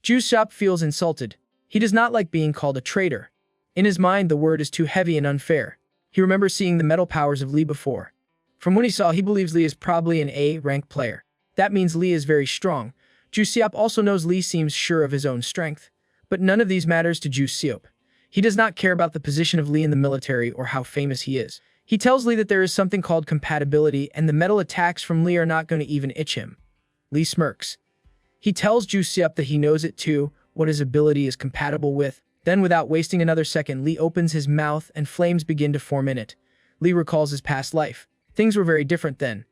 Ju Seop feels insulted. He does not like being called a traitor. In his mind, the word is too heavy and unfair. He remembers seeing the metal powers of Lee before. From what he saw, he believes Lee is probably an A-rank player. That means Lee is very strong. Ju Seop also knows Lee seems sure of his own strength. But none of these matters to Ju Seop. He does not care about the position of Lee in the military or how famous he is. He tells Lee that there is something called compatibility and the metal attacks from Lee are not going to even itch him. Lee smirks. He tells Ju Seop that he knows it too, what his ability is compatible with. Then without wasting another second, Lee opens his mouth and flames begin to form in it. Lee recalls his past life. Things were very different then.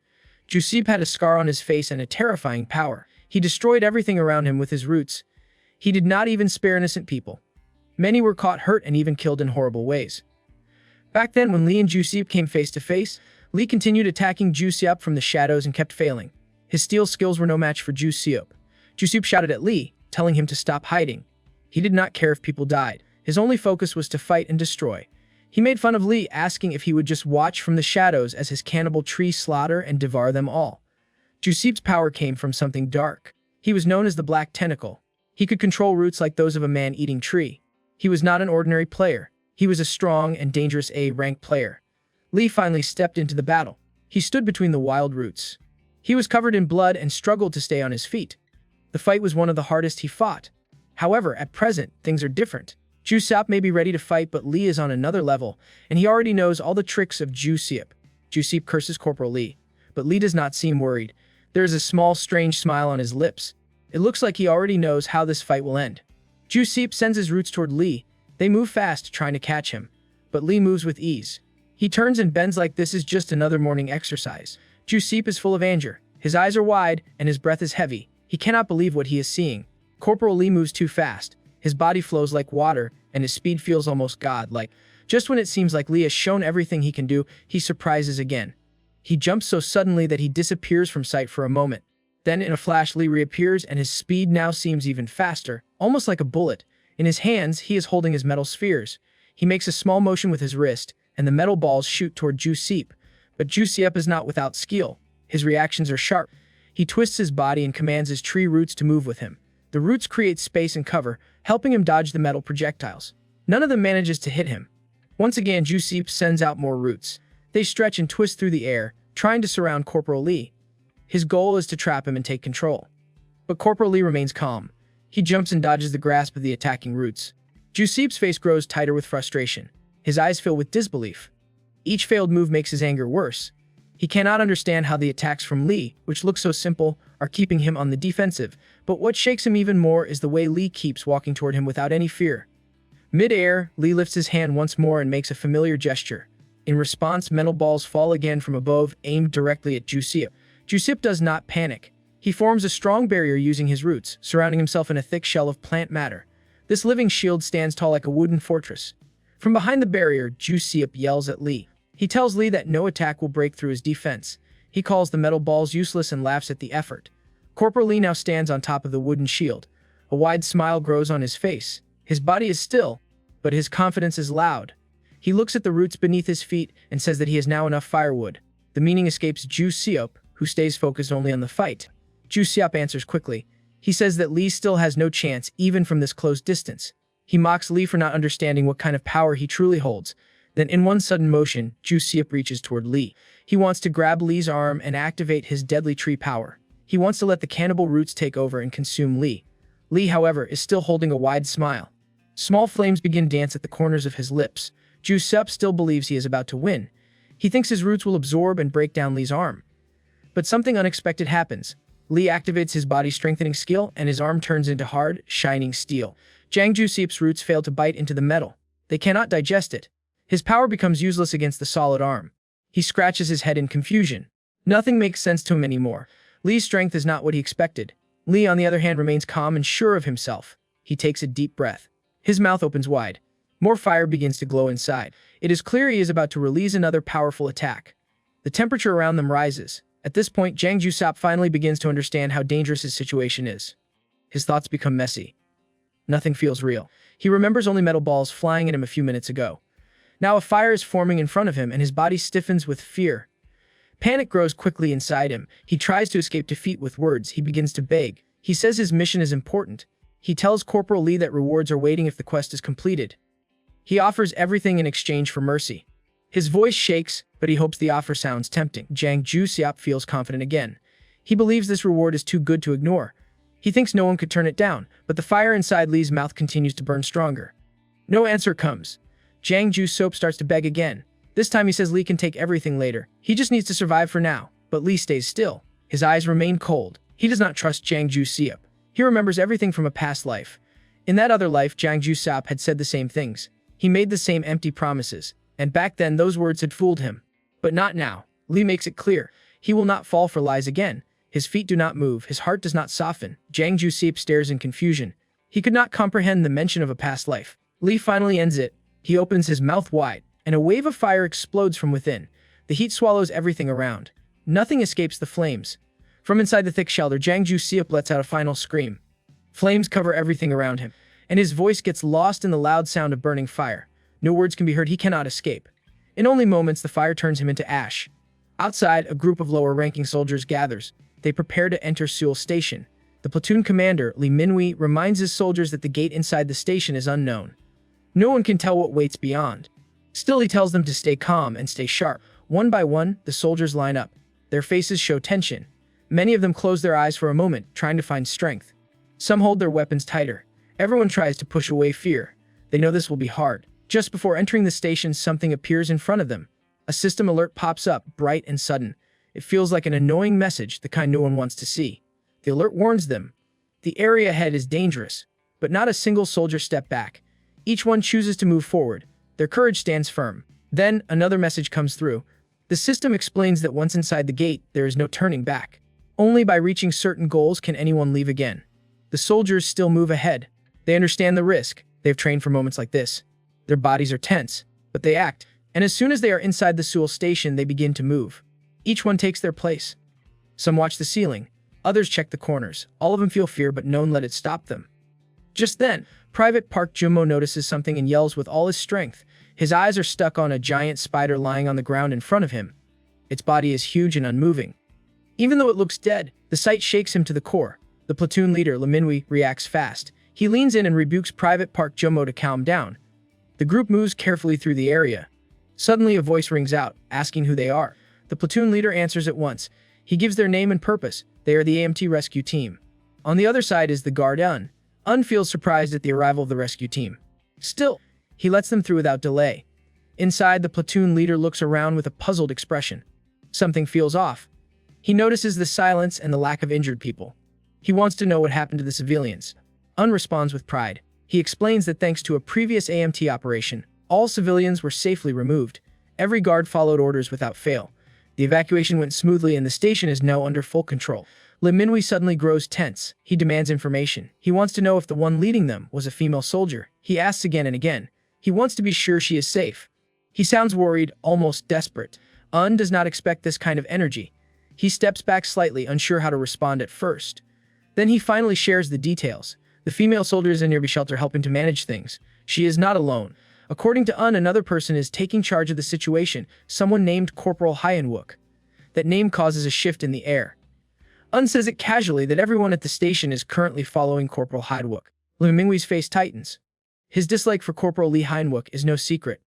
Ju Seop had a scar on his face and a terrifying power. He destroyed everything around him with his roots. He did not even spare innocent people. Many were caught hurt and even killed in horrible ways. Back then, when Lee and Ju Seop came face to face, Lee continued attacking Ju Seop from the shadows and kept failing. His steel skills were no match for Ju Seop. Ju Seop shouted at Lee, telling him to stop hiding. He did not care if people died. His only focus was to fight and destroy. He made fun of Lee, asking if he would just watch from the shadows as his cannibal tree slaughter and devour them all. Ju Seop's power came from something dark. He was known as the Black Tentacle. He could control roots like those of a man-eating tree. He was not an ordinary player. He was a strong and dangerous A-rank player. Lee finally stepped into the battle. He stood between the wild roots. He was covered in blood and struggled to stay on his feet. The fight was one of the hardest he fought. However, at present, things are different. Ju Seop may be ready to fight, but Lee is on another level, and he already knows all the tricks of Ju Seop. Ju Seop curses Corporal Lee, but Lee does not seem worried. There is a small, strange smile on his lips. It looks like he already knows how this fight will end. Ju Seop sends his roots toward Lee. They move fast, trying to catch him, but Lee moves with ease. He turns and bends like this is just another morning exercise. Ju Seop is full of anger. His eyes are wide, and his breath is heavy. He cannot believe what he is seeing. Corporal Lee moves too fast. His body flows like water, and his speed feels almost godlike. Just when it seems like Lee has shown everything he can do, he surprises again. He jumps so suddenly that he disappears from sight for a moment. Then in a flash, Lee reappears, and his speed now seems even faster, almost like a bullet. In his hands, he is holding his metal spheres. He makes a small motion with his wrist, and the metal balls shoot toward Ju Seop. But Ju Seop is not without skill. His reactions are sharp. He twists his body and commands his tree roots to move with him. The roots create space and cover, helping him dodge the metal projectiles. None of them manages to hit him. Once again, Ju Seop sends out more roots. They stretch and twist through the air, trying to surround Corporal Lee. His goal is to trap him and take control. But Corporal Lee remains calm. He jumps and dodges the grasp of the attacking roots. Ju Seop's face grows tighter with frustration. His eyes fill with disbelief. Each failed move makes his anger worse. He cannot understand how the attacks from Lee, which look so simple, are keeping him on the defensive. But what shakes him even more is the way Lee keeps walking toward him without any fear. Mid-air, Lee lifts his hand once more and makes a familiar gesture. In response, metal balls fall again from above, aimed directly at Ju Seop. Ju Seop does not panic. He forms a strong barrier using his roots, surrounding himself in a thick shell of plant matter. This living shield stands tall like a wooden fortress. From behind the barrier, Ju Seop yells at Lee. He tells Lee that no attack will break through his defense. He calls the metal balls useless and laughs at the effort. Corporal Lee now stands on top of the wooden shield. A wide smile grows on his face. His body is still, but his confidence is loud. He looks at the roots beneath his feet and says that he has now enough firewood. The meaning escapes Ju Seop, who stays focused only on the fight. Ju Seop answers quickly. He says that Lee still has no chance, even from this close distance. He mocks Lee for not understanding what kind of power he truly holds. Then in one sudden motion, Ju Seop reaches toward Lee. He wants to grab Lee's arm and activate his deadly tree power. He wants to let the cannibal roots take over and consume Lee. Lee, however, is still holding a wide smile. Small flames begin to dance at the corners of his lips. Ju Seop still believes he is about to win. He thinks his roots will absorb and break down Lee's arm. But something unexpected happens. Lee activates his body strengthening skill, and his arm turns into hard, shining steel. Ju Seop's roots fail to bite into the metal. They cannot digest it. His power becomes useless against the solid arm. He scratches his head in confusion. Nothing makes sense to him anymore. Lee's strength is not what he expected. Lee, on the other hand, remains calm and sure of himself. He takes a deep breath. His mouth opens wide. More fire begins to glow inside. It is clear he is about to release another powerful attack. The temperature around them rises. At this point, Ju Seop finally begins to understand how dangerous his situation is. His thoughts become messy. Nothing feels real. He remembers only metal balls flying at him a few minutes ago. Now a fire is forming in front of him, and his body stiffens with fear. Panic grows quickly inside him. He tries to escape defeat with words. He begins to beg. He says his mission is important. He tells Corporal Lee that rewards are waiting if the quest is completed. He offers everything in exchange for mercy. His voice shakes, but he hopes the offer sounds tempting. Jang Ju-seop feels confident again. He believes this reward is too good to ignore. He thinks no one could turn it down, but the fire inside Lee's mouth continues to burn stronger. No answer comes. Jang Ju-seop starts to beg again. This time he says Lee can take everything later. He just needs to survive for now. But Lee stays still. His eyes remain cold. He does not trust Jang Ju-seop. He remembers everything from a past life. In that other life, Jang Ju-seop had said the same things. He made the same empty promises. And back then, those words had fooled him. But not now. Lee makes it clear. He will not fall for lies again. His feet do not move. His heart does not soften. Jang Ju-seop stares in confusion. He could not comprehend the mention of a past life. Lee finally ends it. He opens his mouth wide, and a wave of fire explodes from within. The heat swallows everything around. Nothing escapes the flames. From inside the thick shelter, Jang Ju-seop lets out a final scream. Flames cover everything around him, and his voice gets lost in the loud sound of burning fire. No words can be heard. He cannot escape. In only moments, the fire turns him into ash. Outside, a group of lower-ranking soldiers gathers. They prepare to enter Seoul Station. The platoon commander, Lee Minwi, reminds his soldiers that the gate inside the station is unknown. No one can tell what waits beyond. Still, he tells them to stay calm and stay sharp. One by one, the soldiers line up. Their faces show tension. Many of them close their eyes for a moment, trying to find strength. Some hold their weapons tighter. Everyone tries to push away fear. They know this will be hard. Just before entering the station, something appears in front of them. A system alert pops up, bright and sudden. It feels like an annoying message, the kind no one wants to see. The alert warns them. The area ahead is dangerous, but not a single soldier steps back. Each one chooses to move forward. Their courage stands firm. Then, another message comes through. The system explains that once inside the gate, there is no turning back. Only by reaching certain goals can anyone leave again. The soldiers still move ahead. They understand the risk. They've trained for moments like this. Their bodies are tense, but they act. And as soon as they are inside the Seoul station, they begin to move. Each one takes their place. Some watch the ceiling. Others check the corners. All of them feel fear, but no one let it stop them. Just then, Private Park Jun-mo notices something and yells with all his strength. His eyes are stuck on a giant spider lying on the ground in front of him. Its body is huge and unmoving. Even though it looks dead, the sight shakes him to the core. The platoon leader, Lee Minwi, reacts fast. He leans in and rebukes Private Park Jun-mo to calm down. The group moves carefully through the area. Suddenly, a voice rings out, asking who they are. The platoon leader answers at once. He gives their name and purpose. They are the AMT rescue team. On the other side is the guard Un. Un feels surprised at the arrival of the rescue team. Still, he lets them through without delay. Inside, the platoon leader looks around with a puzzled expression. Something feels off. He notices the silence and the lack of injured people. He wants to know what happened to the civilians. Un responds with pride. He explains that thanks to a previous AMT operation, all civilians were safely removed. Every guard followed orders without fail. The evacuation went smoothly and the station is now under full control. Lee Minwi suddenly grows tense. He demands information. He wants to know if the one leading them was a female soldier. He asks again and again. He wants to be sure she is safe. He sounds worried, almost desperate. Un does not expect this kind of energy. He steps back slightly, unsure how to respond at first. Then he finally shares the details. The female soldier is in nearby shelter helping to manage things. She is not alone. According to Un, another person is taking charge of the situation, someone named Corporal Hyun-wook. That name causes a shift in the air. Un says it casually that everyone at the station is currently following Corporal Hyun-wook. Lee Minwi's face tightens. His dislike for Corporal Lee Hyun-wook is no secret.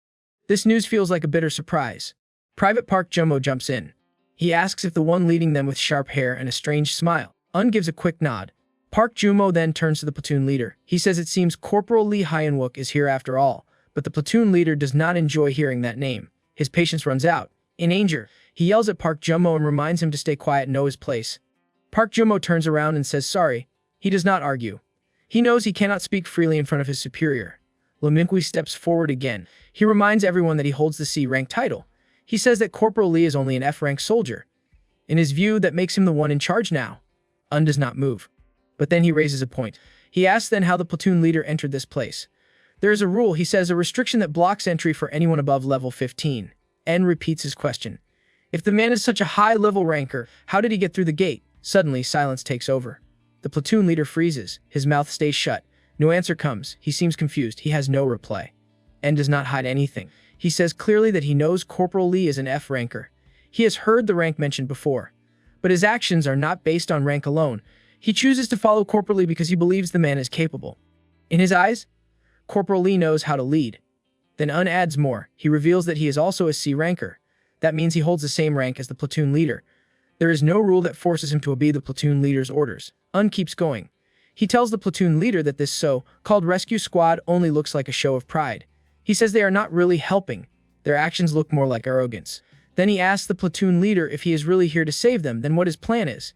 This news feels like a bitter surprise. Private Park Jun-mo jumps in. He asks if the one leading them with sharp hair and a strange smile. Un gives a quick nod. Park Jun-mo then turns to the platoon leader. He says it seems Corporal Lee Hyun-wook is here after all, but the platoon leader does not enjoy hearing that name. His patience runs out. In anger, he yells at Park Jun-mo and reminds him to stay quiet and know his place. Park Jun-mo turns around and says sorry. He does not argue. He knows he cannot speak freely in front of his superior. Lee Minwi steps forward again. He reminds everyone that he holds the C-rank title. He says that Corporal Lee is only an F-rank soldier. In his view, that makes him the one in charge now. Un does not move. But then he raises a point. He asks then how the platoon leader entered this place. There is a rule, he says, a restriction that blocks entry for anyone above level 15. N repeats his question. If the man is such a high-level ranker, how did he get through the gate? Suddenly, silence takes over. The platoon leader freezes. His mouth stays shut. No answer comes. He seems confused. He has no reply. N does not hide anything. He says clearly that he knows Corporal Lee is an F ranker. He has heard the rank mentioned before. But his actions are not based on rank alone. He chooses to follow Corporal Lee because he believes the man is capable. In his eyes, Corporal Lee knows how to lead. Then adds more. He reveals that he is also a C ranker. That means he holds the same rank as the platoon leader. There is no rule that forces him to obey the platoon leader's orders. Keeps going. He tells the platoon leader that this so-called rescue squad only looks like a show of pride. He says they are not really helping. Their actions look more like arrogance. Then he asks the platoon leader if he is really here to save them, then what his plan is.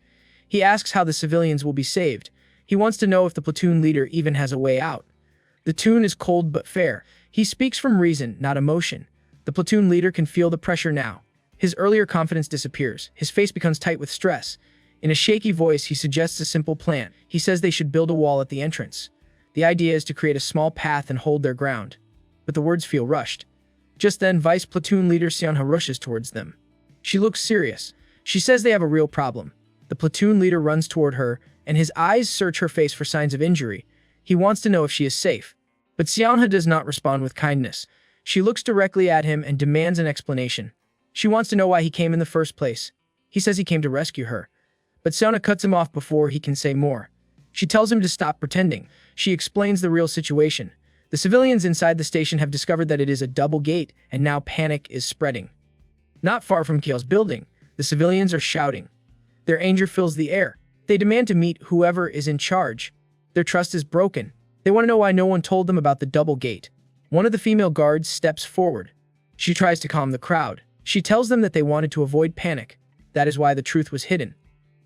He asks how the civilians will be saved. He wants to know if the platoon leader even has a way out. The tune is cold but fair. He speaks from reason, not emotion. The platoon leader can feel the pressure now. His earlier confidence disappears. His face becomes tight with stress. In a shaky voice, he suggests a simple plan. He says they should build a wall at the entrance. The idea is to create a small path and hold their ground. But the words feel rushed. Just then, Vice Platoon Leader Seonha rushes towards them. She looks serious. She says they have a real problem. The platoon leader runs toward her, and his eyes search her face for signs of injury. He wants to know if she is safe. But Seonha does not respond with kindness. She looks directly at him and demands an explanation. She wants to know why he came in the first place. He says he came to rescue her. But Seonha cuts him off before he can say more. She tells him to stop pretending. She explains the real situation. The civilians inside the station have discovered that it is a double gate, and now panic is spreading. Not far from Kale's building, the civilians are shouting. Their anger fills the air. They demand to meet whoever is in charge. Their trust is broken. They want to know why no one told them about the double gate. One of the female guards steps forward. She tries to calm the crowd. She tells them that they wanted to avoid panic. That is why the truth was hidden.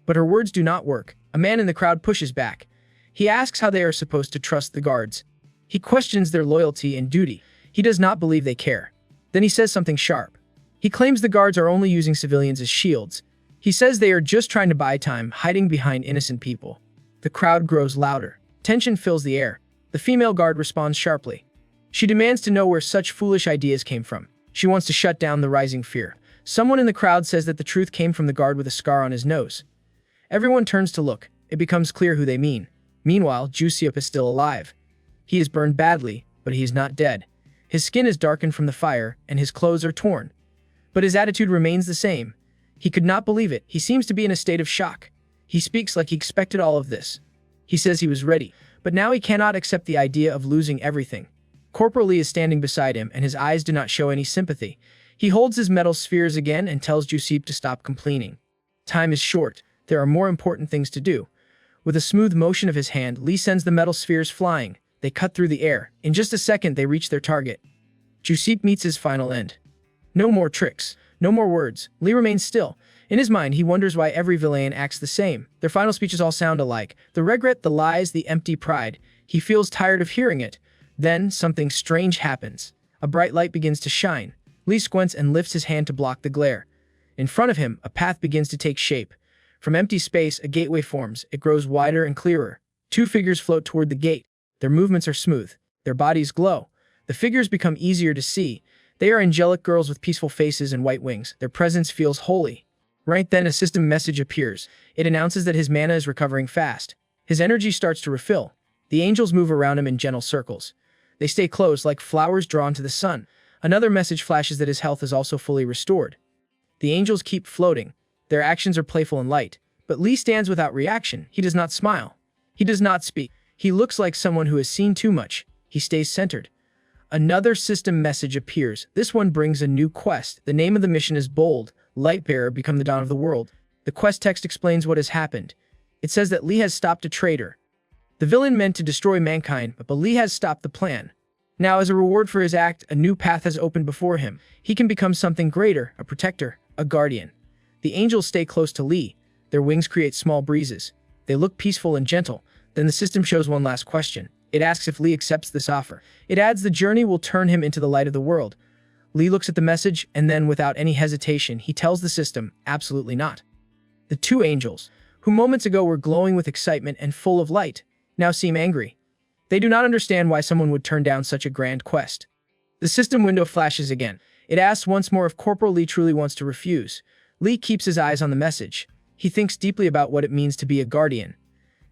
But her words do not work. A man in the crowd pushes back. He asks how they are supposed to trust the guards. He questions their loyalty and duty. He does not believe they care. Then he says something sharp. He claims the guards are only using civilians as shields. He says they are just trying to buy time, hiding behind innocent people. The crowd grows louder. Tension fills the air. The female guard responds sharply. She demands to know where such foolish ideas came from. She wants to shut down the rising fear. Someone in the crowd says that the truth came from the guard with a scar on his nose. Everyone turns to look. It becomes clear who they mean. Meanwhile, Jusiup is still alive. He is burned badly, but he is not dead. His skin is darkened from the fire, and his clothes are torn. But his attitude remains the same. He could not believe it. He seems to be in a state of shock. He speaks like he expected all of this. He says he was ready, but now he cannot accept the idea of losing everything. Corporal Lee is standing beside him, and his eyes do not show any sympathy. He holds his metal spheres again and tells Jusiup to stop complaining. Time is short. There are more important things to do. With a smooth motion of his hand, Lee sends the metal spheres flying. They cut through the air. In just a second, they reach their target. Jusiup meets his final end. No more tricks. No more words. Lee remains still. In his mind, he wonders why every villain acts the same. Their final speeches all sound alike. The regret, the lies, the empty pride. He feels tired of hearing it. Then, something strange happens. A bright light begins to shine. Lee squints and lifts his hand to block the glare. In front of him, a path begins to take shape. From empty space, a gateway forms. It grows wider and clearer. Two figures float toward the gate. Their movements are smooth. Their bodies glow. The figures become easier to see. They are angelic girls with peaceful faces and white wings. Their presence feels holy. Right then, a system message appears. It announces that his mana is recovering fast. His energy starts to refill. The angels move around him in gentle circles. They stay close like flowers drawn to the sun. Another message flashes that his health is also fully restored. The angels keep floating. Their actions are playful and light. But Lee stands without reaction. He does not smile. He does not speak. He looks like someone who has seen too much. He stays centered. Another system message appears. This one brings a new quest. The name of the mission is bold. Lightbearer, become the dawn of the world. The quest text explains what has happened. It says that Lee has stopped a traitor. The villain meant to destroy mankind, but Lee has stopped the plan. Now, as a reward for his act, a new path has opened before him. He can become something greater, a protector, a guardian. The angels stay close to Lee. Their wings create small breezes. They look peaceful and gentle. Then the system shows one last question. It asks if Lee accepts this offer. It adds the journey will turn him into the light of the world. Lee looks at the message, and then, without any hesitation, he tells the system, absolutely not. The two angels, who moments ago were glowing with excitement and full of light, now seem angry. They do not understand why someone would turn down such a grand quest. The system window flashes again. It asks once more if Corporal Lee truly wants to refuse. Lee keeps his eyes on the message. He thinks deeply about what it means to be a guardian.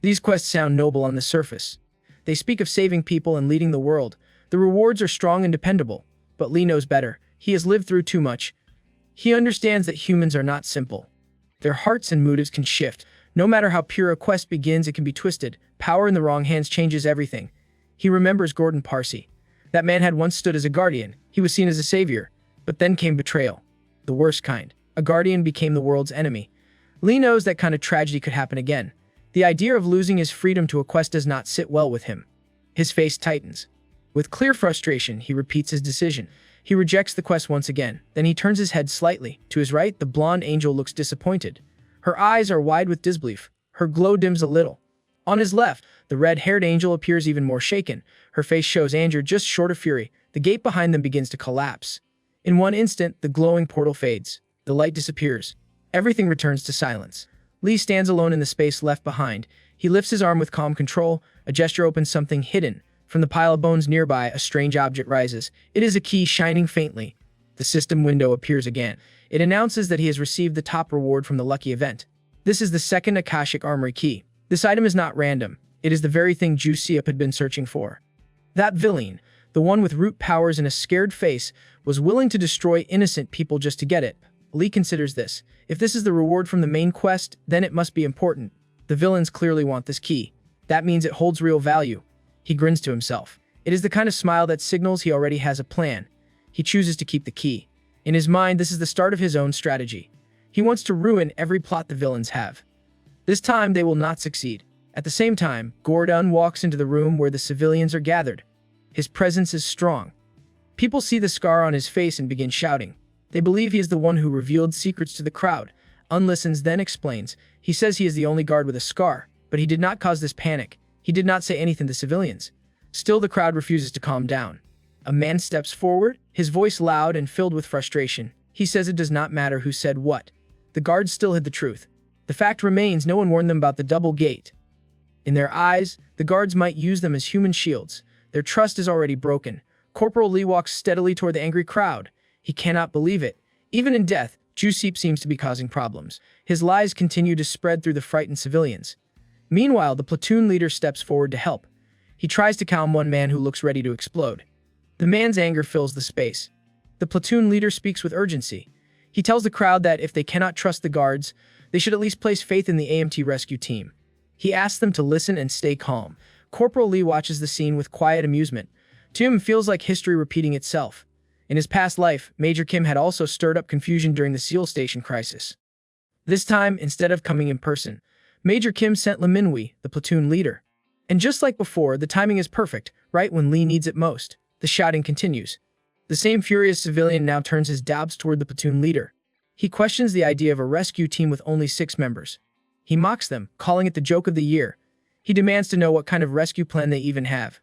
These quests sound noble on the surface. They speak of saving people and leading the world. The rewards are strong and dependable. But Lee knows better. He has lived through too much. He understands that humans are not simple. Their hearts and motives can shift. No matter how pure a quest begins, it can be twisted. Power in the wrong hands changes everything. He remembers Gordon Parsi. That man had once stood as a guardian. He was seen as a savior. But then came betrayal. The worst kind. A guardian became the world's enemy. Lee knows that kind of tragedy could happen again. The idea of losing his freedom to a quest does not sit well with him. His face tightens. With clear frustration, he repeats his decision. He rejects the quest once again. Then he turns his head slightly. To his right, the blonde angel looks disappointed. Her eyes are wide with disbelief. Her glow dims a little. On his left, the red-haired angel appears even more shaken. Her face shows anger just short of fury. The gate behind them begins to collapse. In one instant, the glowing portal fades. The light disappears. Everything returns to silence. Lee stands alone in the space left behind. He lifts his arm with calm control. A gesture opens something hidden. From the pile of bones nearby, a strange object rises. It is a key shining faintly. The system window appears again. It announces that he has received the top reward from the lucky event. This is the second Akashic Armory key. This item is not random. It is the very thing Ju Seop had been searching for. That villain, the one with root powers and a scared face, was willing to destroy innocent people just to get it. Lee considers this. If this is the reward from the main quest, then it must be important. The villains clearly want this key. That means it holds real value. He grins to himself. It is the kind of smile that signals he already has a plan. He chooses to keep the key. In his mind, this is the start of his own strategy. He wants to ruin every plot the villains have. This time, they will not succeed. At the same time, Gordon walks into the room where the civilians are gathered. His presence is strong. People see the scar on his face and begin shouting. They believe he is the one who revealed secrets to the crowd. Un listens, then explains. He says he is the only guard with a scar, but he did not cause this panic. He did not say anything to civilians. Still, the crowd refuses to calm down. A man steps forward, his voice loud and filled with frustration. He says it does not matter who said what. The guards still hid the truth. The fact remains, no one warned them about the double gate. In their eyes, the guards might use them as human shields. Their trust is already broken. Corporal Lee walks steadily toward the angry crowd. He cannot believe it. Even in death, Ju Seop seems to be causing problems. His lies continue to spread through the frightened civilians. Meanwhile, the platoon leader steps forward to help. He tries to calm one man who looks ready to explode. The man's anger fills the space. The platoon leader speaks with urgency. He tells the crowd that if they cannot trust the guards, they should at least place faith in the AMT rescue team. He asks them to listen and stay calm. Corporal Lee watches the scene with quiet amusement. To him, it feels like history repeating itself. In his past life, Major Kim had also stirred up confusion during the SEAL Station crisis. This time, instead of coming in person, Major Kim sent Lee Minhui, the platoon leader. And just like before, the timing is perfect, right when Lee needs it most. The shouting continues. The same furious civilian now turns his doubts toward the platoon leader. He questions the idea of a rescue team with only 6 members. He mocks them, calling it the joke of the year. He demands to know what kind of rescue plan they even have.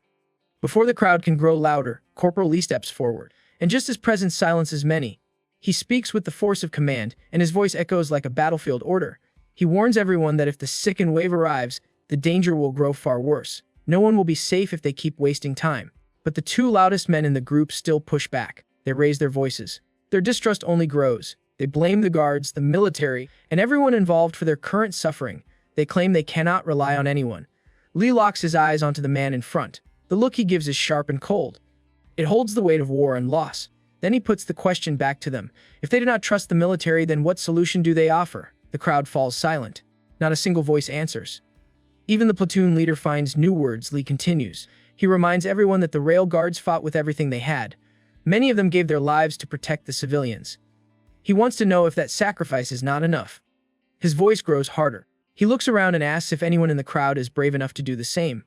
Before the crowd can grow louder, Corporal Lee steps forward. And just his presence silences many. He speaks with the force of command, and his voice echoes like a battlefield order. He warns everyone that if the second wave arrives, the danger will grow far worse. No one will be safe if they keep wasting time. But the 2 loudest men in the group still push back. They raise their voices. Their distrust only grows. They blame the guards, the military, and everyone involved for their current suffering. They claim they cannot rely on anyone. Lee locks his eyes onto the man in front. The look he gives is sharp and cold. It holds the weight of war and loss. Then he puts the question back to them. If they do not trust the military, then what solution do they offer? The crowd falls silent. Not a single voice answers. Even the platoon leader finds new words. Lee continues. He reminds everyone that the rail guards fought with everything they had. Many of them gave their lives to protect the civilians. He wants to know if that sacrifice is not enough. His voice grows harder. He looks around and asks if anyone in the crowd is brave enough to do the same.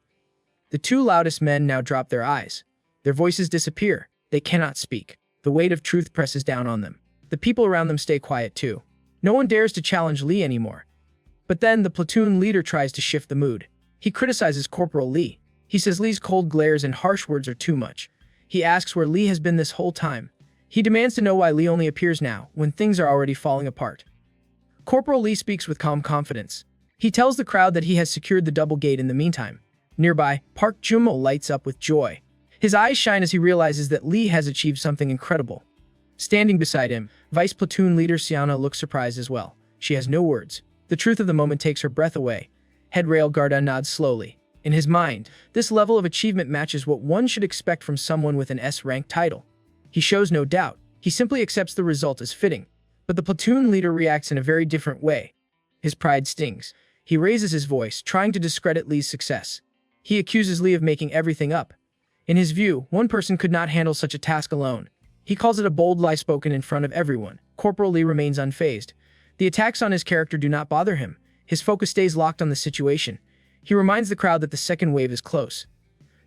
The 2 loudest men now drop their eyes. Their voices disappear. They cannot speak. The weight of truth presses down on them. The people around them stay quiet too. No one dares to challenge Lee anymore. But then the platoon leader tries to shift the mood. He criticizes Corporal Lee. He says Lee's cold glares and harsh words are too much. He asks where Lee has been this whole time. He demands to know why Lee only appears now, when things are already falling apart. Corporal Lee speaks with calm confidence. He tells the crowd that he has secured the double gate in the meantime. Nearby, Park Jumo lights up with joy. His eyes shine as he realizes that Lee has achieved something incredible. Standing beside him, Vice Platoon Leader Siana looks surprised as well. She has no words. The truth of the moment takes her breath away. Head Rail Garda nods slowly. In his mind, this level of achievement matches what one should expect from someone with an S-rank title. He shows no doubt. He simply accepts the result as fitting. But the platoon leader reacts in a very different way. His pride stings. He raises his voice, trying to discredit Lee's success. He accuses Lee of making everything up. In his view, one person could not handle such a task alone. He calls it a bold lie spoken in front of everyone. Corporal Lee remains unfazed. The attacks on his character do not bother him. His focus stays locked on the situation. He reminds the crowd that the second wave is close.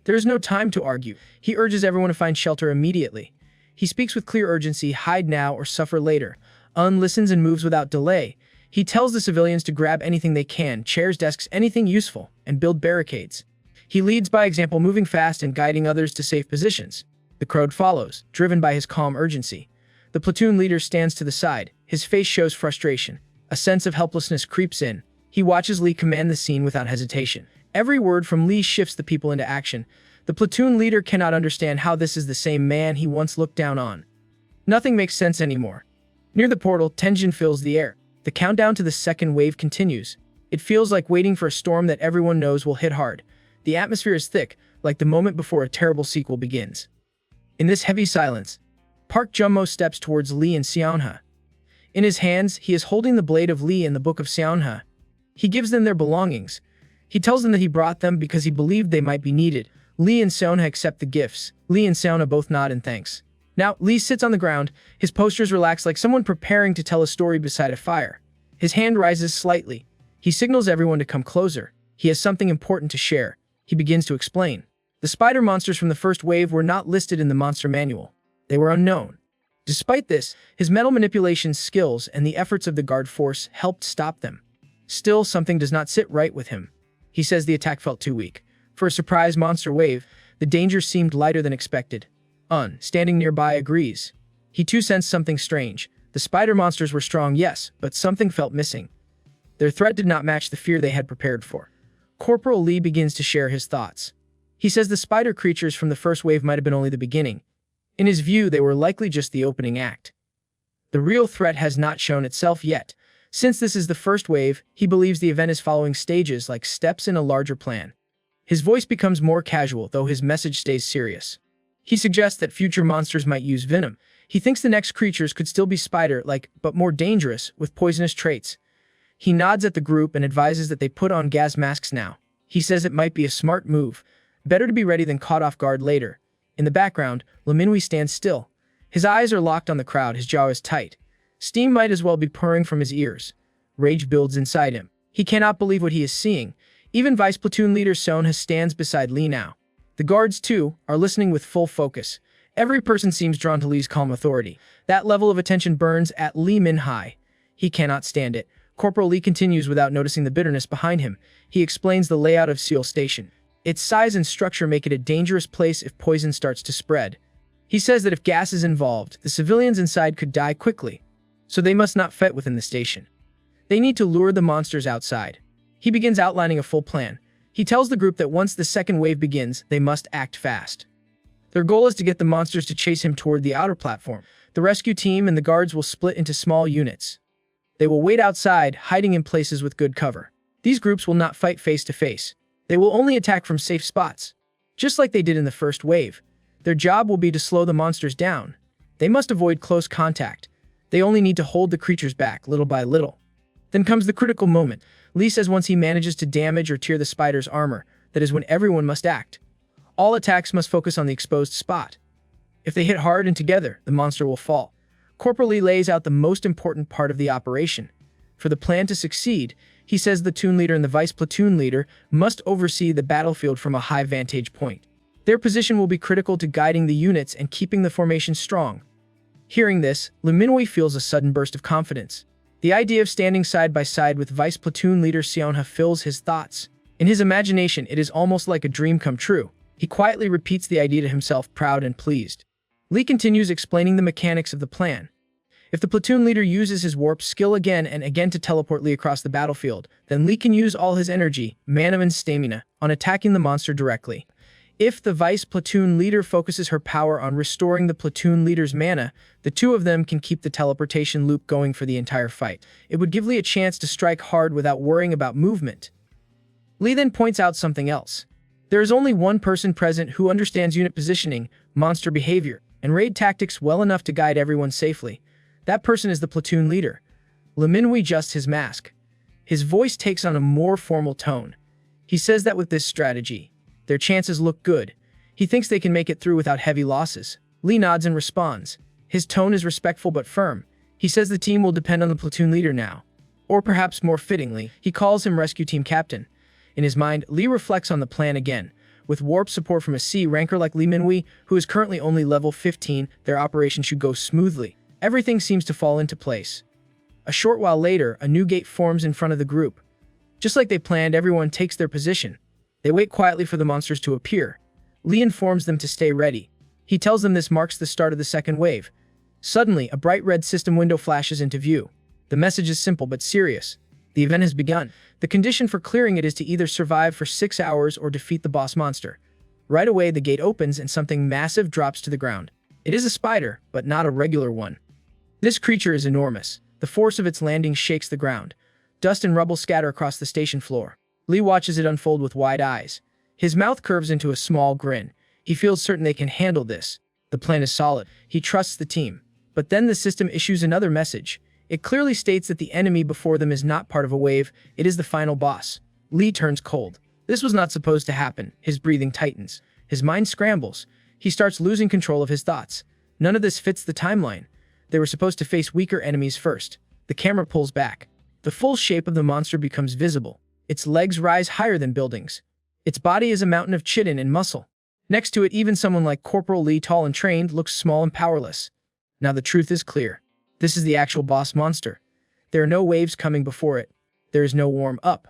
There is no time to argue. He urges everyone to find shelter immediately. He speaks with clear urgency, hide now or suffer later. Un listens and moves without delay. He tells the civilians to grab anything they can, chairs, desks, anything useful, and build barricades. He leads by example, moving fast and guiding others to safe positions. The crowd follows, driven by his calm urgency. The platoon leader stands to the side. His face shows frustration. A sense of helplessness creeps in. He watches Lee command the scene without hesitation. Every word from Lee shifts the people into action. The platoon leader cannot understand how this is the same man he once looked down on. Nothing makes sense anymore. Near the portal, tension fills the air. The countdown to the second wave continues. It feels like waiting for a storm that everyone knows will hit hard. The atmosphere is thick, like the moment before a terrible sequel begins. In this heavy silence, Park Jummo steps towards Lee and Seonha. In his hands, he is holding the blade of Lee and the book of Seonha. He gives them their belongings. He tells them that he brought them because he believed they might be needed. Lee and Seonha accept the gifts. Lee and Seonha both nod in thanks. Now, Lee sits on the ground, his postures relaxed like someone preparing to tell a story beside a fire. His hand rises slightly. He signals everyone to come closer. He has something important to share. He begins to explain. The spider monsters from the first wave were not listed in the monster manual. They were unknown. Despite this, his metal manipulation skills and the efforts of the guard force helped stop them. Still, something does not sit right with him. He says the attack felt too weak. For a surprise monster wave, the danger seemed lighter than expected. Standing nearby, agrees. He too sensed something strange. The spider monsters were strong, yes, but something felt missing. Their threat did not match the fear they had prepared for. Corporal Lee begins to share his thoughts. He says the spider creatures from the first wave might have been only the beginning. In his view, they were likely just the opening act. The real threat has not shown itself yet. Since this is the first wave, he believes the event is following stages like steps in a larger plan. His voice becomes more casual, though his message stays serious. He suggests that future monsters might use venom. He thinks the next creatures could still be spider-like, but more dangerous, with poisonous traits. He nods at the group and advises that they put on gas masks now. He says it might be a smart move. Better to be ready than caught off guard later. In the background, Minhwa stands still. His eyes are locked on the crowd, his jaw is tight. Steam might as well be pouring from his ears. Rage builds inside him. He cannot believe what he is seeing. Even Vice Platoon Leader Seonha stands beside Lee now. The guards, too, are listening with full focus. Every person seems drawn to Lee's calm authority. That level of attention burns at Lee Minhwa. He cannot stand it. Corporal Lee continues without noticing the bitterness behind him. He explains the layout of Seal Station. Its size and structure make it a dangerous place if poison starts to spread. He says that if gas is involved, the civilians inside could die quickly, so they must not fight within the station. They need to lure the monsters outside. He begins outlining a full plan. He tells the group that once the second wave begins, they must act fast. Their goal is to get the monsters to chase him toward the outer platform. The rescue team and the guards will split into small units. They will wait outside, hiding in places with good cover. These groups will not fight face to face. They will only attack from safe spots, just like they did in the first wave. Their job will be to slow the monsters down. They must avoid close contact. They only need to hold the creatures back, little by little. Then comes the critical moment. Lee says once he manages to damage or tear the spider's armor, that is when everyone must act. All attacks must focus on the exposed spot. If they hit hard and together, the monster will fall. Corporal Lee lays out the most important part of the operation. For the plan to succeed, he says the platoon leader and the vice platoon leader must oversee the battlefield from a high vantage point. Their position will be critical to guiding the units and keeping the formation strong. Hearing this, Minhwa feels a sudden burst of confidence. The idea of standing side by side with Vice Platoon Leader Seonha fills his thoughts. In his imagination, it is almost like a dream come true. He quietly repeats the idea to himself, proud and pleased. Lee continues explaining the mechanics of the plan. If the platoon leader uses his warp skill again and again to teleport Lee across the battlefield, then Lee can use all his energy, mana and stamina, on attacking the monster directly. If the vice platoon leader focuses her power on restoring the platoon leader's mana, the two of them can keep the teleportation loop going for the entire fight. It would give Lee a chance to strike hard without worrying about movement. Lee then points out something else. There is only one person present who understands unit positioning, monster behavior, and raid tactics well enough to guide everyone safely. That person is the platoon leader. Minhwa adjusts his mask. His voice takes on a more formal tone. He says that with this strategy, their chances look good. He thinks they can make it through without heavy losses. Lee nods and responds. His tone is respectful but firm. He says the team will depend on the platoon leader now. Or perhaps more fittingly, he calls him rescue team captain. In his mind, Lee reflects on the plan again. With warp support from a C ranker like Lee Minhui, who is currently only level 15, their operation should go smoothly. Everything seems to fall into place. A short while later, a new gate forms in front of the group. Just like they planned, everyone takes their position. They wait quietly for the monsters to appear. Lee informs them to stay ready. He tells them this marks the start of the second wave. Suddenly, a bright red system window flashes into view. The message is simple but serious. The event has begun. The condition for clearing it is to either survive for 6 hours or defeat the boss monster. Right away, the gate opens and something massive drops to the ground. It is a spider, but not a regular one. This creature is enormous. The force of its landing shakes the ground. Dust and rubble scatter across the station floor. Lee watches it unfold with wide eyes. His mouth curves into a small grin. He feels certain they can handle this. The plan is solid. He trusts the team. But then the system issues another message. It clearly states that the enemy before them is not part of a wave. It is the final boss. Lee turns cold. This was not supposed to happen. His breathing tightens. His mind scrambles. He starts losing control of his thoughts. None of this fits the timeline. They were supposed to face weaker enemies first. The camera pulls back. The full shape of the monster becomes visible. Its legs rise higher than buildings. Its body is a mountain of chitin and muscle. Next to it, even someone like Corporal Lee, tall and trained, looks small and powerless. Now the truth is clear. This is the actual boss monster. There are no waves coming before it. There is no warm-up.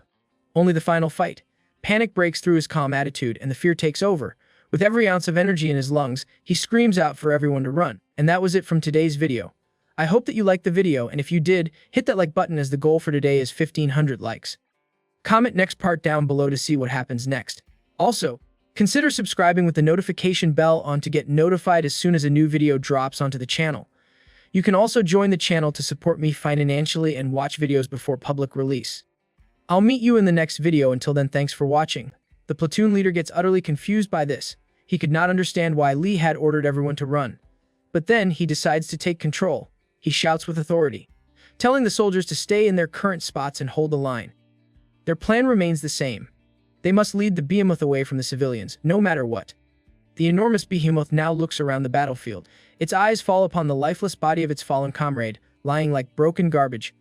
Only the final fight. Panic breaks through his calm attitude, and the fear takes over. With every ounce of energy in his lungs, he screams out for everyone to run. And that was it from today's video. I hope that you liked the video, and if you did, hit that like button as the goal for today is 1,500 likes. Comment next part down below to see what happens next. Also, consider subscribing with the notification bell on to get notified as soon as a new video drops onto the channel. You can also join the channel to support me financially and watch videos before public release. I'll meet you in the next video. Until then, thanks for watching. The platoon leader gets utterly confused by this. He could not understand why Lee had ordered everyone to run. But then he decides to take control. He shouts with authority, telling the soldiers to stay in their current spots and hold the line. Their plan remains the same. They must lead the behemoth away from the civilians, no matter what. The enormous behemoth now looks around the battlefield. Its eyes fall upon the lifeless body of its fallen comrade, lying like broken garbage.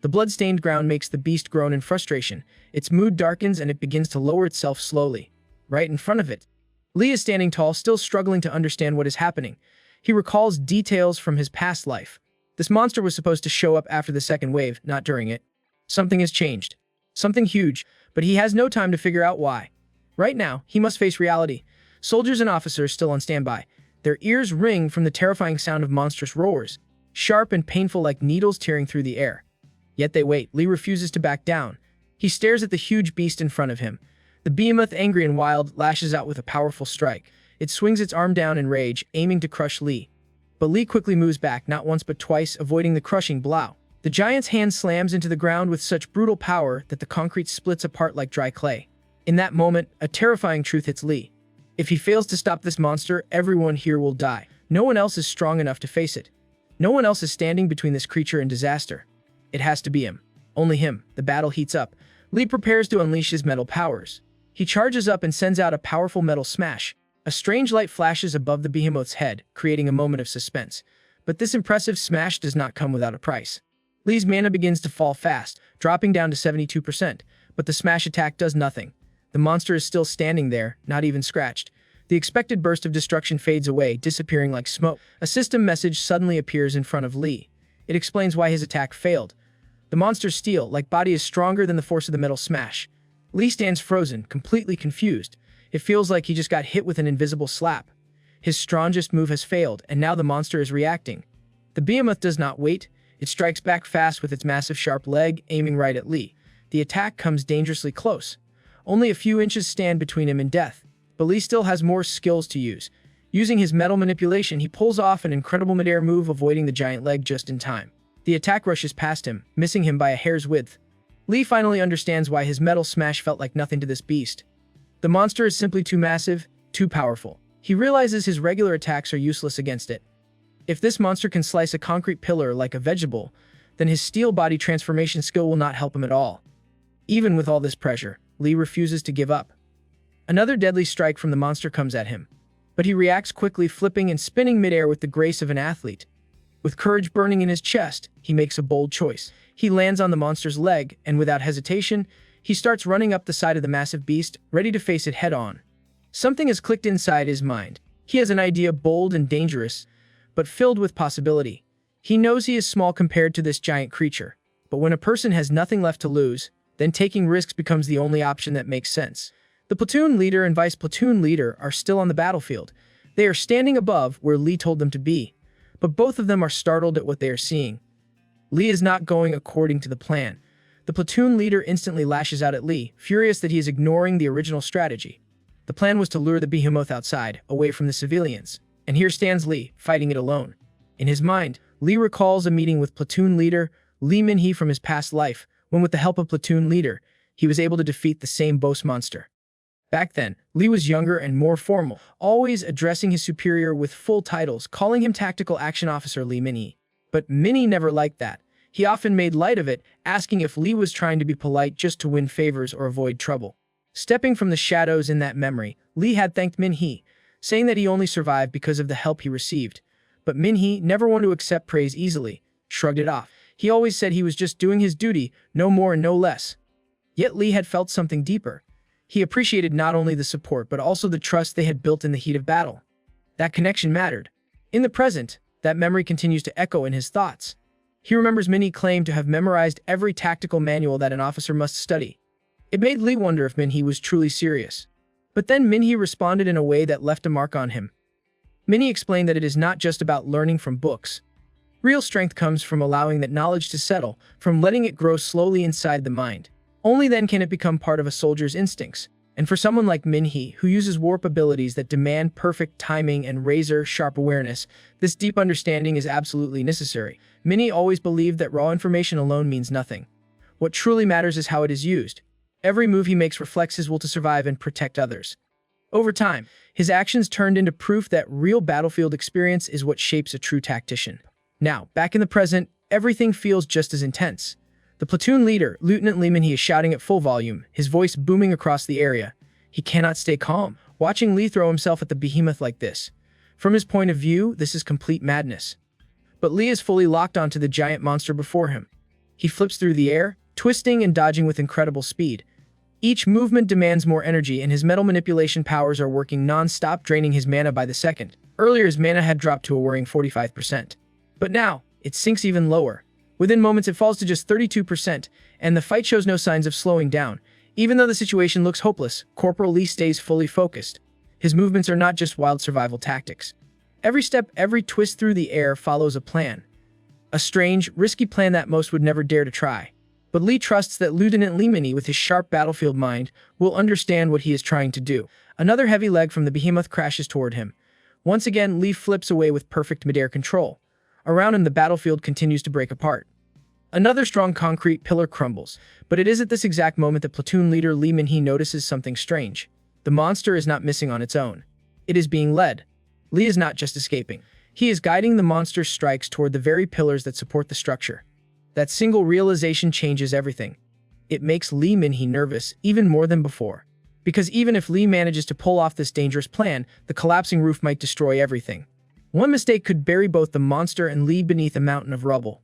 The blood-stained ground makes the beast groan in frustration. Its mood darkens and it begins to lower itself slowly. Right in front of it, Lee is standing tall, still struggling to understand what is happening. He recalls details from his past life. This monster was supposed to show up after the second wave, not during it. Something has changed. Something huge, but he has no time to figure out why. Right now, he must face reality. Soldiers and officers still on standby. Their ears ring from the terrifying sound of monstrous roars, sharp and painful like needles tearing through the air. Yet they wait. Lee refuses to back down. He stares at the huge beast in front of him. The behemoth, angry and wild, lashes out with a powerful strike. It swings its arm down in rage, aiming to crush Lee. But Lee quickly moves back, not once but twice, avoiding the crushing blow. The giant's hand slams into the ground with such brutal power that the concrete splits apart like dry clay. In that moment, a terrifying truth hits Lee. If he fails to stop this monster, everyone here will die. No one else is strong enough to face it. No one else is standing between this creature and disaster. It has to be him. Only him. The battle heats up. Lee prepares to unleash his metal powers. He charges up and sends out a powerful metal smash. A strange light flashes above the behemoth's head, creating a moment of suspense. But this impressive smash does not come without a price. Lee's mana begins to fall fast, dropping down to 72%, but the smash attack does nothing. The monster is still standing there, not even scratched. The expected burst of destruction fades away, disappearing like smoke. A system message suddenly appears in front of Lee. It explains why his attack failed. The monster's steel-like body is stronger than the force of the metal smash. Lee stands frozen, completely confused. It feels like he just got hit with an invisible slap. His strongest move has failed, and now the monster is reacting. The behemoth does not wait. It strikes back fast with its massive sharp leg, aiming right at Lee. The attack comes dangerously close. Only a few inches stand between him and death. But Lee still has more skills to use. Using his metal manipulation, he pulls off an incredible midair move, avoiding the giant leg just in time. The attack rushes past him, missing him by a hair's width. Lee finally understands why his metal smash felt like nothing to this beast. The monster is simply too massive, too powerful. He realizes his regular attacks are useless against it. If this monster can slice a concrete pillar like a vegetable, then his steel body transformation skill will not help him at all. Even with all this pressure, Lee refuses to give up. Another deadly strike from the monster comes at him, but he reacts quickly, flipping and spinning midair with the grace of an athlete. With courage burning in his chest, he makes a bold choice. He lands on the monster's leg, and without hesitation, he starts running up the side of the massive beast, ready to face it head-on. Something has clicked inside his mind. He has an idea bold and dangerous, but filled with possibility. He knows he is small compared to this giant creature, but when a person has nothing left to lose, then taking risks becomes the only option that makes sense. The platoon leader and vice platoon leader are still on the battlefield. They are standing above where Lee told them to be, but both of them are startled at what they are seeing. Lee is not going according to the plan. The platoon leader instantly lashes out at Lee, furious that he is ignoring the original strategy. The plan was to lure the behemoth outside, away from the civilians, and here stands Lee, fighting it alone. In his mind, Lee recalls a meeting with platoon leader Lee Min-hee from his past life, when with the help of platoon leader, he was able to defeat the same boss monster. Back then, Lee was younger and more formal, always addressing his superior with full titles, calling him Tactical Action Officer Lee Min-hee. But Min-hee never liked that. He often made light of it, asking if Lee was trying to be polite just to win favors or avoid trouble. Stepping from the shadows in that memory, Lee had thanked Min-hee, saying that he only survived because of the help he received. But Min-hee, never one to accept praise easily, shrugged it off. He always said he was just doing his duty, no more and no less. Yet Lee had felt something deeper. He appreciated not only the support but also the trust they had built in the heat of battle. That connection mattered. In the present, that memory continues to echo in his thoughts. He remembers Min-hee claimed to have memorized every tactical manual that an officer must study. It made Lee wonder if Min-hee was truly serious. But then Min-hee responded in a way that left a mark on him. Min-hee explained that it is not just about learning from books. Real strength comes from allowing that knowledge to settle, from letting it grow slowly inside the mind. Only then can it become part of a soldier's instincts. And for someone like Min-hee, who uses warp abilities that demand perfect timing and razor-sharp awareness, this deep understanding is absolutely necessary. Min-hee always believed that raw information alone means nothing. What truly matters is how it is used. Every move he makes reflects his will to survive and protect others. Over time, his actions turned into proof that real battlefield experience is what shapes a true tactician. Now, back in the present, everything feels just as intense. The platoon leader, Lieutenant Lee Min-hee, is shouting at full volume, his voice booming across the area. He cannot stay calm, watching Lee throw himself at the behemoth like this. From his point of view, this is complete madness. But Lee is fully locked onto the giant monster before him. He flips through the air, twisting and dodging with incredible speed. Each movement demands more energy, and his metal manipulation powers are working non-stop, draining his mana by the second. Earlier, his mana had dropped to a worrying 45%. But now, it sinks even lower. Within moments, it falls to just 32%, and the fight shows no signs of slowing down. Even though the situation looks hopeless, Corporal Lee stays fully focused. His movements are not just wild survival tactics. Every step, every twist through the air follows a plan. A strange, risky plan that most would never dare to try. But Lee trusts that Lieutenant Lee Min-hee, with his sharp battlefield mind, will understand what he is trying to do. Another heavy leg from the behemoth crashes toward him. Once again, Lee flips away with perfect midair control. Around him, the battlefield continues to break apart. Another strong concrete pillar crumbles, but it is at this exact moment that platoon leader Lee Min-hee notices something strange. The monster is not missing on its own. It is being led. Lee is not just escaping. He is guiding the monster's strikes toward the very pillars that support the structure. That single realization changes everything. It makes Lee Min-hee nervous, even more than before. Because even if Lee manages to pull off this dangerous plan, the collapsing roof might destroy everything. One mistake could bury both the monster and Lee beneath a mountain of rubble.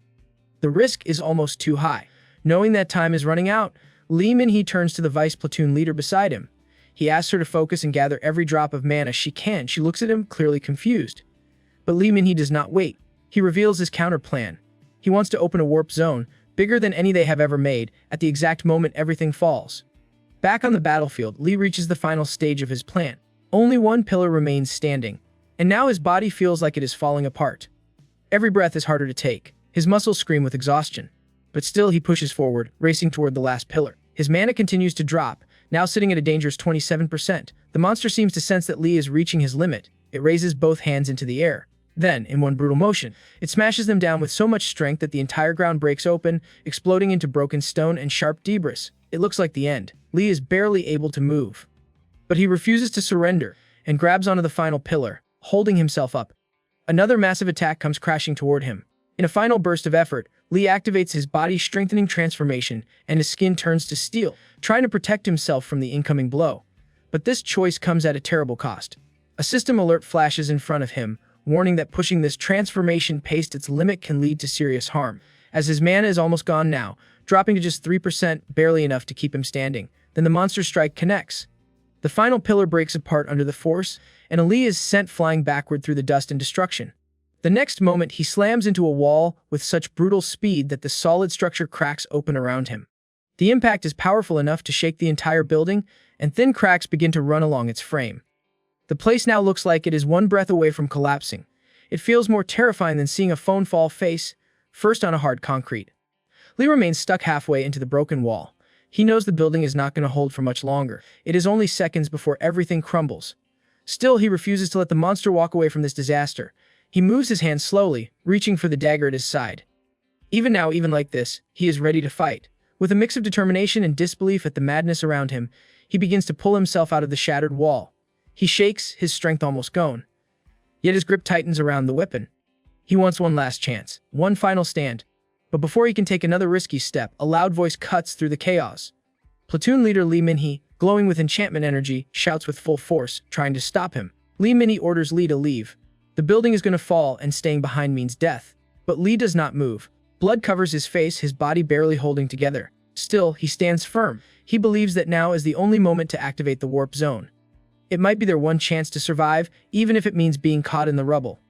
The risk is almost too high. Knowing that time is running out, Lee Min-hee turns to the vice platoon leader beside him. He asks her to focus and gather every drop of mana she can. She looks at him, clearly confused. But Lee Min-hee does not wait. He reveals his counter plan. He wants to open a warp zone, bigger than any they have ever made. At the exact moment everything falls. Back on the battlefield, Lee reaches the final stage of his plan. Only one pillar remains standing, and now his body feels like it is falling apart. Every breath is harder to take. His muscles scream with exhaustion. But still he pushes forward, racing toward the last pillar. His mana continues to drop, now sitting at a dangerous 27%. The monster seems to sense that Lee is reaching his limit. It raises both hands into the air. Then, in one brutal motion, it smashes them down with so much strength that the entire ground breaks open, exploding into broken stone and sharp debris. It looks like the end. Lee is barely able to move. But he refuses to surrender, and grabs onto the final pillar, holding himself up. Another massive attack comes crashing toward him. In a final burst of effort, Lee activates his body-strengthening transformation, and his skin turns to steel, trying to protect himself from the incoming blow. But this choice comes at a terrible cost. A system alert flashes in front of him, warning that pushing this transformation past its limit can lead to serious harm. As his mana is almost gone now, dropping to just 3%, barely enough to keep him standing, then the monster strike connects. The final pillar breaks apart under the force, and Lee is sent flying backward through the dust and destruction. The next moment, he slams into a wall with such brutal speed that the solid structure cracks open around him. The impact is powerful enough to shake the entire building, and thin cracks begin to run along its frame. The place now looks like it is one breath away from collapsing. It feels more terrifying than seeing a phone fall face first on a hard concrete. Lee remains stuck halfway into the broken wall. He knows the building is not going to hold for much longer. It is only seconds before everything crumbles. Still, he refuses to let the monster walk away from this disaster. He moves his hand slowly, reaching for the dagger at his side. Even now, even like this, he is ready to fight. With a mix of determination and disbelief at the madness around him, he begins to pull himself out of the shattered wall. He shakes, his strength almost gone. Yet his grip tightens around the weapon. He wants one last chance, one final stand. But before he can take another risky step, a loud voice cuts through the chaos. Platoon leader Lee Min-hee, glowing with enchantment energy, shouts with full force, trying to stop him. Lee Min-hee orders Lee to leave. The building is going to fall, and staying behind means death. But Lee does not move. Blood covers his face, his body barely holding together. Still, he stands firm. He believes that now is the only moment to activate the warp zone. It might be their one chance to survive, even if it means being caught in the rubble.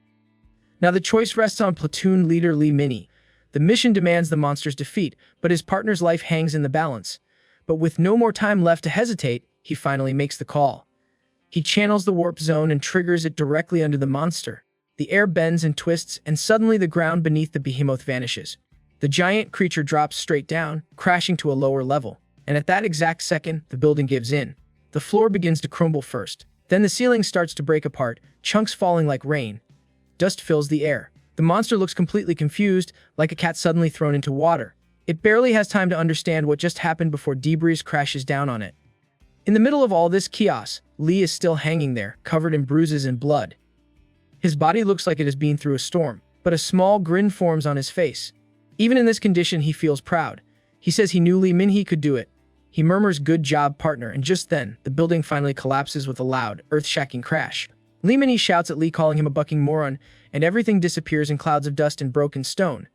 Now the choice rests on platoon leader Lee Min-hee. The mission demands the monster's defeat, but his partner's life hangs in the balance. But with no more time left to hesitate, he finally makes the call. He channels the warp zone and triggers it directly under the monster. The air bends and twists, and suddenly the ground beneath the behemoth vanishes. The giant creature drops straight down, crashing to a lower level. And at that exact second, the building gives in. The floor begins to crumble first. Then the ceiling starts to break apart, chunks falling like rain. Dust fills the air. The monster looks completely confused, like a cat suddenly thrown into water. It barely has time to understand what just happened before debris crashes down on it. In the middle of all this chaos, Lee is still hanging there, covered in bruises and blood. His body looks like it has been through a storm, but a small grin forms on his face. Even in this condition, he feels proud. He says he knew Lee Min-hee could do it. He murmurs, "Good job, partner," and just then, the building finally collapses with a loud, earth-shaking crash. Lee Min-hee shouts at Lee, calling him a bucking moron, and everything disappears in clouds of dust and broken stone.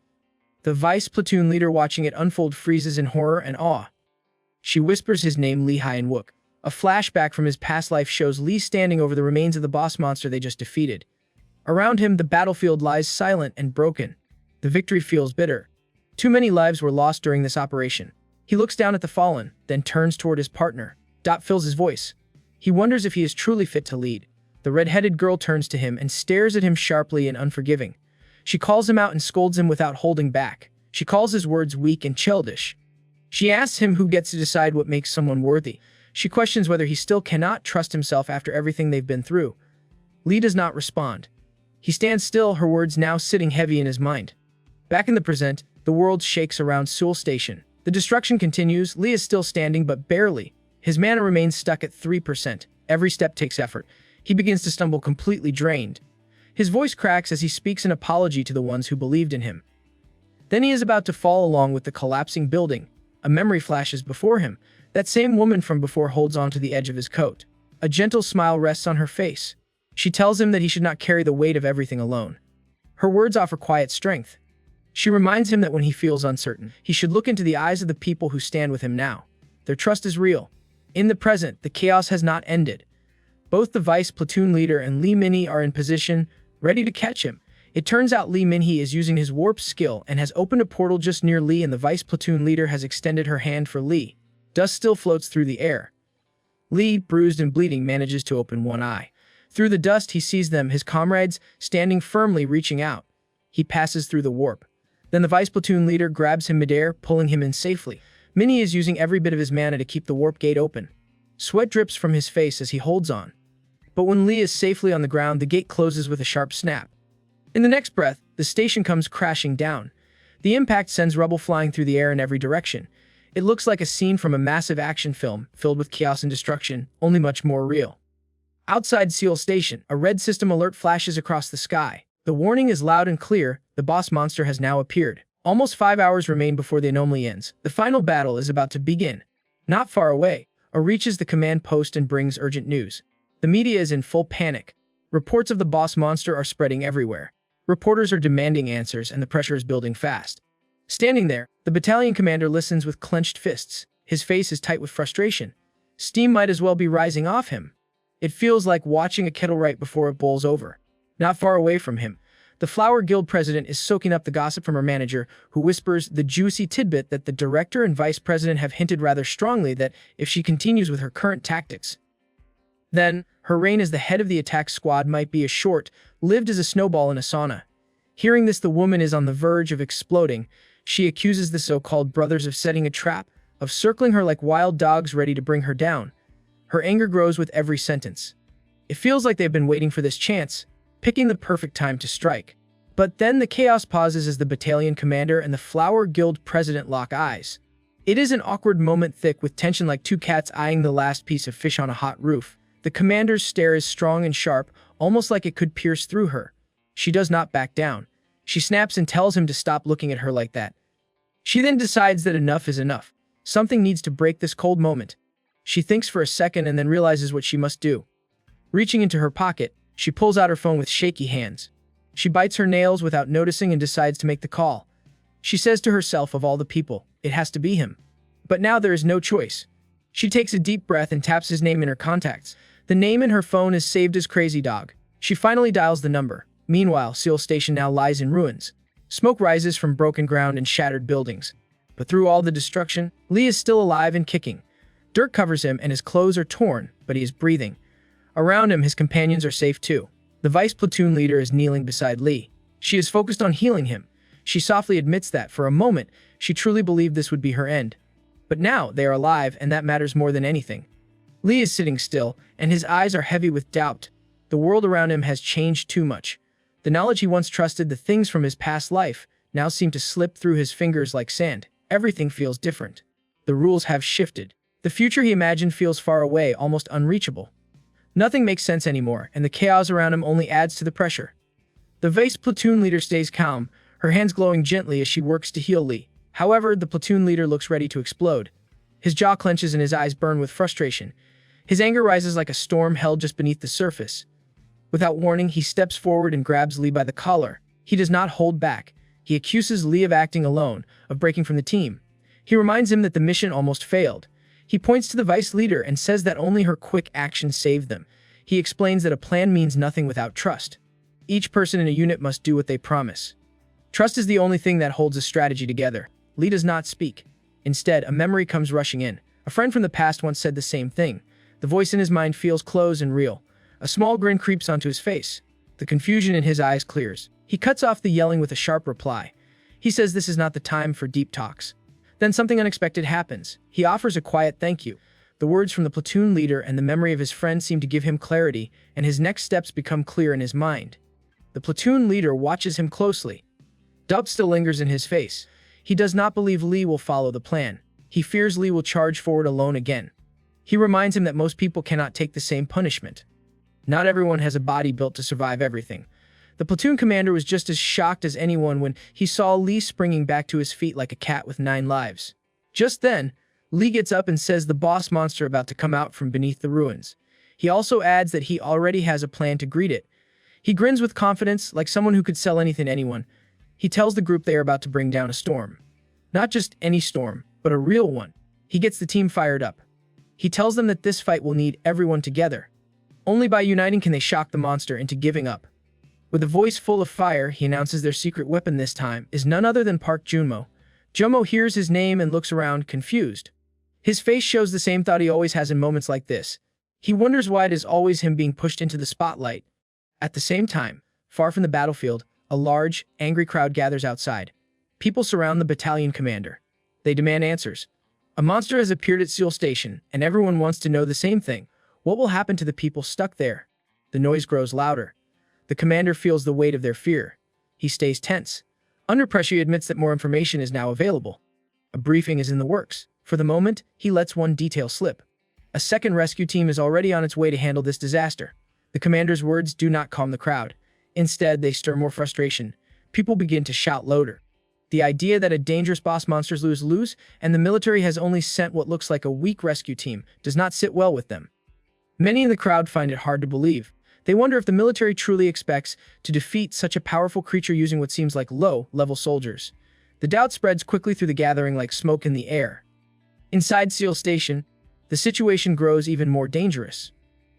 The vice platoon leader watching it unfold freezes in horror and awe. She whispers his name, Lee Hyun-wook. A flashback from his past life shows Lee standing over the remains of the boss monster they just defeated. Around him, the battlefield lies silent and broken. The victory feels bitter. Too many lives were lost during this operation. He looks down at the fallen, then turns toward his partner. Doubt fills his voice. He wonders if he is truly fit to lead. The red-headed girl turns to him and stares at him sharply and unforgiving. She calls him out and scolds him without holding back. She calls his words weak and childish. She asks him who gets to decide what makes someone worthy. She questions whether he still cannot trust himself after everything they've been through. Lee does not respond. He stands still, her words now sitting heavy in his mind. Back in the present, the world shakes around Seoul Station. The destruction continues. Lee is still standing, but barely. His mana remains stuck at 3%. Every step takes effort. He begins to stumble, completely drained. His voice cracks as he speaks an apology to the ones who believed in him. Then he is about to fall along with the collapsing building. A memory flashes before him. That same woman from before holds on to the edge of his coat. A gentle smile rests on her face. She tells him that he should not carry the weight of everything alone. Her words offer quiet strength. She reminds him that when he feels uncertain, he should look into the eyes of the people who stand with him now. Their trust is real. In the present, the chaos has not ended. Both the vice platoon leader and Lee Min-hee are in position, ready to catch him. It turns out Lee Min-hee is using his warp skill and has opened a portal just near Lee, and the vice platoon leader has extended her hand for Lee. Dust still floats through the air. Lee, bruised and bleeding, manages to open one eye. Through the dust, he sees them, his comrades, standing firmly, reaching out. He passes through the warp. Then the vice platoon leader grabs him midair, pulling him in safely. Min-hee is using every bit of his mana to keep the warp gate open. Sweat drips from his face as he holds on. But when Lee is safely on the ground, the gate closes with a sharp snap. In the next breath, the station comes crashing down. The impact sends rubble flying through the air in every direction. It looks like a scene from a massive action film, filled with chaos and destruction, only much more real. Outside Seoul Station, a red system alert flashes across the sky. The warning is loud and clear: the boss monster has now appeared. Almost 5 hours remain before the anomaly ends. The final battle is about to begin. Not far away, A reaches the command post and brings urgent news. The media is in full panic. Reports of the boss monster are spreading everywhere. Reporters are demanding answers and the pressure is building fast. Standing there, the battalion commander listens with clenched fists. His face is tight with frustration. Steam might as well be rising off him. It feels like watching a kettle right before it boils over. Not far away from him, the Flower Guild president is soaking up the gossip from her manager, who whispers the juicy tidbit that the director and vice president have hinted rather strongly that if she continues with her current tactics, then her reign as the head of the attack squad might be as short-lived as a snowball in a sauna. Hearing this, the woman is on the verge of exploding. She accuses the so-called brothers of setting a trap, of circling her like wild dogs ready to bring her down. Her anger grows with every sentence. It feels like they've been waiting for this chance, picking the perfect time to strike. But then the chaos pauses as the battalion commander and the Flower Guild president lock eyes. It is an awkward moment thick with tension like two cats eyeing the last piece of fish on a hot roof. The commander's stare is strong and sharp, almost like it could pierce through her. She does not back down. She snaps and tells him to stop looking at her like that. She then decides that enough is enough. Something needs to break this cold moment. She thinks for a second and then realizes what she must do. Reaching into her pocket, she pulls out her phone with shaky hands. She bites her nails without noticing and decides to make the call. She says to herself, of all the people, it has to be him. But now there is no choice. She takes a deep breath and taps his name in her contacts. The name in her phone is saved as Crazy Dog. She finally dials the number. Meanwhile, Seal Station now lies in ruins. Smoke rises from broken ground and shattered buildings. But through all the destruction, Lee is still alive and kicking. Dirt covers him and his clothes are torn, but he is breathing. Around him, his companions are safe too. The vice platoon leader is kneeling beside Lee. She is focused on healing him. She softly admits that, for a moment, she truly believed this would be her end. But now, they are alive, and that matters more than anything. Lee is sitting still, and his eyes are heavy with doubt. The world around him has changed too much. The knowledge he once trusted, the things from his past life, now seem to slip through his fingers like sand. Everything feels different. The rules have shifted. The future he imagined feels far away, almost unreachable. Nothing makes sense anymore, and the chaos around him only adds to the pressure. The vice platoon leader stays calm, her hands glowing gently as she works to heal Lee. However, the platoon leader looks ready to explode. His jaw clenches and his eyes burn with frustration. His anger rises like a storm held just beneath the surface. Without warning, he steps forward and grabs Lee by the collar. He does not hold back. He accuses Lee of acting alone, of breaking from the team. He reminds him that the mission almost failed. He points to the vice leader and says that only her quick action saved them. He explains that a plan means nothing without trust. Each person in a unit must do what they promise. Trust is the only thing that holds a strategy together. Lee does not speak. Instead, a memory comes rushing in. A friend from the past once said the same thing. The voice in his mind feels close and real. A small grin creeps onto his face. The confusion in his eyes clears. He cuts off the yelling with a sharp reply. He says this is not the time for deep talks. Then something unexpected happens. He offers a quiet thank you. The words from the platoon leader and the memory of his friend seem to give him clarity, and his next steps become clear in his mind. The platoon leader watches him closely. Doubt still lingers in his face. He does not believe Lee will follow the plan. He fears Lee will charge forward alone again. He reminds him that most people cannot take the same punishment. Not everyone has a body built to survive everything. The platoon commander was just as shocked as anyone when he saw Lee springing back to his feet like a cat with 9 lives. Just then, Lee gets up and says the boss monster about to come out from beneath the ruins. He also adds that he already has a plan to greet it. He grins with confidence, like someone who could sell anything to anyone. He tells the group they are about to bring down a storm. Not just any storm, but a real one. He gets the team fired up. He tells them that this fight will need everyone together. Only by uniting can they shock the monster into giving up. With a voice full of fire, he announces their secret weapon this time is none other than Park Junmo. Junmo hears his name and looks around, confused. His face shows the same thought he always has in moments like this. He wonders why it is always him being pushed into the spotlight. At the same time, far from the battlefield, a large, angry crowd gathers outside. People surround the battalion commander. They demand answers. A monster has appeared at Seal Station, and everyone wants to know the same thing. What will happen to the people stuck there? The noise grows louder. The commander feels the weight of their fear. He stays tense. Under pressure, he admits that more information is now available. A briefing is in the works. For the moment, he lets one detail slip. A second rescue team is already on its way to handle this disaster. The commander's words do not calm the crowd. Instead, they stir more frustration. People begin to shout louder. The idea that a dangerous boss monsters lose, and the military has only sent what looks like a weak rescue team does not sit well with them. Many in the crowd find it hard to believe. They wonder if the military truly expects to defeat such a powerful creature using what seems like low-level soldiers. The doubt spreads quickly through the gathering like smoke in the air. Inside Seal Station, the situation grows even more dangerous.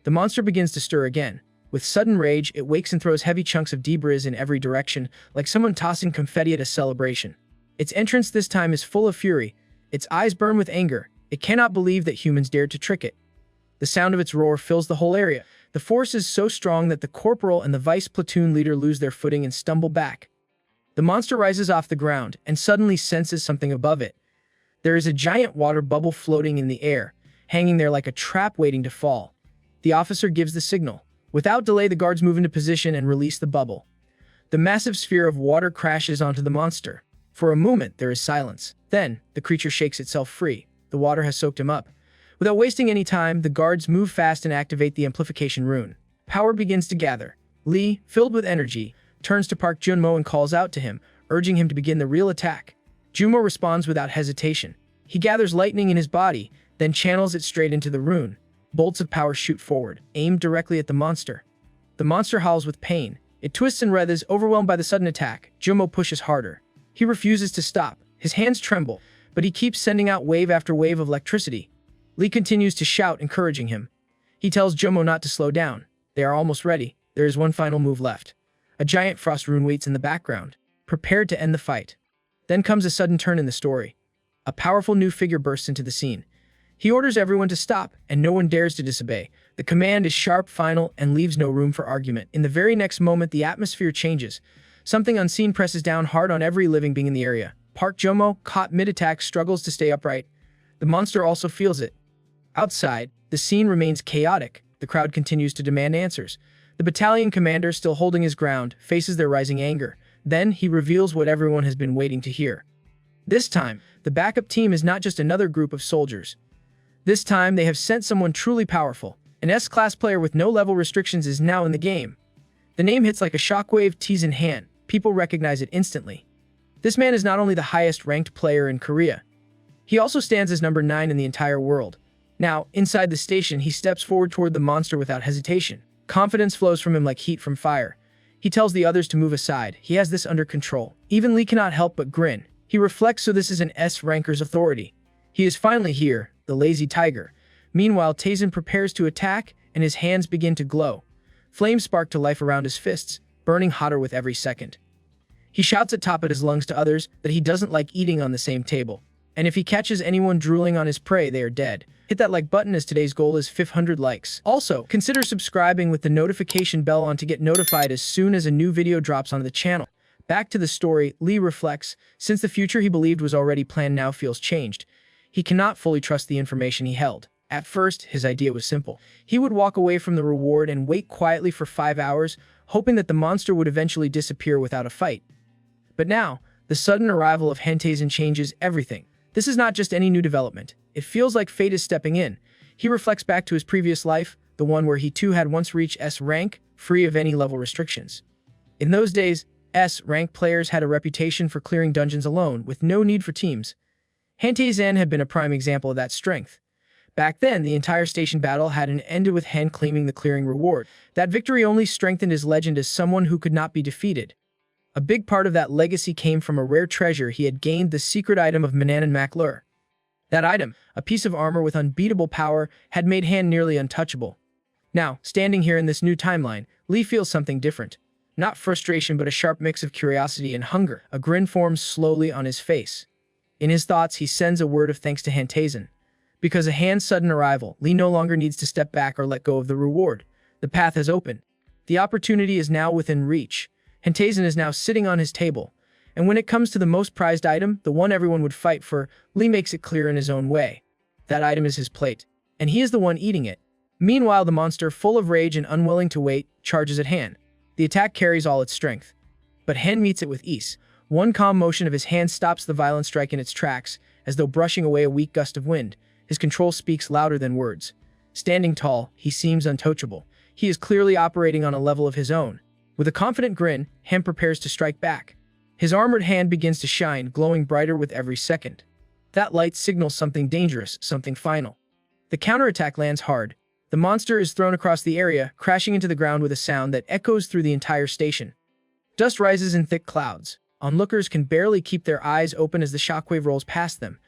The monster begins to stir again. With sudden rage, it wakes and throws heavy chunks of debris in every direction, like someone tossing confetti at a celebration. Its entrance this time is full of fury. Its eyes burn with anger. It cannot believe that humans dared to trick it. The sound of its roar fills the whole area. The force is so strong that the corporal and the vice platoon leader lose their footing and stumble back. The monster rises off the ground and suddenly senses something above it. There is a giant water bubble floating in the air, hanging there like a trap waiting to fall. The officer gives the signal. Without delay, the guards move into position and release the bubble. The massive sphere of water crashes onto the monster. For a moment, there is silence. Then, the creature shakes itself free. The water has soaked him up. Without wasting any time, the guards move fast and activate the amplification rune. Power begins to gather. Lee, filled with energy, turns to Park Junmo and calls out to him, urging him to begin the real attack. Junmo responds without hesitation. He gathers lightning in his body, then channels it straight into the rune. Bolts of power shoot forward, aimed directly at the monster. The monster howls with pain. It twists and writhes, overwhelmed by the sudden attack. Junmo pushes harder. He refuses to stop. His hands tremble, but he keeps sending out wave after wave of electricity. Lee continues to shout, encouraging him. He tells Junmo not to slow down. They are almost ready. There is one final move left. A giant frost rune waits in the background, prepared to end the fight. Then comes a sudden turn in the story. A powerful new figure bursts into the scene. He orders everyone to stop, and no one dares to disobey. The command is sharp, final, and leaves no room for argument. In the very next moment, the atmosphere changes. Something unseen presses down hard on every living being in the area. Park Junmo, caught mid-attack, struggles to stay upright. The monster also feels it. Outside, the scene remains chaotic. The crowd continues to demand answers. The battalion commander, still holding his ground, faces their rising anger. Then, he reveals what everyone has been waiting to hear. This time, the backup team is not just another group of soldiers. This time, they have sent someone truly powerful. An S-class player with no level restrictions is now in the game. The name hits like a shockwave, tease in hand. People recognize it instantly. This man is not only the highest-ranked player in Korea. He also stands as number 9 in the entire world. Now, inside the station, he steps forward toward the monster without hesitation. Confidence flows from him like heat from fire. He tells the others to move aside. He has this under control. Even Lee cannot help but grin. He reflects, so this is an S-ranker's authority. He is finally here, the lazy tiger. Meanwhile, Taesin prepares to attack, and his hands begin to glow. Flames spark to life around his fists, burning hotter with every second. He shouts at top of his lungs to others that he doesn't like eating on the same table. And if he catches anyone drooling on his prey, they are dead. Hit that like button, as today's goal is 500 likes. Also, consider subscribing with the notification bell on to get notified as soon as a new video drops on the channel. Back to the story, Lee reflects. Since the future he believed was already planned now feels changed. He cannot fully trust the information he held. At first, his idea was simple. He would walk away from the reward and wait quietly for 5 hours, hoping that the monster would eventually disappear without a fight. But now, the sudden arrival of Taesin changes everything. This is not just any new development. It feels like fate is stepping in. He reflects back to his previous life, the one where he too had once reached S rank, free of any level restrictions. In those days, S rank players had a reputation for clearing dungeons alone, with no need for teams. Taesin had been a prime example of that strength. Back then, the entire station battle had ended with Han claiming the clearing reward. That victory only strengthened his legend as someone who could not be defeated. A big part of that legacy came from a rare treasure he had gained, the secret item of Manan Maklur. That item, a piece of armor with unbeatable power, had made Han nearly untouchable. Now, standing here in this new timeline, Lee feels something different. Not frustration, but a sharp mix of curiosity and hunger. A grin forms slowly on his face. In his thoughts, he sends a word of thanks to Taesin. Because of Han's sudden arrival, Lee no longer needs to step back or let go of the reward. The path has opened. The opportunity is now within reach. Taesin is now sitting on his table. And when it comes to the most prized item, the one everyone would fight for, Lee makes it clear in his own way. That item is his plate. And he is the one eating it. Meanwhile, the monster, full of rage and unwilling to wait, charges at Han. The attack carries all its strength. But Han meets it with ease. One calm motion of his hand stops the violent strike in its tracks, as though brushing away a weak gust of wind. His control speaks louder than words. Standing tall, he seems untouchable. He is clearly operating on a level of his own. With a confident grin, Han prepares to strike back. His armored hand begins to shine, glowing brighter with every second. That light signals something dangerous, something final. The counterattack lands hard. The monster is thrown across the area, crashing into the ground with a sound that echoes through the entire station. Dust rises in thick clouds. Onlookers can barely keep their eyes open as the shockwave rolls past them.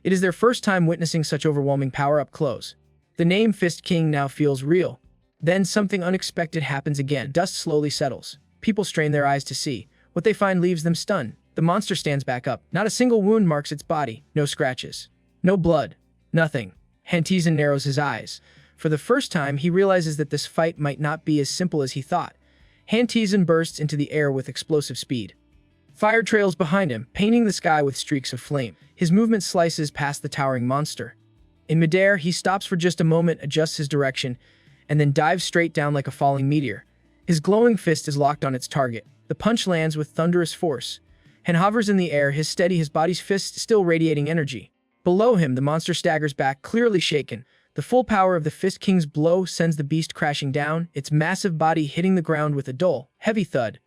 It is their first time witnessing such overwhelming power up close. The name Fist King now feels real. Then something unexpected happens again. Dust slowly settles. People strain their eyes to see. What they find leaves them stunned. The monster stands back up. Not a single wound marks its body. No scratches. No blood. Nothing. Hantizan narrows his eyes. For the first time, he realizes that this fight might not be as simple as he thought. Hantizan bursts into the air with explosive speed. Fire trails behind him, painting the sky with streaks of flame. His movement slices past the towering monster. In midair, he stops for just a moment, adjusts his direction, and then dives straight down like a falling meteor. His glowing fist is locked on its target. The punch lands with thunderous force. Han hovers in the air, his body's fist still radiating energy. Below him, the monster staggers back, clearly shaken. The full power of the Fist King's blow sends the beast crashing down, its massive body hitting the ground with a dull, heavy thud.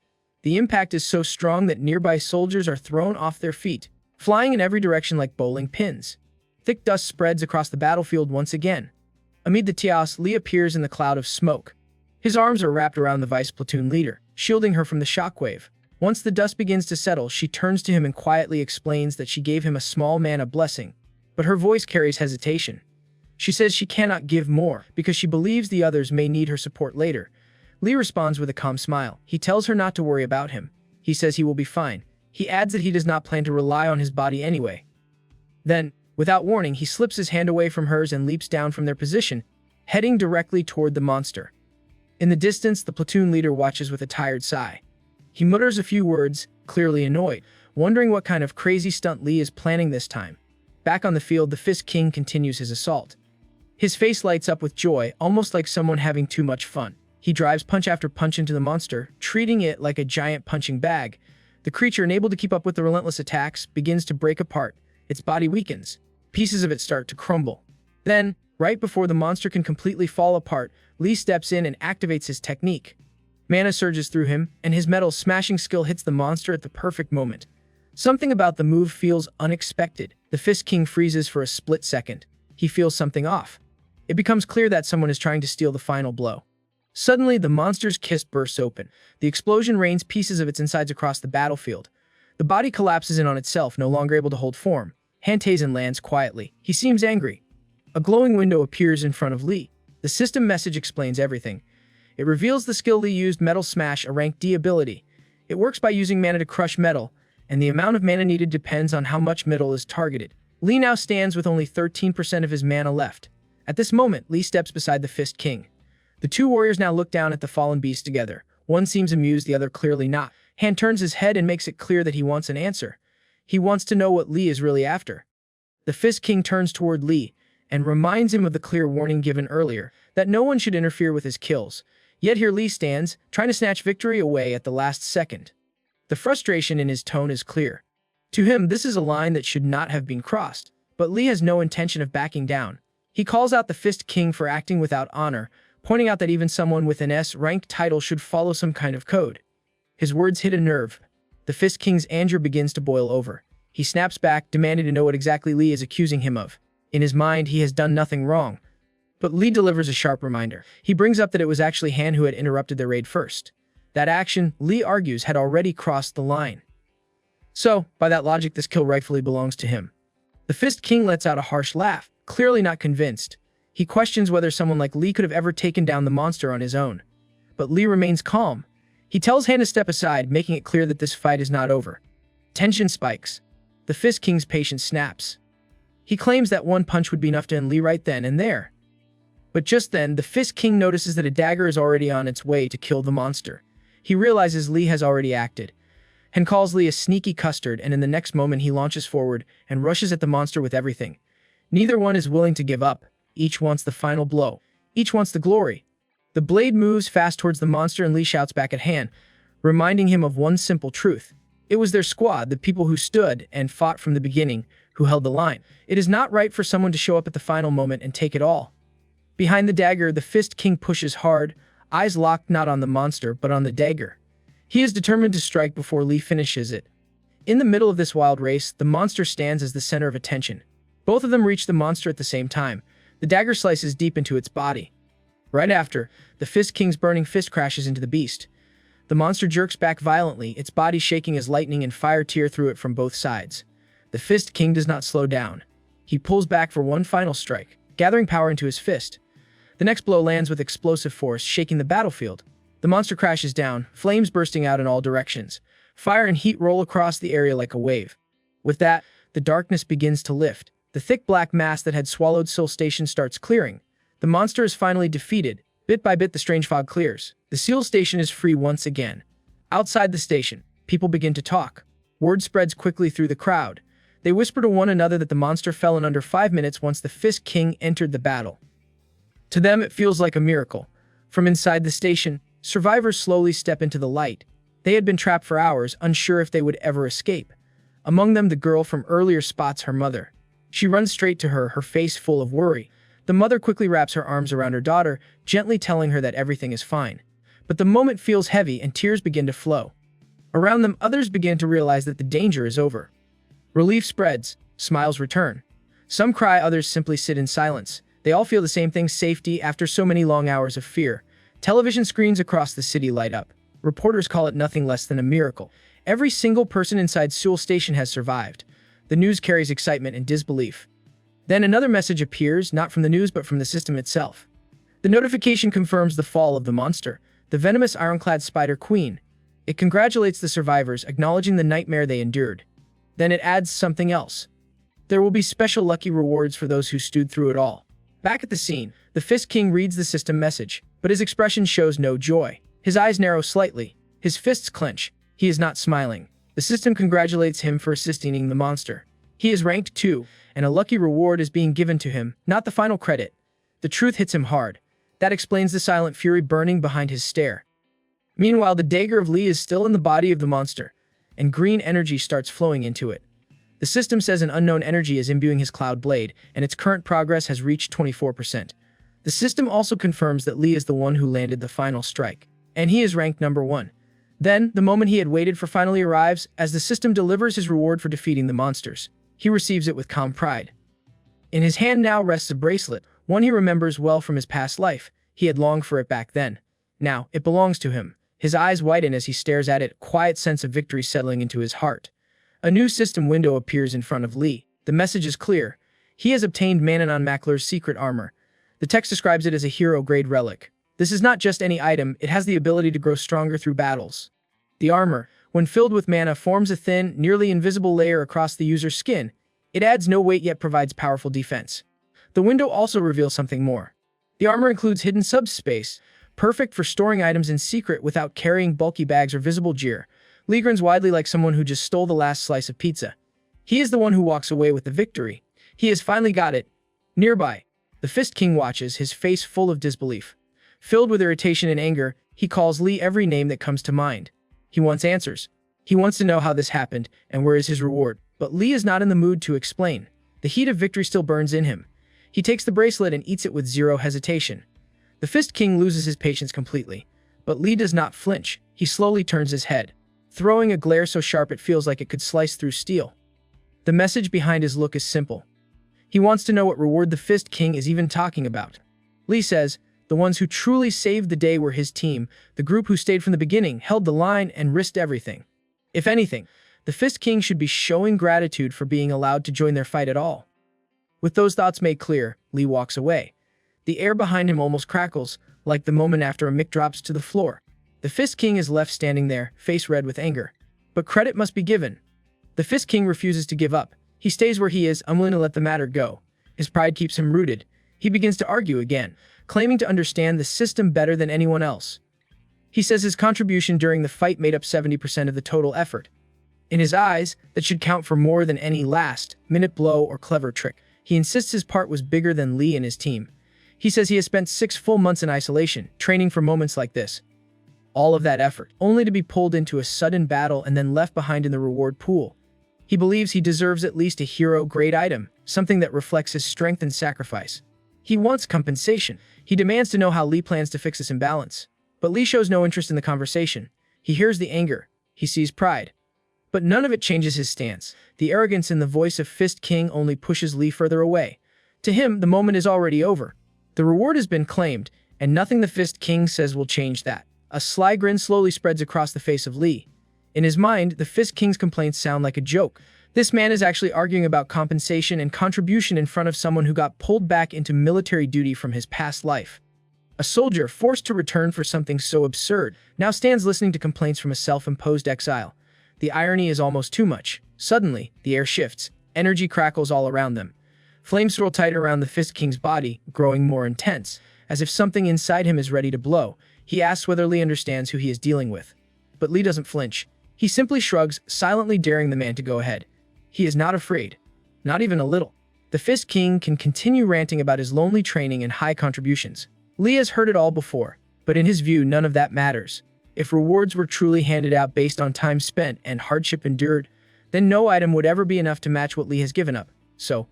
The impact is so strong that nearby soldiers are thrown off their feet, flying in every direction like bowling pins. Thick dust spreads across the battlefield once again. Amid the chaos, Lee appears in the cloud of smoke. His arms are wrapped around the vice platoon leader, shielding her from the shockwave. Once the dust begins to settle, she turns to him and quietly explains that she gave him a small mana blessing. But her voice carries hesitation. She says she cannot give more, because she believes the others may need her support later. Lee responds with a calm smile. He tells her not to worry about him. He says he will be fine. He adds that he does not plan to rely on his body anyway. Then, without warning, he slips his hand away from hers and leaps down from their position, heading directly toward the monster. In the distance, the platoon leader watches with a tired sigh. He mutters a few words, clearly annoyed, wondering what kind of crazy stunt Lee is planning this time. Back on the field, the Fist King continues his assault. His face lights up with joy, almost like someone having too much fun. He drives punch after punch into the monster, treating it like a giant punching bag. The creature, unable to keep up with the relentless attacks, begins to break apart. Its body weakens. Pieces of it start to crumble. Then, right before the monster can completely fall apart, Lee steps in and activates his technique. Mana surges through him, and his metal smashing skill hits the monster at the perfect moment. Something about the move feels unexpected. The Fist King freezes for a split second. He feels something off. It becomes clear that someone is trying to steal the final blow. Suddenly, the monster's kiss bursts open. The explosion rains pieces of its insides across the battlefield. The body collapses in on itself, no longer able to hold form. Hantizan lands quietly. He seems angry. A glowing window appears in front of Lee. The system message explains everything. It reveals the skill Lee used, Metal Smash, a rank D ability. It works by using mana to crush metal, and the amount of mana needed depends on how much metal is targeted. Lee now stands with only 13% of his mana left. At this moment, Lee steps beside the Fist King. The two warriors now look down at the fallen beast together. One seems amused, the other clearly not. Han turns his head and makes it clear that he wants an answer. He wants to know what Lee is really after. The Fist King turns toward Lee and reminds him of the clear warning given earlier, that no one should interfere with his kills. Yet here Lee stands, trying to snatch victory away at the last second. The frustration in his tone is clear. To him, this is a line that should not have been crossed. But Lee has no intention of backing down. He calls out the Fist King for acting without honor, pointing out that even someone with an S-rank title should follow some kind of code. His words hit a nerve. The Fist King's anger begins to boil over. He snaps back, demanding to know what exactly Lee is accusing him of. In his mind, he has done nothing wrong. But Lee delivers a sharp reminder. He brings up that it was actually Han who had interrupted their raid first. That action, Lee argues, had already crossed the line. So, by that logic, this kill rightfully belongs to him. The Fist King lets out a harsh laugh, clearly not convinced. He questions whether someone like Lee could have ever taken down the monster on his own. But Lee remains calm. He tells Han to step aside, making it clear that this fight is not over. Tension spikes. The Fist King's patience snaps. He claims that one punch would be enough to end Lee right then and there. But just then, the Fist King notices that a dagger is already on its way to kill the monster. He realizes Lee has already acted. Han calls Lee a sneaky custard, and in the next moment he launches forward and rushes at the monster with everything. Neither one is willing to give up. Each wants the final blow. Each wants the glory. The blade moves fast towards the monster, and Lee shouts back at Han, reminding him of one simple truth. It was their squad, the people who stood and fought from the beginning, who held the line. It is not right for someone to show up at the final moment and take it all. Behind the dagger, the Fist King pushes hard, eyes locked not on the monster, but on the dagger. He is determined to strike before Lee finishes it. In the middle of this wild race, the monster stands as the center of attention. Both of them reach the monster at the same time. The dagger slices deep into its body. Right after, the Fist King's burning fist crashes into the beast. The monster jerks back violently, its body shaking as lightning and fire tear through it from both sides. The Fist King does not slow down. He pulls back for one final strike, gathering power into his fist. The next blow lands with explosive force, shaking the battlefield. The monster crashes down, flames bursting out in all directions. Fire and heat roll across the area like a wave. With that, the darkness begins to lift. The thick black mass that had swallowed Seoul Station starts clearing. The monster is finally defeated. Bit by bit, the strange fog clears. The Seoul Station is free once again. Outside the station, people begin to talk. Word spreads quickly through the crowd. They whisper to one another that the monster fell in under 5 minutes once the Fist King entered the battle. To them, it feels like a miracle. From inside the station, survivors slowly step into the light. They had been trapped for hours, unsure if they would ever escape. Among them, the girl from earlier spots her mother. She runs straight to her face full of worry. The mother quickly wraps her arms around her daughter, gently telling her that everything is fine. But the moment feels heavy and tears begin to flow. Around them, others begin to realize that the danger is over. Relief spreads, smiles return. Some cry, others simply sit in silence. They all feel the same thing: safety after so many long hours of fear. Television screens across the city light up. Reporters call it nothing less than a miracle. Every single person inside Seoul Station has survived. The news carries excitement and disbelief. Then another message appears, not from the news but from the system itself. The notification confirms the fall of the monster, the venomous ironclad Spider Queen. It congratulates the survivors, acknowledging the nightmare they endured. Then it adds something else. There will be special lucky rewards for those who stood through it all. Back at the scene, the Fist King reads the system message, but his expression shows no joy. His eyes narrow slightly. His fists clench. He is not smiling. The system congratulates him for assisting the monster. He is ranked 2, and a lucky reward is being given to him, not the final credit. The truth hits him hard. That explains the silent fury burning behind his stare. Meanwhile, the dagger of Lee is still in the body of the monster, and green energy starts flowing into it. The system says an unknown energy is imbuing his cloud blade, and its current progress has reached 24%. The system also confirms that Lee is the one who landed the final strike, and he is ranked number 1. Then, the moment he had waited for finally arrives, as the system delivers his reward for defeating the monsters. He receives it with calm pride. In his hand now rests a bracelet, one he remembers well from his past life. He had longed for it back then. Now, it belongs to him. His eyes widen as he stares at it, a quiet sense of victory settling into his heart. A new system window appears in front of Lee. The message is clear. He has obtained Manhwa Makler's secret armor. The text describes it as a hero-grade relic. This is not just any item, it has the ability to grow stronger through battles. The armor, when filled with mana, forms a thin, nearly invisible layer across the user's skin. It adds no weight yet provides powerful defense. The window also reveals something more. The armor includes hidden subspace, perfect for storing items in secret without carrying bulky bags or visible gear. Lee grins widely like someone who just stole the last slice of pizza. He is the one who walks away with the victory. He has finally got it. Nearby, the Fist King watches, his face full of disbelief. Filled with irritation and anger, he calls Lee every name that comes to mind. He wants answers. He wants to know how this happened and where is his reward. But Lee is not in the mood to explain. The heat of victory still burns in him. He takes the bracelet and eats it with zero hesitation. The Fist King loses his patience completely. But Lee does not flinch. He slowly turns his head, throwing a glare so sharp it feels like it could slice through steel. The message behind his look is simple. He wants to know what reward the Fist King is even talking about. Lee says, the ones who truly saved the day were his team, the group who stayed from the beginning, held the line, and risked everything. If anything, the Fist King should be showing gratitude for being allowed to join their fight at all. With those thoughts made clear, Lee walks away. The air behind him almost crackles, like the moment after a mic drops to the floor. The Fist King is left standing there, face red with anger. But credit must be given. The Fist King refuses to give up. He stays where he is, unwilling to let the matter go. His pride keeps him rooted. He begins to argue again, claiming to understand the system better than anyone else. He says his contribution during the fight made up 70% of the total effort. In his eyes, that should count for more than any last-minute blow or clever trick. He insists his part was bigger than Lee and his team. He says he has spent 6 full months in isolation, training for moments like this. All of that effort, only to be pulled into a sudden battle and then left behind in the reward pool. He believes he deserves at least a hero-grade item, something that reflects his strength and sacrifice. He wants compensation. He demands to know how Lee plans to fix this imbalance. But Lee shows no interest in the conversation. He hears the anger. He sees pride. But none of it changes his stance. The arrogance in the voice of Fist King only pushes Lee further away. To him, the moment is already over. The reward has been claimed, and nothing the Fist King says will change that. A sly grin slowly spreads across the face of Lee. In his mind, the Fist King's complaints sound like a joke. This man is actually arguing about compensation and contribution in front of someone who got pulled back into military duty from his past life. A soldier, forced to return for something so absurd, now stands listening to complaints from a self-imposed exile. The irony is almost too much. Suddenly, the air shifts. Energy crackles all around them. Flames swirl tight around the Fist King's body, growing more intense, as if something inside him is ready to blow. He asks whether Lee understands who he is dealing with. But Lee doesn't flinch. He simply shrugs, silently daring the man to go ahead. He is not afraid. Not even a little. The Fist King can continue ranting about his lonely training and high contributions. Lee has heard it all before, but in his view, none of that matters. If rewards were truly handed out based on time spent and hardship endured, then no item would ever be enough to match what Lee has given up. So,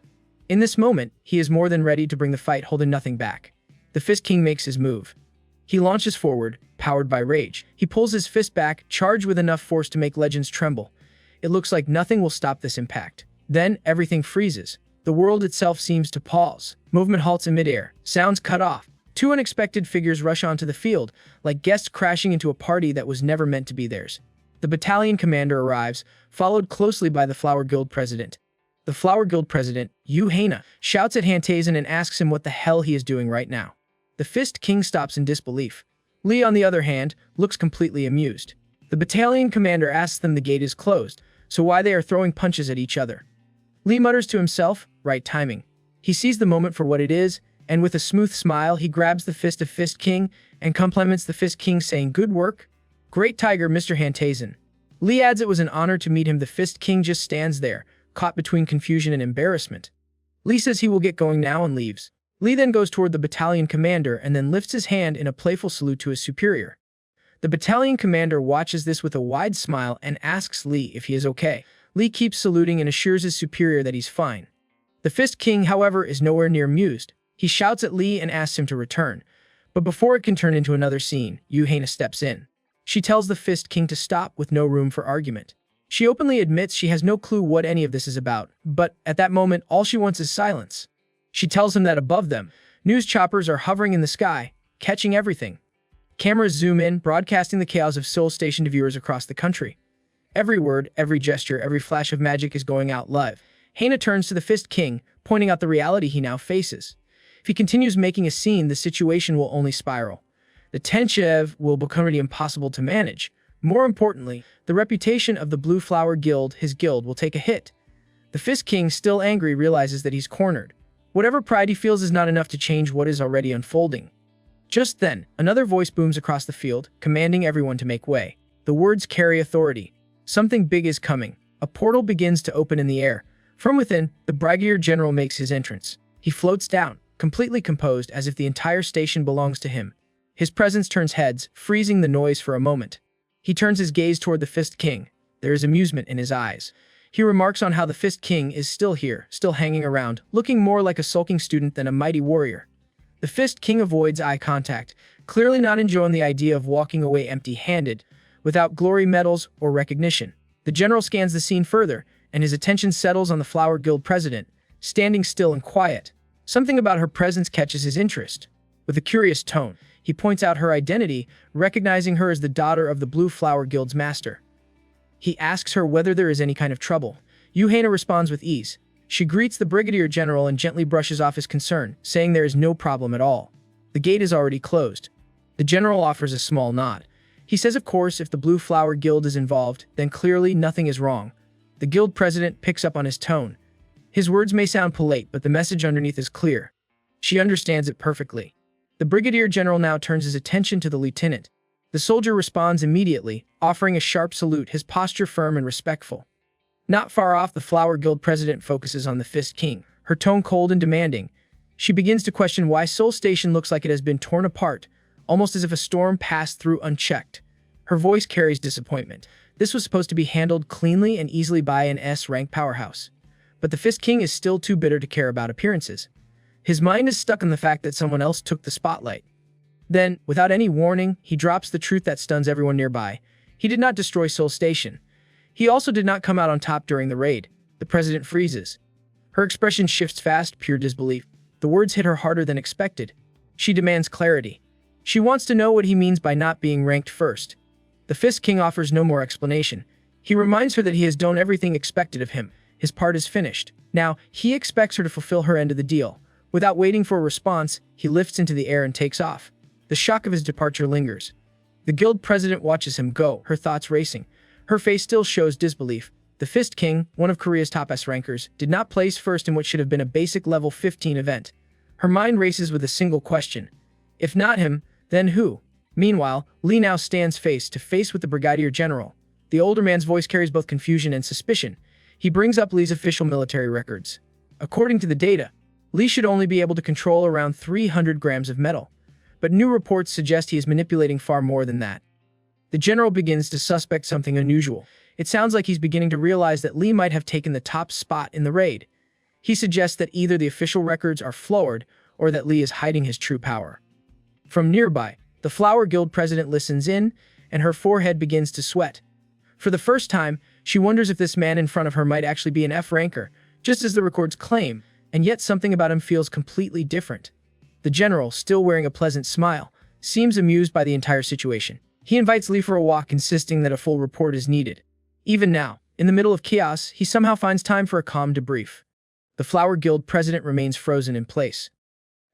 in this moment, he is more than ready to bring the fight, holding nothing back. The Fist King makes his move. He launches forward, powered by rage. He pulls his fist back, charged with enough force to make legends tremble. It looks like nothing will stop this impact. Then, everything freezes. The world itself seems to pause. Movement halts in midair. Sounds cut off. Two unexpected figures rush onto the field, like guests crashing into a party that was never meant to be theirs. The battalion commander arrives, followed closely by the Flower Guild president. The Flower Guild president, Yu Haina, shouts at Hantazen and asks him what the hell he is doing right now. The Fist King stops in disbelief. Lee, on the other hand, looks completely amused. The battalion commander asks them the gate is closed, so why they are throwing punches at each other. Lee mutters to himself, right timing. He sees the moment for what it is, and with a smooth smile, he grabs the fist of Fist King and compliments the Fist King, saying, "Good work. Great tiger, Mr. Hantazen." Lee adds it was an honor to meet him. The Fist King just stands there, caught between confusion and embarrassment. Lee says he will get going now and leaves. Lee then goes toward the battalion commander and then lifts his hand in a playful salute to his superior. The battalion commander watches this with a wide smile and asks Lee if he is okay. Lee keeps saluting and assures his superior that he's fine. The Fist King, however, is nowhere near amused. He shouts at Lee and asks him to return. But before it can turn into another scene, Yu Haina steps in. She tells the Fist King to stop, with no room for argument. She openly admits she has no clue what any of this is about, but at that moment, all she wants is silence. She tells him that above them, news choppers are hovering in the sky, catching everything. Cameras zoom in, broadcasting the chaos of Seoul Station to viewers across the country. Every word, every gesture, every flash of magic is going out live. Haina turns to the Fist King, pointing out the reality he now faces. If he continues making a scene, the situation will only spiral. The tension will become really impossible to manage. More importantly, the reputation of the Blue Flower Guild, his guild, will take a hit. The Fist King, still angry, realizes that he's cornered. Whatever pride he feels is not enough to change what is already unfolding. Just then, another voice booms across the field, commanding everyone to make way. The words carry authority. Something big is coming. A portal begins to open in the air. From within, the Brigadier General makes his entrance. He floats down, completely composed, as if the entire station belongs to him. His presence turns heads, freezing the noise for a moment. He turns his gaze toward the Fist King. There is amusement in his eyes. He remarks on how the Fist King is still here, still hanging around, looking more like a sulking student than a mighty warrior. The Fist King avoids eye contact, clearly not enjoying the idea of walking away empty-handed, without glory medals or recognition. The general scans the scene further, and his attention settles on the Flower Guild president, standing still and quiet. Something about her presence catches his interest. With a curious tone, he points out her identity, recognizing her as the daughter of the Blue Flower Guild's master. He asks her whether there is any kind of trouble. Yu Haina responds with ease. She greets the Brigadier General and gently brushes off his concern, saying there is no problem at all. The gate is already closed. The general offers a small nod. He says, of course, if the Blue Flower Guild is involved, then clearly nothing is wrong. The guild president picks up on his tone. His words may sound polite, but the message underneath is clear. She understands it perfectly. The Brigadier General now turns his attention to the lieutenant. The soldier responds immediately, offering a sharp salute, his posture firm and respectful. Not far off, the Flower Guild president focuses on the Fist King, her tone cold and demanding. She begins to question why Seoul Station looks like it has been torn apart, almost as if a storm passed through unchecked. Her voice carries disappointment. This was supposed to be handled cleanly and easily by an S-rank powerhouse. But the Fist King is still too bitter to care about appearances. His mind is stuck on the fact that someone else took the spotlight. Then, without any warning, he drops the truth that stuns everyone nearby. He did not destroy Seoul Station. He also did not come out on top during the raid. The president freezes. Her expression shifts fast, pure disbelief. The words hit her harder than expected. She demands clarity. She wants to know what he means by not being ranked first. The Fist King offers no more explanation. He reminds her that he has done everything expected of him. His part is finished. Now, he expects her to fulfill her end of the deal. Without waiting for a response, he lifts into the air and takes off. The shock of his departure lingers. The guild president watches him go, her thoughts racing. Her face still shows disbelief. The Fist King, one of Korea's top S-rankers, did not place first in what should have been a basic level 15 event. Her mind races with a single question. If not him, then who? Meanwhile, Lee now stands face to face with the Brigadier General. The older man's voice carries both confusion and suspicion. He brings up Lee's official military records. According to the data, Lee should only be able to control around 300 grams of metal. But new reports suggest he is manipulating far more than that. The general begins to suspect something unusual. It sounds like he's beginning to realize that Lee might have taken the top spot in the raid. He suggests that either the official records are flawed or that Lee is hiding his true power. From nearby, the Flower Guild president listens in, and her forehead begins to sweat. For the first time, she wonders if this man in front of her might actually be an F-ranker, just as the records claim, and yet something about him feels completely different. The general, still wearing a pleasant smile, seems amused by the entire situation. He invites Lee for a walk, insisting that a full report is needed. Even now, in the middle of chaos, he somehow finds time for a calm debrief. The Flower Guild president remains frozen in place.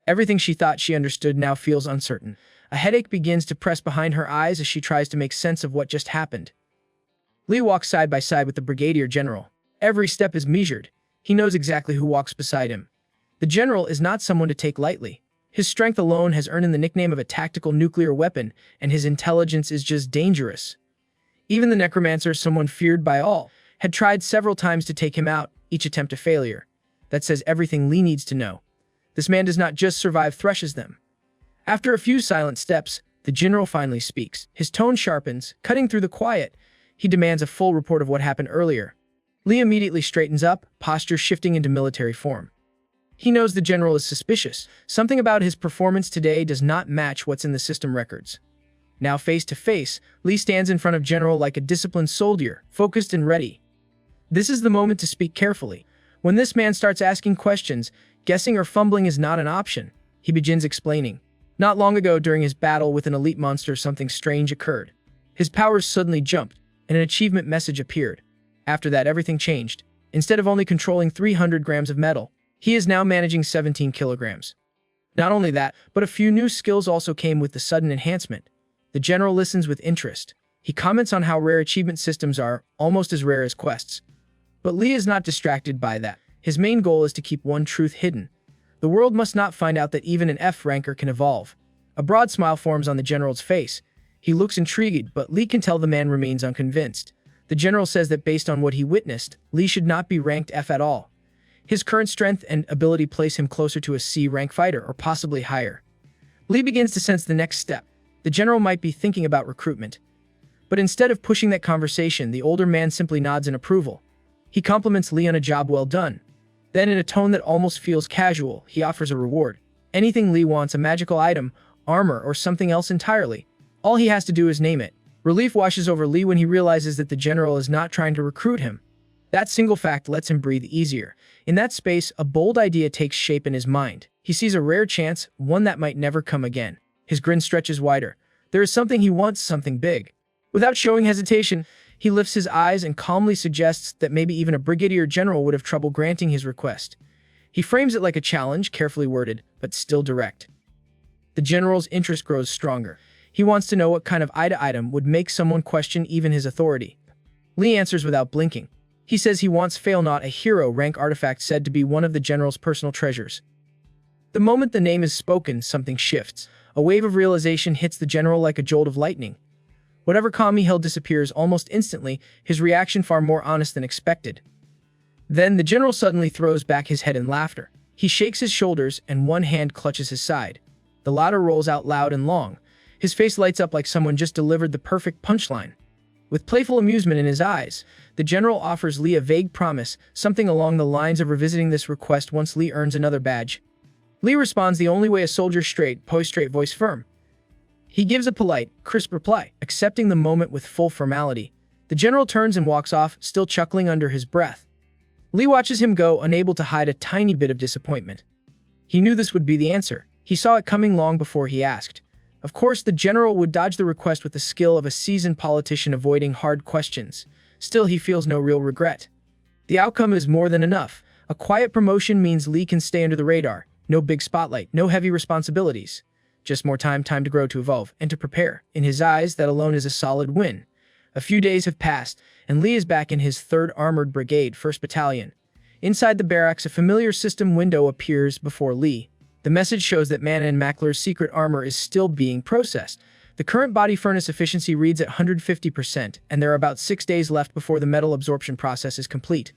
Everything she thought she understood now feels uncertain. A headache begins to press behind her eyes as she tries to make sense of what just happened. Lee walks side by side with the Brigadier General. Every step is measured. He knows exactly who walks beside him. The general is not someone to take lightly. His strength alone has earned him the nickname of a tactical nuclear weapon, and his intelligence is just dangerous. Even the necromancer, someone feared by all, had tried several times to take him out, each attempt a failure. That says everything Lee needs to know. This man does not just survive, threshes them. After a few silent steps, the general finally speaks. His tone sharpens, cutting through the quiet. He demands a full report of what happened earlier. Lee immediately straightens up, posture shifting into military form. He knows the general is suspicious. Something about his performance today does not match what's in the system records. Now face to face, Lee stands in front of General like a disciplined soldier, focused and ready. This is the moment to speak carefully. When this man starts asking questions, guessing or fumbling is not an option. He begins explaining. Not long ago, during his battle with an elite monster, something strange occurred. His powers suddenly jumped, and an achievement message appeared. After that, everything changed. Instead of only controlling 300 grams of metal, he is now managing 17 kilograms. Not only that, but a few new skills also came with the sudden enhancement. The general listens with interest. He comments on how rare achievement systems are, almost as rare as quests. But Lee is not distracted by that. His main goal is to keep one truth hidden. The world must not find out that even an F-ranker can evolve. A broad smile forms on the general's face. He looks intrigued, but Lee can tell the man remains unconvinced. The general says that based on what he witnessed, Lee should not be ranked F at all. His current strength and ability place him closer to a C-rank fighter, or possibly higher. Lee begins to sense the next step. The general might be thinking about recruitment. But instead of pushing that conversation, the older man simply nods in approval. He compliments Lee on a job well done. Then, in a tone that almost feels casual, he offers a reward. Anything Lee wants, a magical item, armor, or something else entirely. All he has to do is name it. Relief washes over Lee when he realizes that the general is not trying to recruit him. That single fact lets him breathe easier. In that space, a bold idea takes shape in his mind. He sees a rare chance, one that might never come again. His grin stretches wider. There is something he wants, something big. Without showing hesitation, he lifts his eyes and calmly suggests that maybe even a brigadier general would have trouble granting his request. He frames it like a challenge, carefully worded, but still direct. The general's interest grows stronger. He wants to know what kind of item would make someone question even his authority. Lee answers without blinking. He says he wants Fail Not, a hero rank artifact said to be one of the general's personal treasures. The moment the name is spoken, something shifts. A wave of realization hits the general like a jolt of lightning. Whatever calm he held disappears almost instantly, his reaction far more honest than expected. Then the general suddenly throws back his head in laughter. He shakes his shoulders and one hand clutches his side. The laughter rolls out loud and long. His face lights up like someone just delivered the perfect punchline. With playful amusement in his eyes, the general offers Lee a vague promise, something along the lines of revisiting this request once Lee earns another badge. Lee responds the only way a soldier, straight, voice firm. He gives a polite, crisp reply, accepting the moment with full formality. The general turns and walks off, still chuckling under his breath. Lee watches him go, unable to hide a tiny bit of disappointment. He knew this would be the answer. He saw it coming long before he asked. Of course, the general would dodge the request with the skill of a seasoned politician avoiding hard questions. Still, he feels no real regret. The outcome is more than enough. A quiet promotion means Lee can stay under the radar. No big spotlight, no heavy responsibilities. Just more time to grow, to evolve, and to prepare. In his eyes, that alone is a solid win. A few days have passed, and Lee is back in his 3rd Armored Brigade, 1st Battalion. Inside the barracks, a familiar system window appears before Lee. The message shows that Manhwa and Mackler's secret armor is still being processed. The current body furnace efficiency reads at 150%, and there are about 6 days left before the metal absorption process is complete.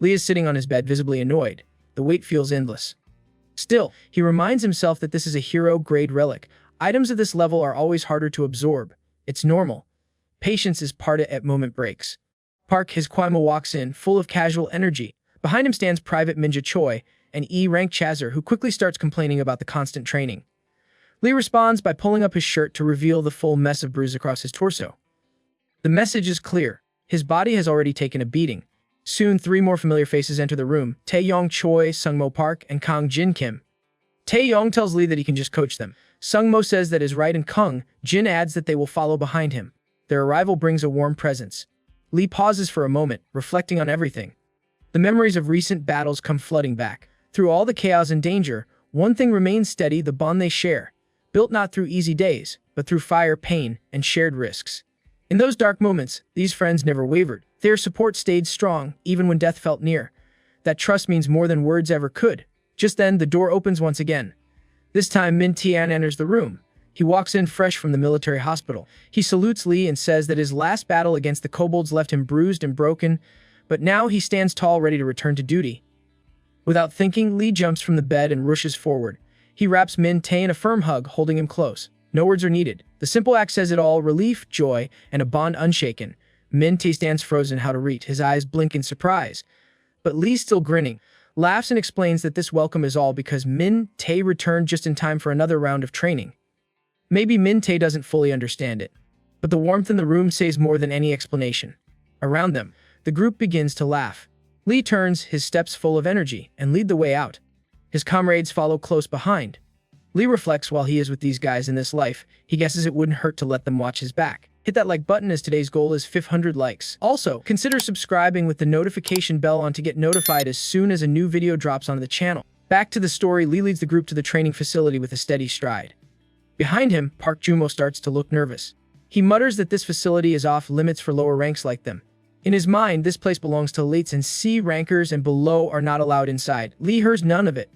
Lee is sitting on his bed, visibly annoyed. The wait feels endless. Still, he reminds himself that this is a hero-grade relic. Items of this level are always harder to absorb. It's normal. Patience is part at moment breaks. Park, his Kwaima, walks in, full of casual energy. Behind him stands Private Minja Choi, an E-rank chaser who quickly starts complaining about the constant training. Lee responds by pulling up his shirt to reveal the full mess of bruise across his torso. The message is clear. His body has already taken a beating. Soon, 3 more familiar faces enter the room: Taeyong Choi, Sungmo Park, and Kang Jin Kim. Taeyong tells Lee that he can just coach them. Sungmo says that is right, and Kang Jin adds that they will follow behind him. Their arrival brings a warm presence. Lee pauses for a moment, reflecting on everything. The memories of recent battles come flooding back. Through all the chaos and danger, one thing remains steady: the bond they share. Built not through easy days, but through fire, pain, and shared risks. In those dark moments, these friends never wavered. Their support stayed strong, even when death felt near. That trust means more than words ever could. Just then, the door opens once again. This time, Min Tian enters the room. He walks in fresh from the military hospital. He salutes Lee and says that his last battle against the kobolds left him bruised and broken, but now he stands tall, ready to return to duty. Without thinking, Lee jumps from the bed and rushes forward. He wraps Min Tae in a firm hug, holding him close. No words are needed. The simple act says it all: relief, joy, and a bond unshaken. Min Tae stands frozen, how to reach. His eyes blink in surprise. But Lee, still grinning, laughs and explains that this welcome is all because Min Tae returned just in time for another round of training. Maybe Min Tae doesn't fully understand it, but the warmth in the room says more than any explanation. Around them, the group begins to laugh. Lee turns, his steps full of energy, and lead the way out. His comrades follow close behind. Lee reflects, while he is with these guys in this life, he guesses it wouldn't hurt to let them watch his back. Hit that like button, as today's goal is 500 likes. Also, consider subscribing with the notification bell on to get notified as soon as a new video drops onto the channel. Back to the story, Lee leads the group to the training facility with a steady stride. Behind him, Park Jumo starts to look nervous. He mutters that this facility is off limits for lower ranks like them. In his mind, this place belongs to elites, and C-rankers and below are not allowed inside. Lee hears none of it.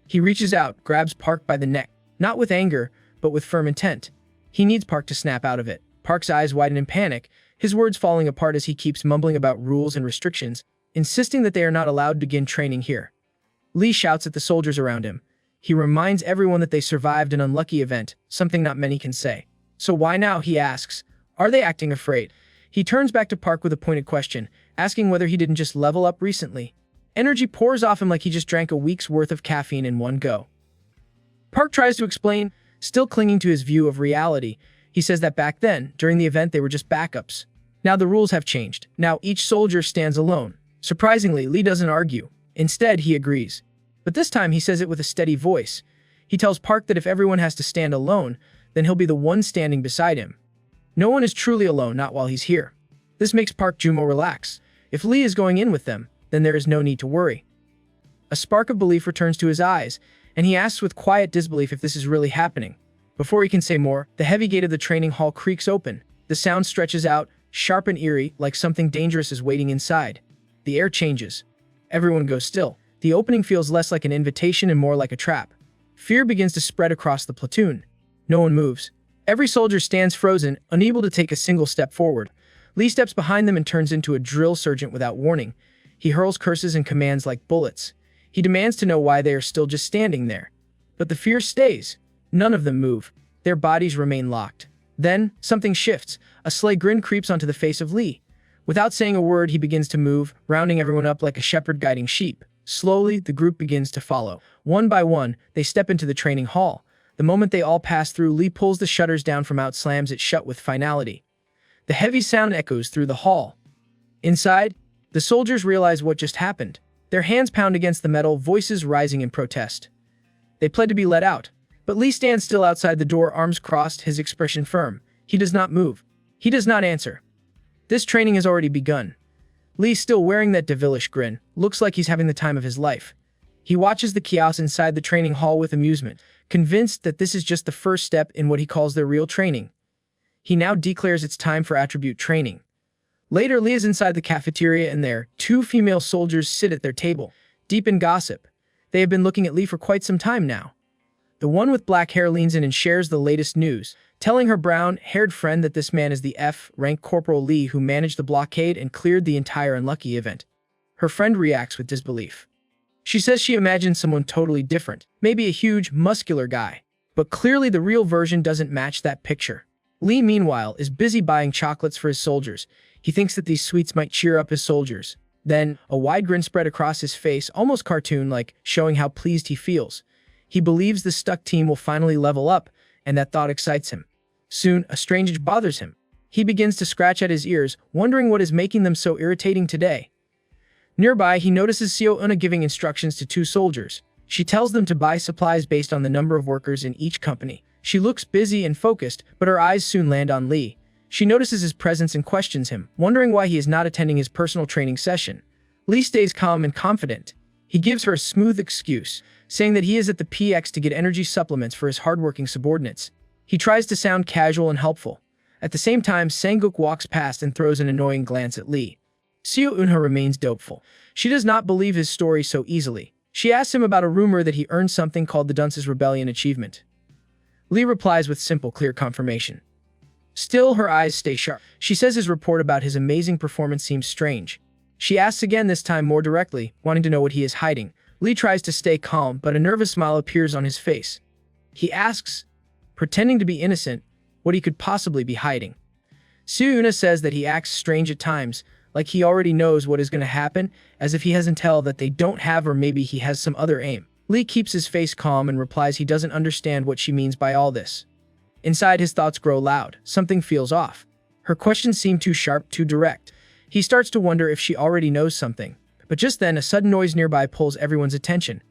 He reaches out, grabs Park by the neck, not with anger, but with firm intent. He needs Park to snap out of it. Park's eyes widen in panic, his words falling apart as he keeps mumbling about rules and restrictions, insisting that they are not allowed to begin training here. Lee shouts at the soldiers around him. He reminds everyone that they survived an unlucky event, something not many can say. So why now, he asks. Are they acting afraid? He turns back to Park with a pointed question, asking whether he didn't just level up recently. Energy pours off him like he just drank a week's worth of caffeine in one go. Park tries to explain, still clinging to his view of reality. He says that back then, during the event, they were just backups. Now the rules have changed. Now each soldier stands alone. Surprisingly, Lee doesn't argue. Instead, he agrees. But this time he says it with a steady voice. He tells Park that if everyone has to stand alone, then he'll be the one standing beside him. No one is truly alone, not while he's here. This makes Park Jumo relax. If Lee is going in with them, then there is no need to worry. A spark of belief returns to his eyes, and he asks with quiet disbelief if this is really happening. Before he can say more, the heavy gate of the training hall creaks open. The sound stretches out, sharp and eerie, like something dangerous is waiting inside. The air changes. Everyone goes still. The opening feels less like an invitation and more like a trap. Fear begins to spread across the platoon. No one moves. Every soldier stands frozen, unable to take a single step forward. Lee steps behind them and turns into a drill sergeant without warning. He hurls curses and commands like bullets. He demands to know why they are still just standing there. But the fear stays. None of them move. Their bodies remain locked. Then, something shifts. A sly grin creeps onto the face of Lee. Without saying a word, he begins to move, rounding everyone up like a shepherd guiding sheep. Slowly, the group begins to follow. One by one, they step into the training hall. The moment they all pass through, Lee pulls the shutters down from out, slams it shut with finality. The heavy sound echoes through the hall. Inside, the soldiers realize what just happened. Their hands pound against the metal, voices rising in protest. They pled to be let out, but Lee stands still outside the door, arms crossed, his expression firm. He does not move. He does not answer. This training has already begun. Lee, still wearing that devilish grin, looks like he's having the time of his life. He watches the chaos inside the training hall with amusement, convinced that this is just the first step in what he calls their real training. He now declares it's time for attribute training. Later, Lee is inside the cafeteria, and there, two female soldiers sit at their table, deep in gossip. They have been looking at Lee for quite some time now. The one with black hair leans in and shares the latest news, telling her brown-haired friend that this man is the F-rank Corporal Lee who managed the blockade and cleared the entire unlucky event. Her friend reacts with disbelief. She says she imagines someone totally different, maybe a huge, muscular guy. But clearly the real version doesn't match that picture. Lee, meanwhile, is busy buying chocolates for his soldiers. He thinks that these sweets might cheer up his soldiers. Then, a wide grin spread across his face, almost cartoon-like, showing how pleased he feels. He believes the stuck team will finally level up, and that thought excites him. Soon, a strange itch bothers him. He begins to scratch at his ears, wondering what is making them so irritating today. Nearby, he notices Seo Una giving instructions to two soldiers. She tells them to buy supplies based on the number of workers in each company. She looks busy and focused, but her eyes soon land on Lee. She notices his presence and questions him, wondering why he is not attending his personal training session. Lee stays calm and confident. He gives her a smooth excuse, saying that he is at the PX to get energy supplements for his hardworking subordinates. He tries to sound casual and helpful. At the same time, Sanguk walks past and throws an annoying glance at Lee. Seo Unha remains dopeful. She does not believe his story so easily. She asks him about a rumor that he earned something called the Dunce's Rebellion achievement. Lee replies with simple, clear confirmation. Still, her eyes stay sharp. She says his report about his amazing performance seems strange. She asks again, this time more directly, wanting to know what he is hiding. Lee tries to stay calm, but a nervous smile appears on his face. He asks, pretending to be innocent, what he could possibly be hiding. Seo Una says that he acts strange at times, like he already knows what is going to happen, as if he has intel that they don't have, or maybe he has some other aim. Lee keeps his face calm and replies he doesn't understand what she means by all this. Inside, his thoughts grow loud. Something feels off. Her questions seem too sharp, too direct. He starts to wonder if she already knows something. But just then, a sudden noise nearby pulls everyone's attention.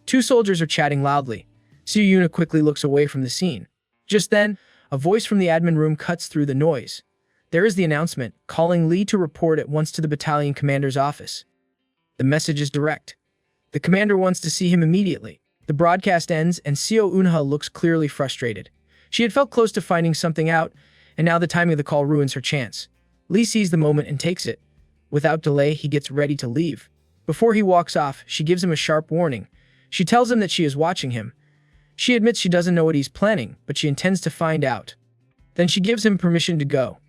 Two soldiers are chatting loudly. Seo Una quickly looks away from the scene. Just then, a voice from the admin room cuts through the noise. There is the announcement, calling Lee to report at once to the battalion commander's office. The message is direct. The commander wants to see him immediately. The broadcast ends, and Seo Unha looks clearly frustrated. She had felt close to finding something out, and now the timing of the call ruins her chance. Lee sees the moment and takes it. Without delay, he gets ready to leave. Before he walks off, she gives him a sharp warning. She tells him that she is watching him. She admits she doesn't know what he's planning, but she intends to find out. Then she gives him permission to go.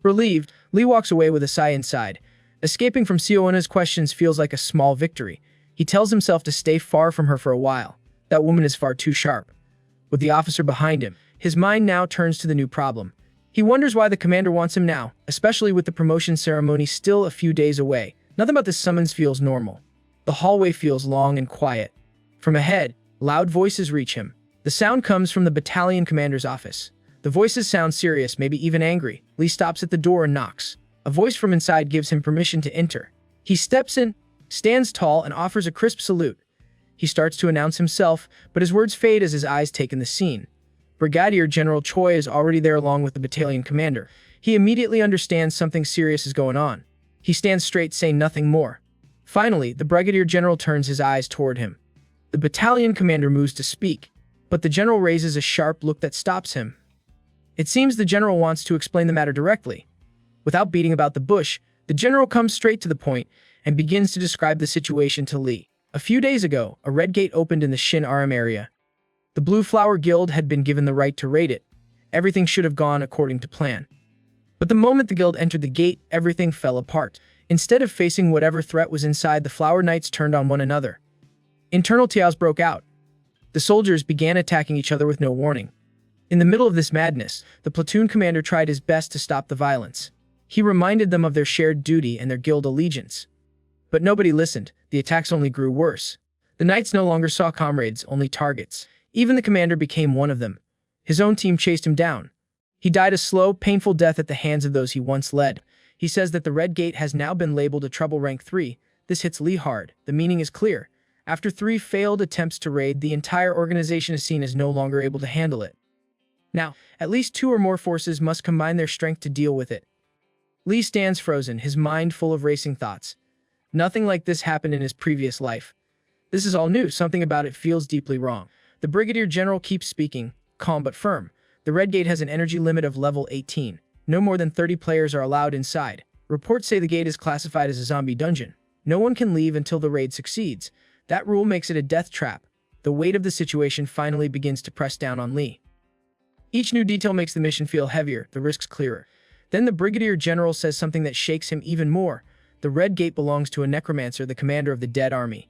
Relieved, Lee walks away with a sigh inside. Escaping from Seo Una's questions feels like a small victory. He tells himself to stay far from her for a while. That woman is far too sharp. With the officer behind him, his mind now turns to the new problem. He wonders why the commander wants him now, especially with the promotion ceremony still a few days away. Nothing about this summons feels normal. The hallway feels long and quiet. From ahead, loud voices reach him. The sound comes from the battalion commander's office. The voices sound serious, maybe even angry. Lee stops at the door and knocks. A voice from inside gives him permission to enter. He steps in, stands tall, and offers a crisp salute. He starts to announce himself, but his words fade as his eyes take in the scene. Brigadier General Choi is already there along with the battalion commander. He immediately understands something serious is going on. He stands straight, saying nothing more. Finally, the Brigadier General turns his eyes toward him. The battalion commander moves to speak, but the general raises a sharp look that stops him. It seems the general wants to explain the matter directly. Without beating about the bush, the general comes straight to the point and begins to describe the situation to Lee. A few days ago, a red gate opened in the Shin Aram area. The Blue Flower Guild had been given the right to raid it. Everything should have gone according to plan. But the moment the guild entered the gate, everything fell apart. Instead of facing whatever threat was inside, the Flower Knights turned on one another. Internal chaos broke out. The soldiers began attacking each other with no warning. In the middle of this madness, the platoon commander tried his best to stop the violence. He reminded them of their shared duty and their guild allegiance. But nobody listened. The attacks only grew worse. The knights no longer saw comrades, only targets. Even the commander became one of them. His own team chased him down. He died a slow, painful death at the hands of those he once led. He says that the Red Gate has now been labeled a trouble rank 3. This hits Lee hard. The meaning is clear. After 3 failed attempts to raid, the entire organization is seen as no longer able to handle it. Now, at least 2 or more forces must combine their strength to deal with it. Lee stands frozen, his mind full of racing thoughts. Nothing like this happened in his previous life. This is all new, something about it feels deeply wrong. The Brigadier General keeps speaking, calm but firm. The Red Gate has an energy limit of level 18. No more than 30 players are allowed inside. Reports say the gate is classified as a zombie dungeon. No one can leave until the raid succeeds. That rule makes it a death trap. The weight of the situation finally begins to press down on Lee. Each new detail makes the mission feel heavier, the risks clearer. Then the Brigadier General says something that shakes him even more. The Red Gate belongs to a necromancer, the commander of the dead army.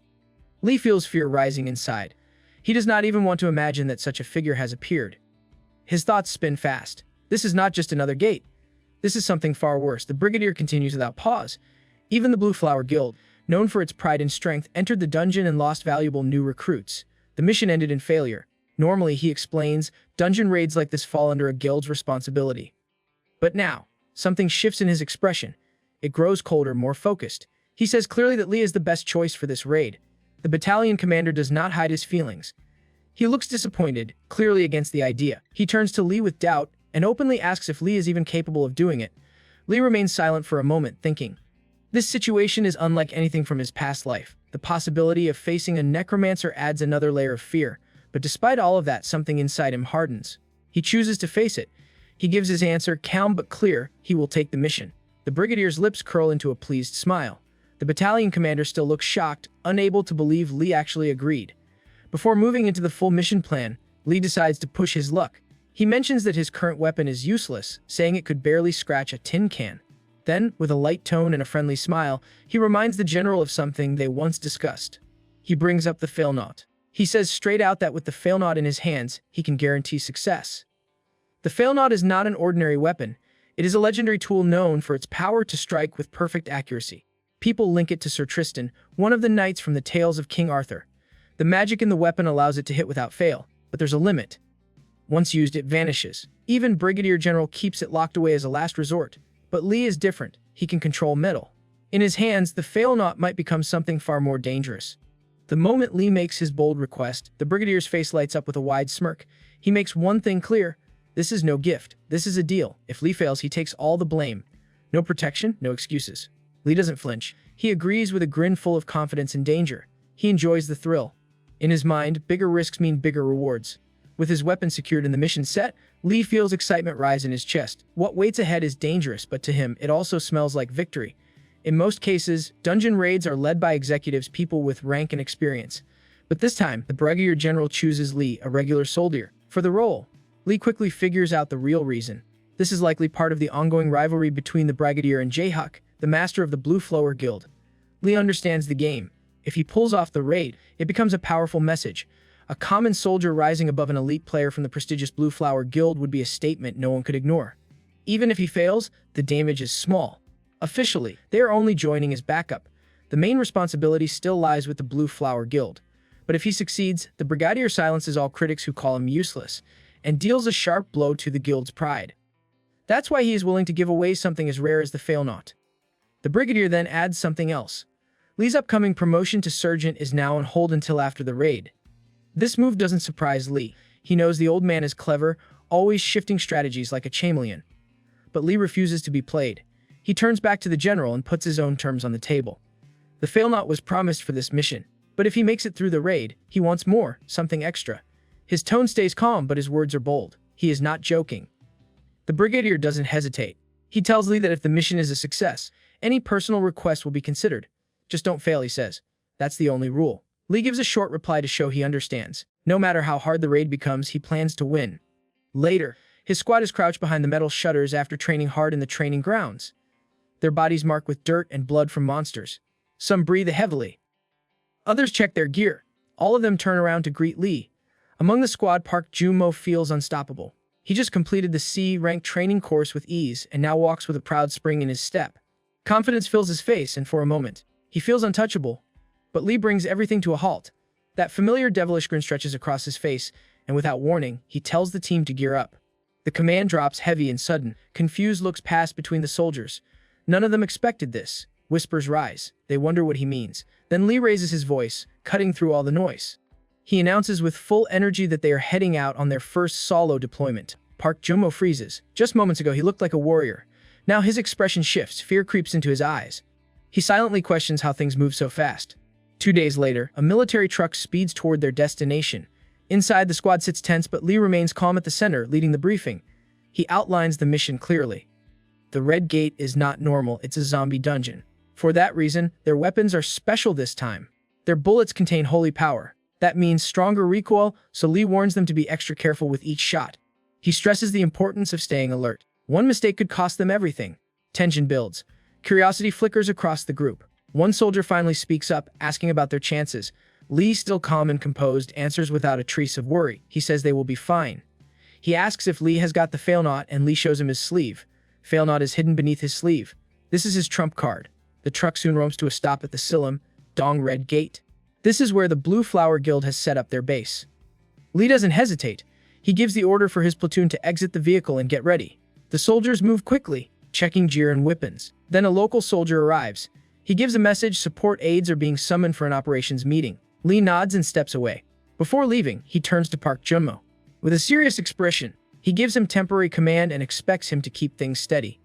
Lee feels fear rising inside. He does not even want to imagine that such a figure has appeared. His thoughts spin fast. This is not just another gate. This is something far worse. The Brigadier continues without pause. Even the Blue Flower Guild, known for its pride and strength, entered the dungeon and lost valuable new recruits. The mission ended in failure. Normally, he explains, dungeon raids like this fall under a guild's responsibility. But now, something shifts in his expression. It grows colder, more focused. He says clearly that Lee is the best choice for this raid. The battalion commander does not hide his feelings. He looks disappointed, clearly against the idea. He turns to Lee with doubt and openly asks if Lee is even capable of doing it. Lee remains silent for a moment, thinking. This situation is unlike anything from his past life. The possibility of facing a necromancer adds another layer of fear, but despite all of that, something inside him hardens. He chooses to face it. He gives his answer, calm but clear. He will take the mission. The Brigadier's lips curl into a pleased smile. The battalion commander still looks shocked, unable to believe Lee actually agreed. Before moving into the full mission plan, Lee decides to push his luck. He mentions that his current weapon is useless, saying it could barely scratch a tin can. Then, with a light tone and a friendly smile, he reminds the general of something they once discussed. He brings up the failnaught. He says straight out that with the failnaught in his hands, he can guarantee success. The failnaught is not an ordinary weapon. It is a legendary tool known for its power to strike with perfect accuracy. People link it to Sir Tristan, one of the knights from the tales of King Arthur. The magic in the weapon allows it to hit without fail, but there's a limit. Once used, it vanishes. Even Brigadier General keeps it locked away as a last resort. But Lee is different. He can control metal. In his hands, the failnaught might become something far more dangerous. The moment Lee makes his bold request, the Brigadier's face lights up with a wide smirk. He makes one thing clear. This is no gift. This is a deal. If Lee fails, he takes all the blame. No protection, no excuses. Lee doesn't flinch. He agrees with a grin full of confidence and danger. He enjoys the thrill. In his mind, bigger risks mean bigger rewards. With his weapon secured and the mission set, Lee feels excitement rise in his chest. What waits ahead is dangerous, but to him, it also smells like victory. In most cases, dungeon raids are led by executives, people with rank and experience. But this time, the Brigadier General chooses Lee, a regular soldier, for the role. Lee quickly figures out the real reason. This is likely part of the ongoing rivalry between the Brigadier and Jayhawk, the master of the Blue Flower Guild. Lee understands the game. If he pulls off the raid, it becomes a powerful message. A common soldier rising above an elite player from the prestigious Blue Flower Guild would be a statement no one could ignore. Even if he fails, the damage is small. Officially, they are only joining as backup. The main responsibility still lies with the Blue Flower Guild. But if he succeeds, the Brigadier silences all critics who call him useless, and deals a sharp blow to the guild's pride. That's why he is willing to give away something as rare as the failnaught. The Brigadier then adds something else. Lee's upcoming promotion to Sergeant is now on hold until after the raid. This move doesn't surprise Lee. He knows the old man is clever, always shifting strategies like a chameleon. But Lee refuses to be played. He turns back to the general and puts his own terms on the table. The failnaught was promised for this mission, but if he makes it through the raid, he wants more, something extra. His tone stays calm, but his words are bold. He is not joking. The Brigadier doesn't hesitate. He tells Lee that if the mission is a success, any personal request will be considered. Just don't fail, he says. That's the only rule. Lee gives a short reply to show he understands. No matter how hard the raid becomes, he plans to win. Later, his squad is crouched behind the metal shutters after training hard in the training grounds. Their bodies marked with dirt and blood from monsters. Some breathe heavily. Others check their gear. All of them turn around to greet Lee. Among the squad, Park Jumo feels unstoppable. He just completed the C-rank training course with ease and now walks with a proud spring in his step. Confidence fills his face, and for a moment, he feels untouchable. But Lee brings everything to a halt. That familiar devilish grin stretches across his face, and without warning, he tells the team to gear up. The command drops heavy and sudden. Confused looks pass between the soldiers. None of them expected this. Whispers rise. They wonder what he means. Then Lee raises his voice, cutting through all the noise. He announces with full energy that they are heading out on their first solo deployment. Park Jung-mo freezes. Just moments ago, he looked like a warrior. Now his expression shifts. Fear creeps into his eyes. He silently questions how things move so fast. 2 days later, a military truck speeds toward their destination. Inside, the squad sits tense, but Lee remains calm at the center, leading the briefing. He outlines the mission clearly. The Red Gate is not normal, it's a zombie dungeon. For that reason, their weapons are special this time. Their bullets contain holy power. That means stronger recoil, so Lee warns them to be extra careful with each shot. He stresses the importance of staying alert. One mistake could cost them everything. Tension builds. Curiosity flickers across the group. One soldier finally speaks up, asking about their chances. Lee, still calm and composed, answers without a trace of worry. He says they will be fine. He asks if Lee has got the fail knot, and Lee shows him his sleeve. Fail knot is hidden beneath his sleeve. This is his trump card. The truck soon roams to a stop at the Silim, Dong Red Gate. This is where the Blue Flower Guild has set up their base. Lee doesn't hesitate. He gives the order for his platoon to exit the vehicle and get ready. The soldiers move quickly, checking gear and weapons. Then a local soldier arrives. He gives a message: support aides are being summoned for an operations meeting. Lee nods and steps away. Before leaving, he turns to Park Jung-mo. With a serious expression, he gives him temporary command and expects him to keep things steady.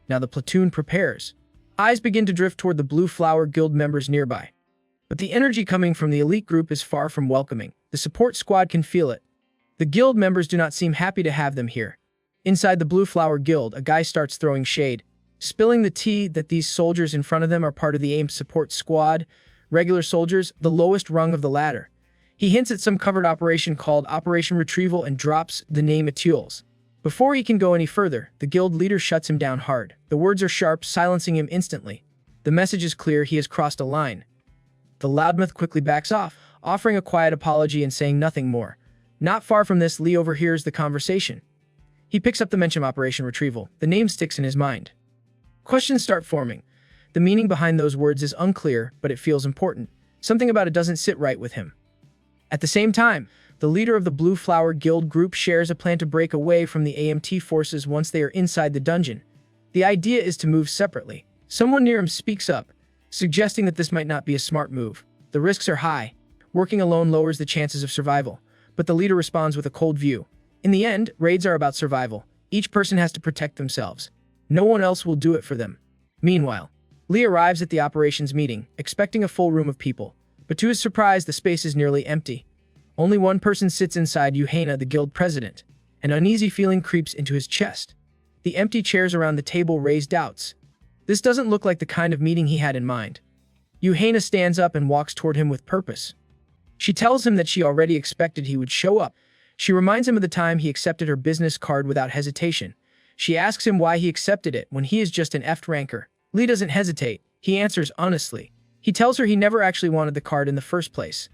Now the platoon prepares. Eyes begin to drift toward the Blue Flower Guild members nearby. But the energy coming from the elite group is far from welcoming. The support squad can feel it. The guild members do not seem happy to have them here. Inside the Blue Flower Guild, a guy starts throwing shade, spilling the tea that these soldiers in front of them are part of the AIM support squad, regular soldiers, the lowest rung of the ladder. He hints at some covered operation called Operation Retrieval and drops the name Etules. Before he can go any further, the guild leader shuts him down hard. The words are sharp, silencing him instantly. The message is clear: he has crossed a line. The loudmouth quickly backs off, offering a quiet apology and saying nothing more. Not far from this, Lee overhears the conversation. He picks up the mention of Operation Retrieval. The name sticks in his mind. Questions start forming. The meaning behind those words is unclear, but it feels important. Something about it doesn't sit right with him. At the same time, the leader of the Blue Flower Guild group shares a plan to break away from the AMT forces once they are inside the dungeon. The idea is to move separately. Someone near him speaks up, suggesting that this might not be a smart move. The risks are high. Working alone lowers the chances of survival. But the leader responds with a cold view. In the end, raids are about survival. Each person has to protect themselves. No one else will do it for them. Meanwhile, Lee arrives at the operations meeting, expecting a full room of people. But to his surprise, the space is nearly empty. Only one person sits inside: Yuhana, the guild president. An uneasy feeling creeps into his chest. The empty chairs around the table raise doubts. This doesn't look like the kind of meeting he had in mind. Yuhana stands up and walks toward him with purpose. She tells him that she already expected he would show up. She reminds him of the time he accepted her business card without hesitation. She asks him why he accepted it when he is just an F ranker. Lee doesn't hesitate. He answers honestly. He tells her he never actually wanted the card in the first place.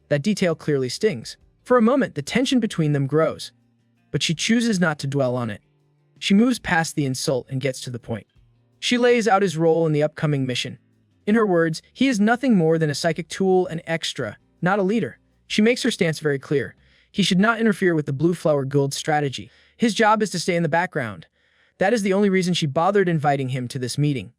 That detail clearly stings. For a moment, the tension between them grows. But she chooses not to dwell on it. She moves past the insult and gets to the point. She lays out his role in the upcoming mission. In her words, he is nothing more than a psychic tool, an extra, not a leader. She makes her stance very clear. He should not interfere with the Blue Flower Guild strategy. His job is to stay in the background. That is the only reason she bothered inviting him to this meeting.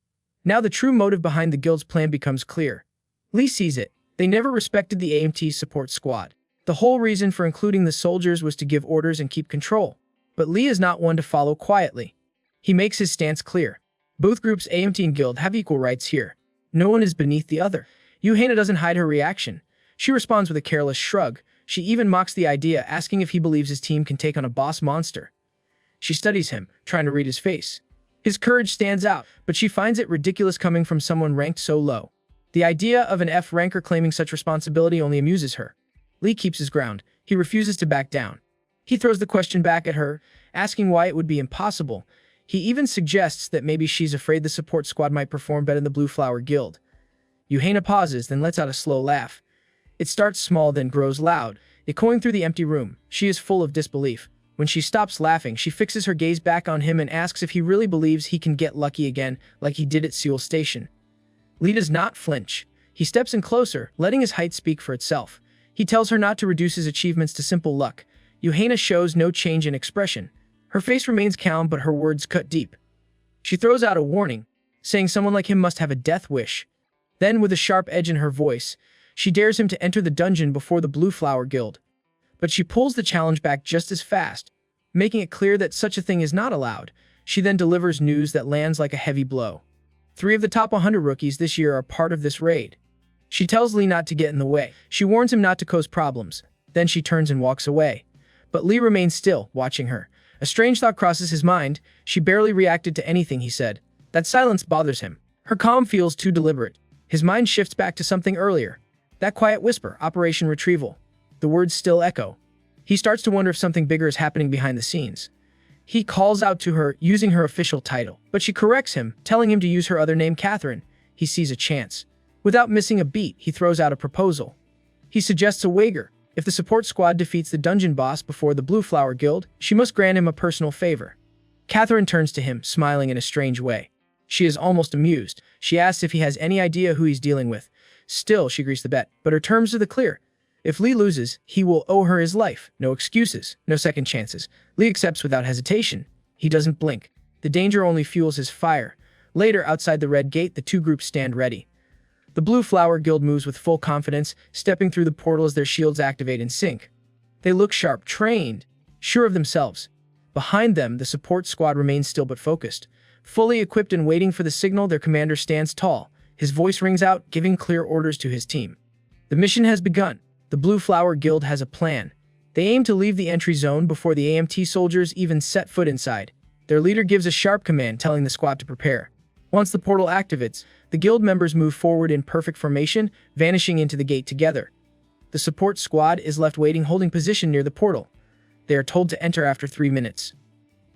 Now the true motive behind the guild's plan becomes clear. Lee sees it. They never respected the AMT support squad. The whole reason for including the soldiers was to give orders and keep control. But Lee is not one to follow quietly. He makes his stance clear. Both groups, AMT and guild, have equal rights here. No one is beneath the other. Yuhana doesn't hide her reaction. She responds with a careless shrug. She even mocks the idea, asking if he believes his team can take on a boss monster. She studies him, trying to read his face. His courage stands out, but she finds it ridiculous coming from someone ranked so low. The idea of an F ranker claiming such responsibility only amuses her. Lee keeps his ground. He refuses to back down. He throws the question back at her, asking why it would be impossible. He even suggests that maybe she's afraid the support squad might perform better than the Blue Flower Guild. Yuhana pauses, then lets out a slow laugh. It starts small, then grows loud, echoing through the empty room. She is full of disbelief. When she stops laughing, she fixes her gaze back on him and asks if he really believes he can get lucky again, like he did at Seoul Station. Lee does not flinch. He steps in closer, letting his height speak for itself. He tells her not to reduce his achievements to simple luck. Yuhana shows no change in expression. Her face remains calm, but her words cut deep. She throws out a warning, saying someone like him must have a death wish. Then, with a sharp edge in her voice, she dares him to enter the dungeon before the Blue Flower Guild. But she pulls the challenge back just as fast, making it clear that such a thing is not allowed. She then delivers news that lands like a heavy blow. 3 of the top 100 rookies this year are part of this raid. She tells Lee not to get in the way. She warns him not to cause problems. Then she turns and walks away. But Lee remains still, watching her. A strange thought crosses his mind. She barely reacted to anything he said. That silence bothers him. Her calm feels too deliberate. His mind shifts back to something earlier. That quiet whisper, Operation Retrieval. The words still echo. He starts to wonder if something bigger is happening behind the scenes. He calls out to her, using her official title, but she corrects him, telling him to use her other name, Catherine. He sees a chance. Without missing a beat, he throws out a proposal. He suggests a wager. If the support squad defeats the dungeon boss before the Blue Flower Guild, she must grant him a personal favor. Catherine turns to him, smiling in a strange way. She is almost amused. She asks if he has any idea who he's dealing with. Still, she agrees to the bet, but her terms are clear. If Lee loses, he will owe her his life. No excuses, no second chances. Lee accepts without hesitation. He doesn't blink. The danger only fuels his fire. Later, outside the Red Gate, the 2 groups stand ready. The Blue Flower Guild moves with full confidence, stepping through the portal as their shields activate in sync. They look sharp, trained, sure of themselves. Behind them, the support squad remains still but focused. Fully equipped and waiting for the signal, their commander stands tall. His voice rings out, giving clear orders to his team. The mission has begun. The Blue Flower Guild has a plan. They aim to leave the entry zone before the AMT soldiers even set foot inside. Their leader gives a sharp command, telling the squad to prepare. Once the portal activates, the guild members move forward in perfect formation, vanishing into the gate together. The support squad is left waiting, holding position near the portal. They are told to enter after 3 minutes.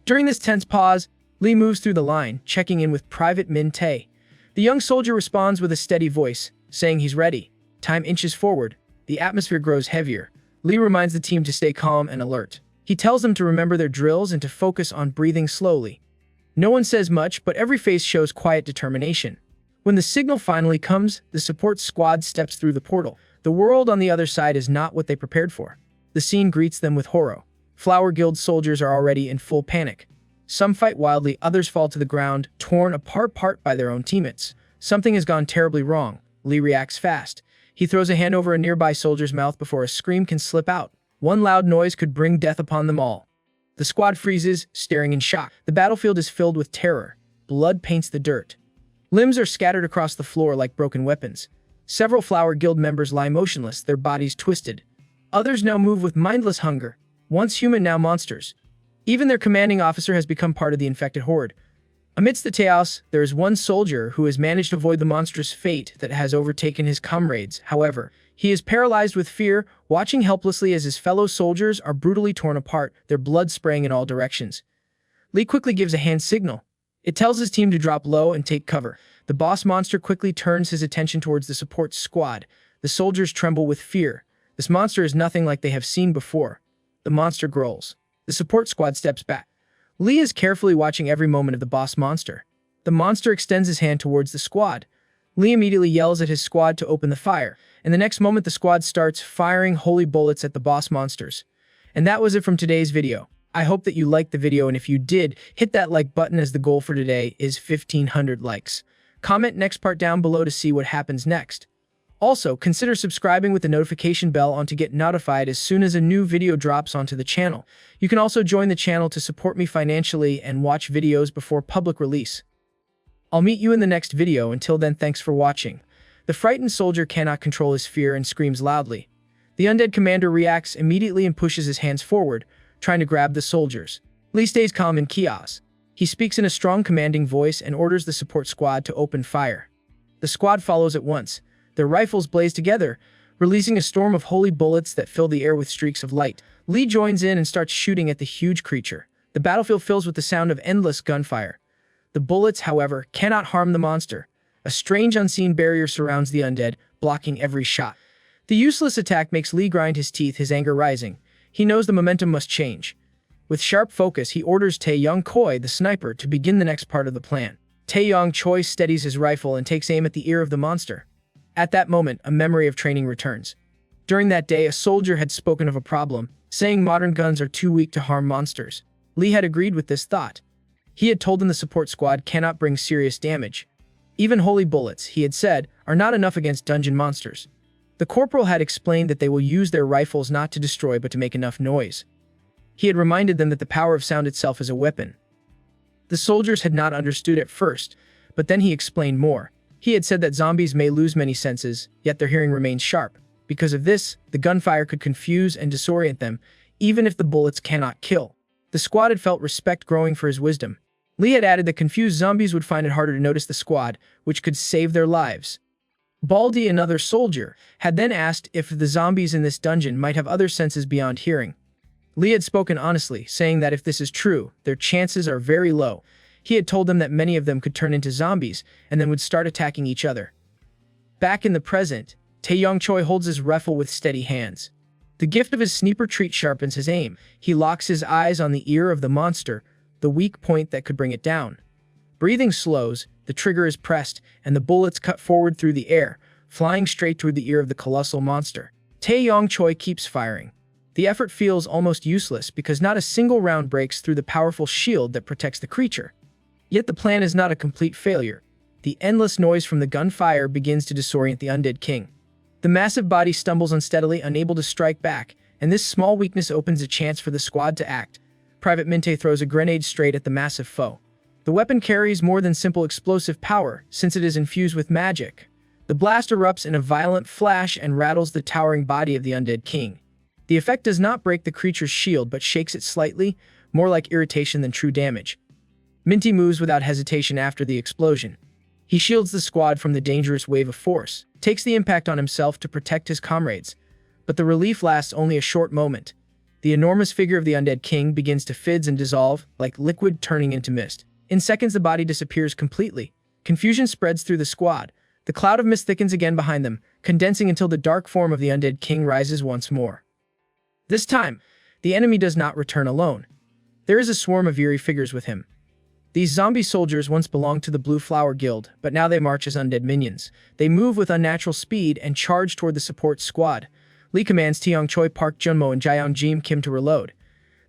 During this tense pause, Lee moves through the line, checking in with Private Min Tae. The young soldier responds with a steady voice, saying he's ready. Time inches forward. The atmosphere grows heavier. Lee reminds the team to stay calm and alert. He tells them to remember their drills and to focus on breathing slowly. No one says much, but every face shows quiet determination. When the signal finally comes, the support squad steps through the portal. The world on the other side is not what they prepared for. The scene greets them with horror. Flower Guild soldiers are already in full panic. Some fight wildly, others fall to the ground, torn apart by their own teammates. Something has gone terribly wrong. Lee reacts fast. He throws a hand over a nearby soldier's mouth before a scream can slip out. One loud noise could bring death upon them all. The squad freezes, staring in shock. The battlefield is filled with terror. Blood paints the dirt. Limbs are scattered across the floor like broken weapons. Several Flower Guild members lie motionless, their bodies twisted. Others now move with mindless hunger. Once human, now monsters. Even their commanding officer has become part of the infected horde. Amidst the chaos, there is one soldier who has managed to avoid the monstrous fate that has overtaken his comrades. However, he is paralyzed with fear, watching helplessly as his fellow soldiers are brutally torn apart, their blood spraying in all directions. Lee quickly gives a hand signal. It tells his team to drop low and take cover. The boss monster quickly turns his attention towards the support squad. The soldiers tremble with fear. This monster is nothing like they have seen before. The monster growls. The support squad steps back. Lee is carefully watching every moment of the boss monster. The monster extends his hand towards the squad. Lee immediately yells at his squad to open the fire, and the next moment the squad starts firing holy bullets at the boss monsters. And that was it from today's video. I hope that you liked the video, and if you did, hit that like button as the goal for today is 1,500 likes. Comment next part down below to see what happens next. Also, consider subscribing with the notification bell on to get notified as soon as a new video drops onto the channel. You can also join the channel to support me financially and watch videos before public release. I'll meet you in the next video. Until then, thanks for watching. The frightened soldier cannot control his fear and screams loudly. The undead commander reacts immediately and pushes his hands forward, trying to grab the soldiers. Lee stays calm in chaos. He speaks in a strong, commanding voice and orders the support squad to open fire. The squad follows at once. Their rifles blaze together, releasing a storm of holy bullets that fill the air with streaks of light. Lee joins in and starts shooting at the huge creature. The battlefield fills with the sound of endless gunfire. The bullets, however, cannot harm the monster. A strange unseen barrier surrounds the undead, blocking every shot. The useless attack makes Lee grind his teeth, his anger rising. He knows the momentum must change. With sharp focus, he orders Tae-young Choi, the sniper, to begin the next part of the plan. Tae-young Choi steadies his rifle and takes aim at the ear of the monster. At that moment, a memory of training returns. During that day, a soldier had spoken of a problem, saying modern guns are too weak to harm monsters. Lee had agreed with this thought. He had told them the support squad cannot bring serious damage. Even holy bullets, he had said, are not enough against dungeon monsters. The corporal had explained that they will use their rifles not to destroy but to make enough noise. He had reminded them that the power of sound itself is a weapon. The soldiers had not understood at first, but then he explained more. He had said that zombies may lose many senses, yet their hearing remains sharp. Because of this, the gunfire could confuse and disorient them, even if the bullets cannot kill. The squad had felt respect growing for his wisdom. Lee had added that confused zombies would find it harder to notice the squad, which could save their lives. Baldy, another soldier, had then asked if the zombies in this dungeon might have other senses beyond hearing. Lee had spoken honestly, saying that if this is true, their chances are very low. He had told them that many of them could turn into zombies, and then would start attacking each other. Back in the present, Taeyong Choi holds his rifle with steady hands. The gift of his sniper treat sharpens his aim. He locks his eyes on the ear of the monster, the weak point that could bring it down. Breathing slows, the trigger is pressed, and the bullets cut forward through the air, flying straight through the ear of the colossal monster. Taeyong Choi keeps firing. The effort feels almost useless because not a single round breaks through the powerful shield that protects the creature. Yet the plan is not a complete failure. The endless noise from the gunfire begins to disorient the undead king. The massive body stumbles unsteadily, unable to strike back, and this small weakness opens a chance for the squad to act. Private Minte throws a grenade straight at the massive foe. The weapon carries more than simple explosive power, since it is infused with magic. The blast erupts in a violent flash and rattles the towering body of the undead king. The effect does not break the creature's shield but shakes it slightly, more like irritation than true damage. Minty moves without hesitation after the explosion. He shields the squad from the dangerous wave of force, takes the impact on himself to protect his comrades. But the relief lasts only a short moment. The enormous figure of the undead king begins to fizz and dissolve, like liquid turning into mist. In seconds, the body disappears completely. Confusion spreads through the squad. The cloud of mist thickens again behind them, condensing until the dark form of the undead king rises once more. This time, the enemy does not return alone. There is a swarm of eerie figures with him. These zombie soldiers once belonged to the Blue Flower Guild, but now they march as undead minions. They move with unnatural speed and charge toward the support squad. Lee commands Taeyong Choi, Park Junmo, and Jaeyoung Jim Kim to reload.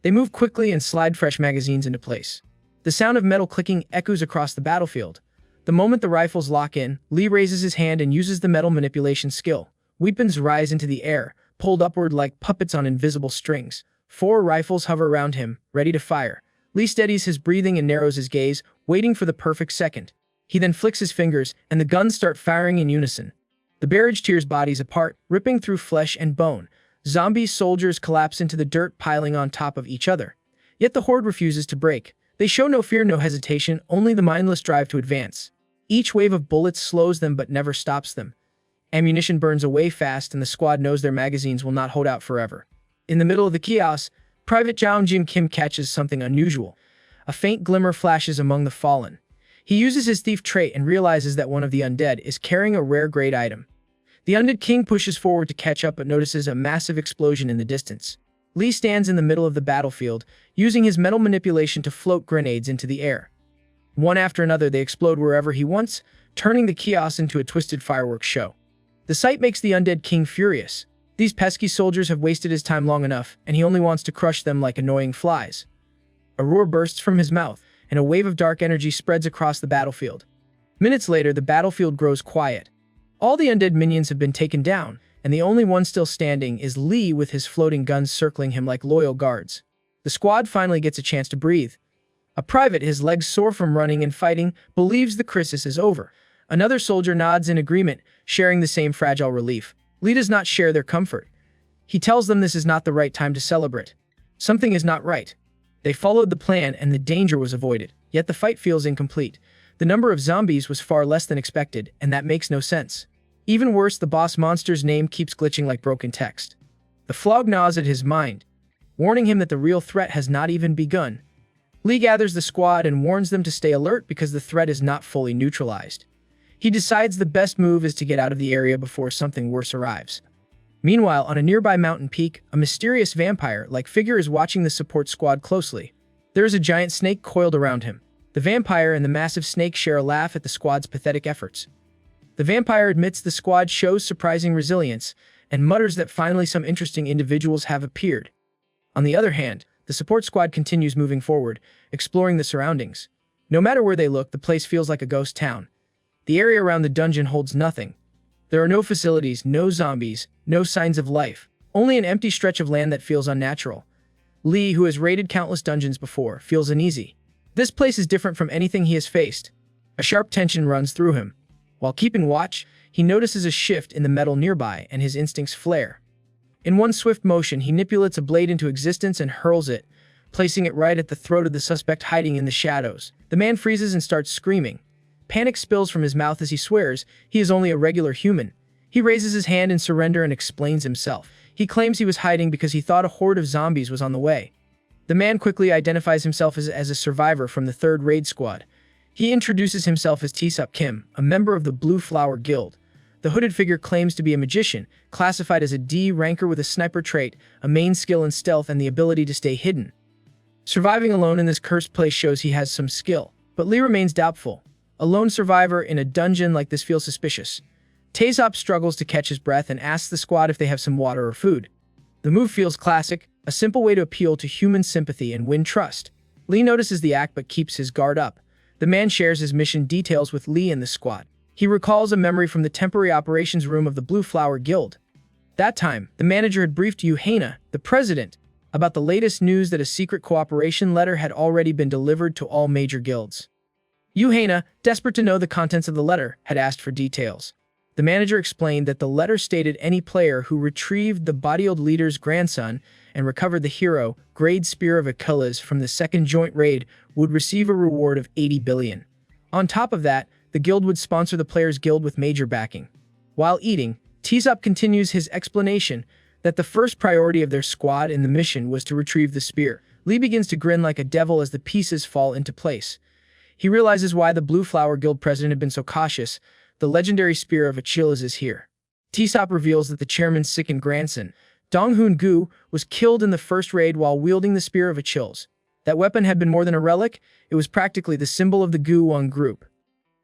They move quickly and slide fresh magazines into place. The sound of metal clicking echoes across the battlefield. The moment the rifles lock in, Lee raises his hand and uses the metal manipulation skill. Weapons rise into the air, pulled upward like puppets on invisible strings. 4 rifles hover around him, ready to fire. Lee steadies his breathing and narrows his gaze, waiting for the perfect second. He then flicks his fingers, and the guns start firing in unison. The barrage tears bodies apart, ripping through flesh and bone. Zombie soldiers collapse into the dirt, piling on top of each other. Yet the horde refuses to break. They show no fear, no hesitation, only the mindless drive to advance. Each wave of bullets slows them but never stops them. Ammunition burns away fast, and the squad knows their magazines will not hold out forever. In the middle of the chaos, Private Jaeyoung Jim Kim catches something unusual. A faint glimmer flashes among the fallen. He uses his thief trait and realizes that one of the undead is carrying a rare grade item. The undead king pushes forward to catch up but notices a massive explosion in the distance. Lee stands in the middle of the battlefield, using his metal manipulation to float grenades into the air. One after another, they explode wherever he wants, turning the chaos into a twisted fireworks show. The sight makes the undead king furious. These pesky soldiers have wasted his time long enough, and he only wants to crush them like annoying flies. A roar bursts from his mouth, and a wave of dark energy spreads across the battlefield. Minutes later, the battlefield grows quiet. All the undead minions have been taken down, and the only one still standing is Lee with his floating guns circling him like loyal guards. The squad finally gets a chance to breathe. A private, his legs sore from running and fighting, believes the crisis is over. Another soldier nods in agreement, sharing the same fragile relief. Lee does not share their comfort. He tells them this is not the right time to celebrate. Something is not right. They followed the plan and the danger was avoided, yet the fight feels incomplete. The number of zombies was far less than expected, and that makes no sense. Even worse, the boss monster's name keeps glitching like broken text. The flog gnaws at his mind, warning him that the real threat has not even begun. Lee gathers the squad and warns them to stay alert because the threat is not fully neutralized. He decides the best move is to get out of the area before something worse arrives. Meanwhile, on a nearby mountain peak, a mysterious vampire-like figure is watching the support squad closely. There is a giant snake coiled around him. The vampire and the massive snake share a laugh at the squad's pathetic efforts. The vampire admits the squad shows surprising resilience and mutters that finally some interesting individuals have appeared. On the other hand, The support squad continues moving forward, exploring the surroundings. No matter where they look, the place feels like a ghost town. The area around the dungeon holds nothing. There are no facilities, no zombies, no signs of life. Only an empty stretch of land that feels unnatural. Lee, who has raided countless dungeons before, feels uneasy. This place is different from anything he has faced. A sharp tension runs through him. While keeping watch, he notices a shift in the metal nearby, and his instincts flare. In one swift motion, he manipulates a blade into existence and hurls it, placing it right at the throat of the suspect hiding in the shadows. The man freezes and starts screaming. Panic spills from his mouth as he swears he is only a regular human. He raises his hand in surrender and explains himself. He claims he was hiding because he thought a horde of zombies was on the way. The man quickly identifies himself as a survivor from the 3rd Raid Squad. He introduces himself as T-Sup Kim, a member of the Blue Flower Guild. The hooded figure claims to be a magician, classified as a D ranker with a sniper trait, a main skill in stealth, and the ability to stay hidden. Surviving alone in this cursed place shows he has some skill, but Lee remains doubtful. A lone survivor in a dungeon like this feels suspicious. T-Sup struggles to catch his breath and asks the squad if they have some water or food. The move feels classic, a simple way to appeal to human sympathy and win trust. Lee notices the act but keeps his guard up. The man shares his mission details with Lee and the squad. He recalls a memory from the temporary operations room of the Blue Flower Guild. That time, the manager had briefed Yuhaina, the president, about the latest news that a secret cooperation letter had already been delivered to all major guilds. Yuhaina, desperate to know the contents of the letter, had asked for details. The manager explained that the letter stated any player who retrieved the bodyguard leader's grandson and recovered the hero, Grade Spear of Achilles from the 2nd Joint Raid would receive a reward of 80 billion. On top of that, the guild would sponsor the player's guild with major backing. While eating, T-Sup continues his explanation that the first priority of their squad in the mission was to retrieve the spear. Lee begins to grin like a devil as the pieces fall into place. He realizes why the Blue Flower Guild president had been so cautious. The legendary Spear of Achilles is here. T-Sup reveals that the chairman's sickened grandson, Donghoon Gu, was killed in the first raid while wielding the Spear of Achilles. That weapon had been more than a relic, it was practically the symbol of the Gu-Won group.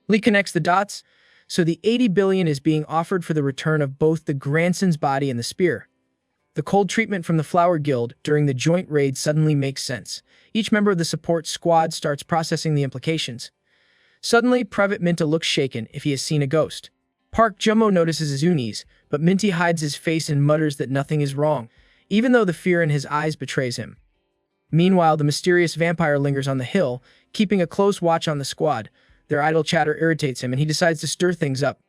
Lee connects the dots, so the 80 billion is being offered for the return of both the grandson's body and the spear. The cold treatment from the Flower Guild during the joint raid suddenly makes sense. Each member of the support squad starts processing the implications. Suddenly, Private Minta looks shaken if he has seen a ghost. Park Jummo notices his unease, but Minty hides his face and mutters that nothing is wrong, even though the fear in his eyes betrays him. Meanwhile, the mysterious vampire lingers on the hill, keeping a close watch on the squad. Their idle chatter irritates him, and he decides to stir things up.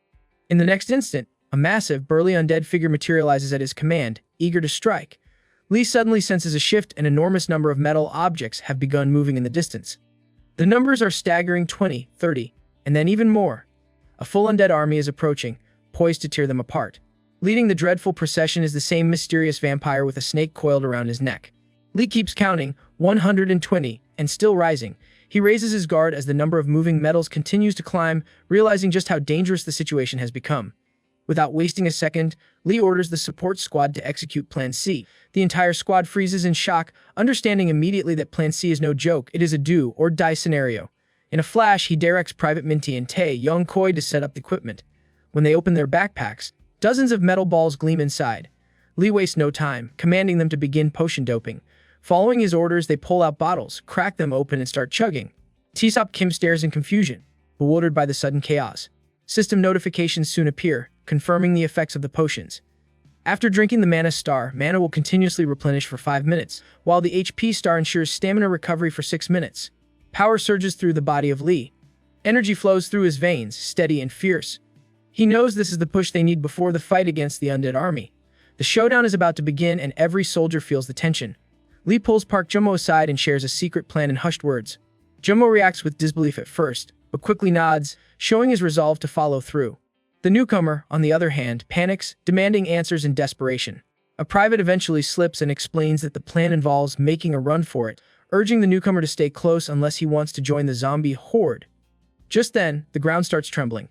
In the next instant, a massive, burly undead figure materializes at his command, eager to strike. Lee suddenly senses a shift, and an enormous number of metal objects have begun moving in the distance. The numbers are staggering: 20, 30, and then even more. A full undead army is approaching, poised to tear them apart. Leading the dreadful procession is the same mysterious vampire with a snake coiled around his neck. Lee keeps counting, 120, and still rising. He raises his guard as the number of moving metals continues to climb, realizing just how dangerous the situation has become. Without wasting a second, Lee orders the support squad to execute Plan C. The entire squad freezes in shock, understanding immediately that Plan C is no joke. It is a do-or-die scenario. In a flash, he directs Private Minty and Tae Young Koi to set up the equipment. When they open their backpacks, dozens of metal balls gleam inside. Lee wastes no time, commanding them to begin potion doping. Following his orders, they pull out bottles, crack them open, and start chugging. T-Sup Kim stares in confusion, bewildered by the sudden chaos. System notifications soon appear, confirming the effects of the potions. After drinking the Mana Star, mana will continuously replenish for 5 minutes, while the HP Star ensures stamina recovery for 6 minutes. Power surges through the body of Lee. Energy flows through his veins, steady and fierce. He knows this is the push they need before the fight against the undead army. The showdown is about to begin, and every soldier feels the tension. Lee pulls Park Jummo aside and shares a secret plan in hushed words. Jummo reacts with disbelief at first, but quickly nods, showing his resolve to follow through. The newcomer, on the other hand, panics, demanding answers in desperation. A private eventually slips and explains that the plan involves making a run for it, urging the newcomer to stay close unless he wants to join the zombie horde. Just then, the ground starts trembling.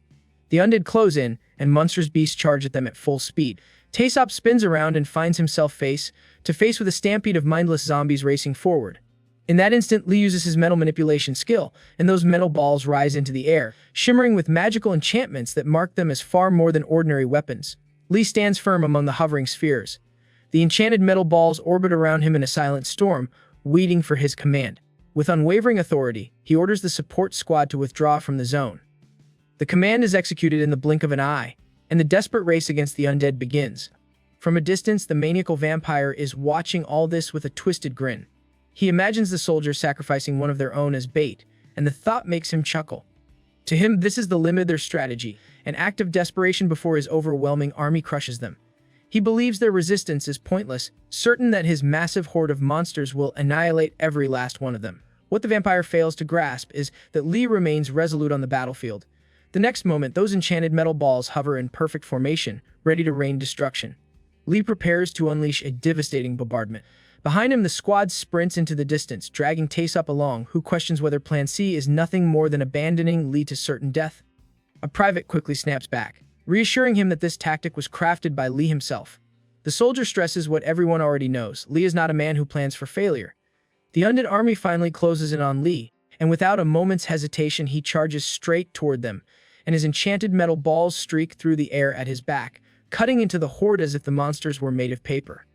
The undead close in, and monstrous beasts charge at them at full speed. T-Sup spins around and finds himself face to face with a stampede of mindless zombies racing forward. In that instant, Lee uses his metal manipulation skill, and those metal balls rise into the air, shimmering with magical enchantments that mark them as far more than ordinary weapons. Lee stands firm among the hovering spheres. The enchanted metal balls orbit around him in a silent storm, waiting for his command. With unwavering authority, he orders the support squad to withdraw from the zone. The command is executed in the blink of an eye, and the desperate race against the undead begins. From a distance, the maniacal vampire is watching all this with a twisted grin. He imagines the soldiers sacrificing one of their own as bait, and the thought makes him chuckle. To him, this is the limit of their strategy, an act of desperation before his overwhelming army crushes them. He believes their resistance is pointless, certain that his massive horde of monsters will annihilate every last one of them. What the vampire fails to grasp is that Lee remains resolute on the battlefield. The next moment, those enchanted metal balls hover in perfect formation, ready to rain destruction. Lee prepares to unleash a devastating bombardment. Behind him, the squad sprints into the distance, dragging Tae-sup along, who questions whether Plan C is nothing more than abandoning Lee to certain death. A private quickly snaps back, reassuring him that this tactic was crafted by Lee himself. The soldier stresses what everyone already knows: Lee is not a man who plans for failure. The undead army finally closes in on Lee, and without a moment's hesitation, he charges straight toward them, and his enchanted metal balls streak through the air at his back, cutting into the horde as if the monsters were made of paper.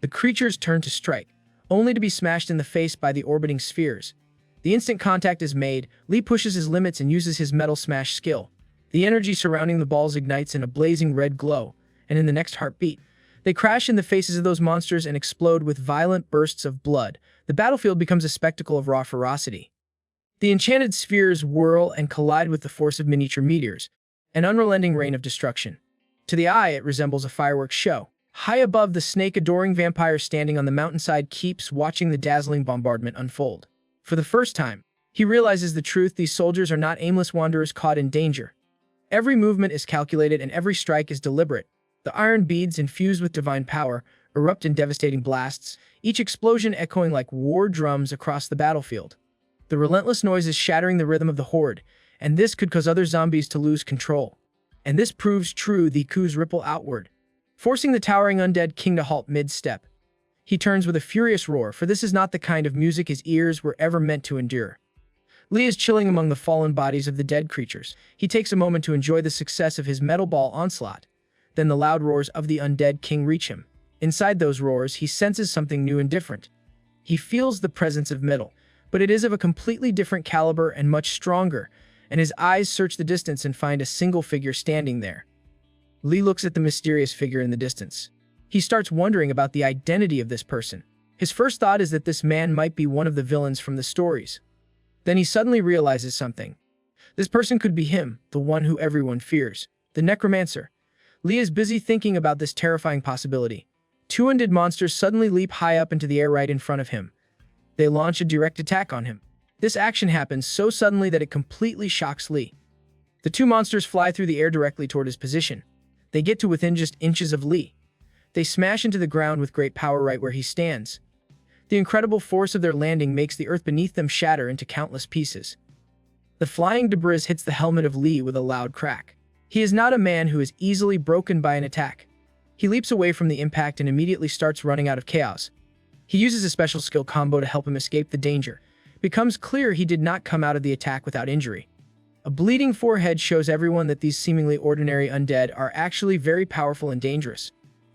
The creatures turn to strike, only to be smashed in the face by the orbiting spheres. The instant contact is made, Lee pushes his limits and uses his metal smash skill. The energy surrounding the balls ignites in a blazing red glow, and in the next heartbeat, they crash in the faces of those monsters and explode with violent bursts of blood. The battlefield becomes a spectacle of raw ferocity. The enchanted spheres whirl and collide with the force of miniature meteors, an unrelenting rain of destruction. To the eye, it resembles a fireworks show. High above, the snake-adoring vampire standing on the mountainside keeps watching the dazzling bombardment unfold. For the first time, he realizes the truth: these soldiers are not aimless wanderers caught in danger. Every movement is calculated and every strike is deliberate. The iron beads, infused with divine power, erupt in devastating blasts, each explosion echoing like war drums across the battlefield. The relentless noise is shattering the rhythm of the horde, and this could cause other zombies to lose control. And this proves true: the coups ripple outward, forcing the towering undead king to halt mid-step. He turns with a furious roar, for this is not the kind of music his ears were ever meant to endure. Lee is chilling among the fallen bodies of the dead creatures. He takes a moment to enjoy the success of his metal ball onslaught. Then the loud roars of the undead king reach him. Inside those roars, he senses something new and different. He feels the presence of metal, but it is of a completely different caliber and much stronger, and his eyes search the distance and find a single figure standing there. Lee looks at the mysterious figure in the distance. He starts wondering about the identity of this person. His first thought is that this man might be one of the villains from the stories. Then he suddenly realizes something. This person could be him, the one who everyone fears, the necromancer. Lee is busy thinking about this terrifying possibility. Two undead monsters suddenly leap high up into the air right in front of him. They launch a direct attack on him. This action happens so suddenly that it completely shocks Lee. The two monsters fly through the air directly toward his position. They get to within just inches of Lee. They smash into the ground with great power right where he stands. The incredible force of their landing makes the earth beneath them shatter into countless pieces. The flying debris hits the helmet of Lee with a loud crack. He is not a man who is easily broken by an attack. He leaps away from the impact and immediately starts running out of chaos. He uses a special skill combo to help him escape the danger. It becomes clear he did not come out of the attack without injury. A bleeding forehead shows everyone that these seemingly ordinary undead are actually very powerful and dangerous.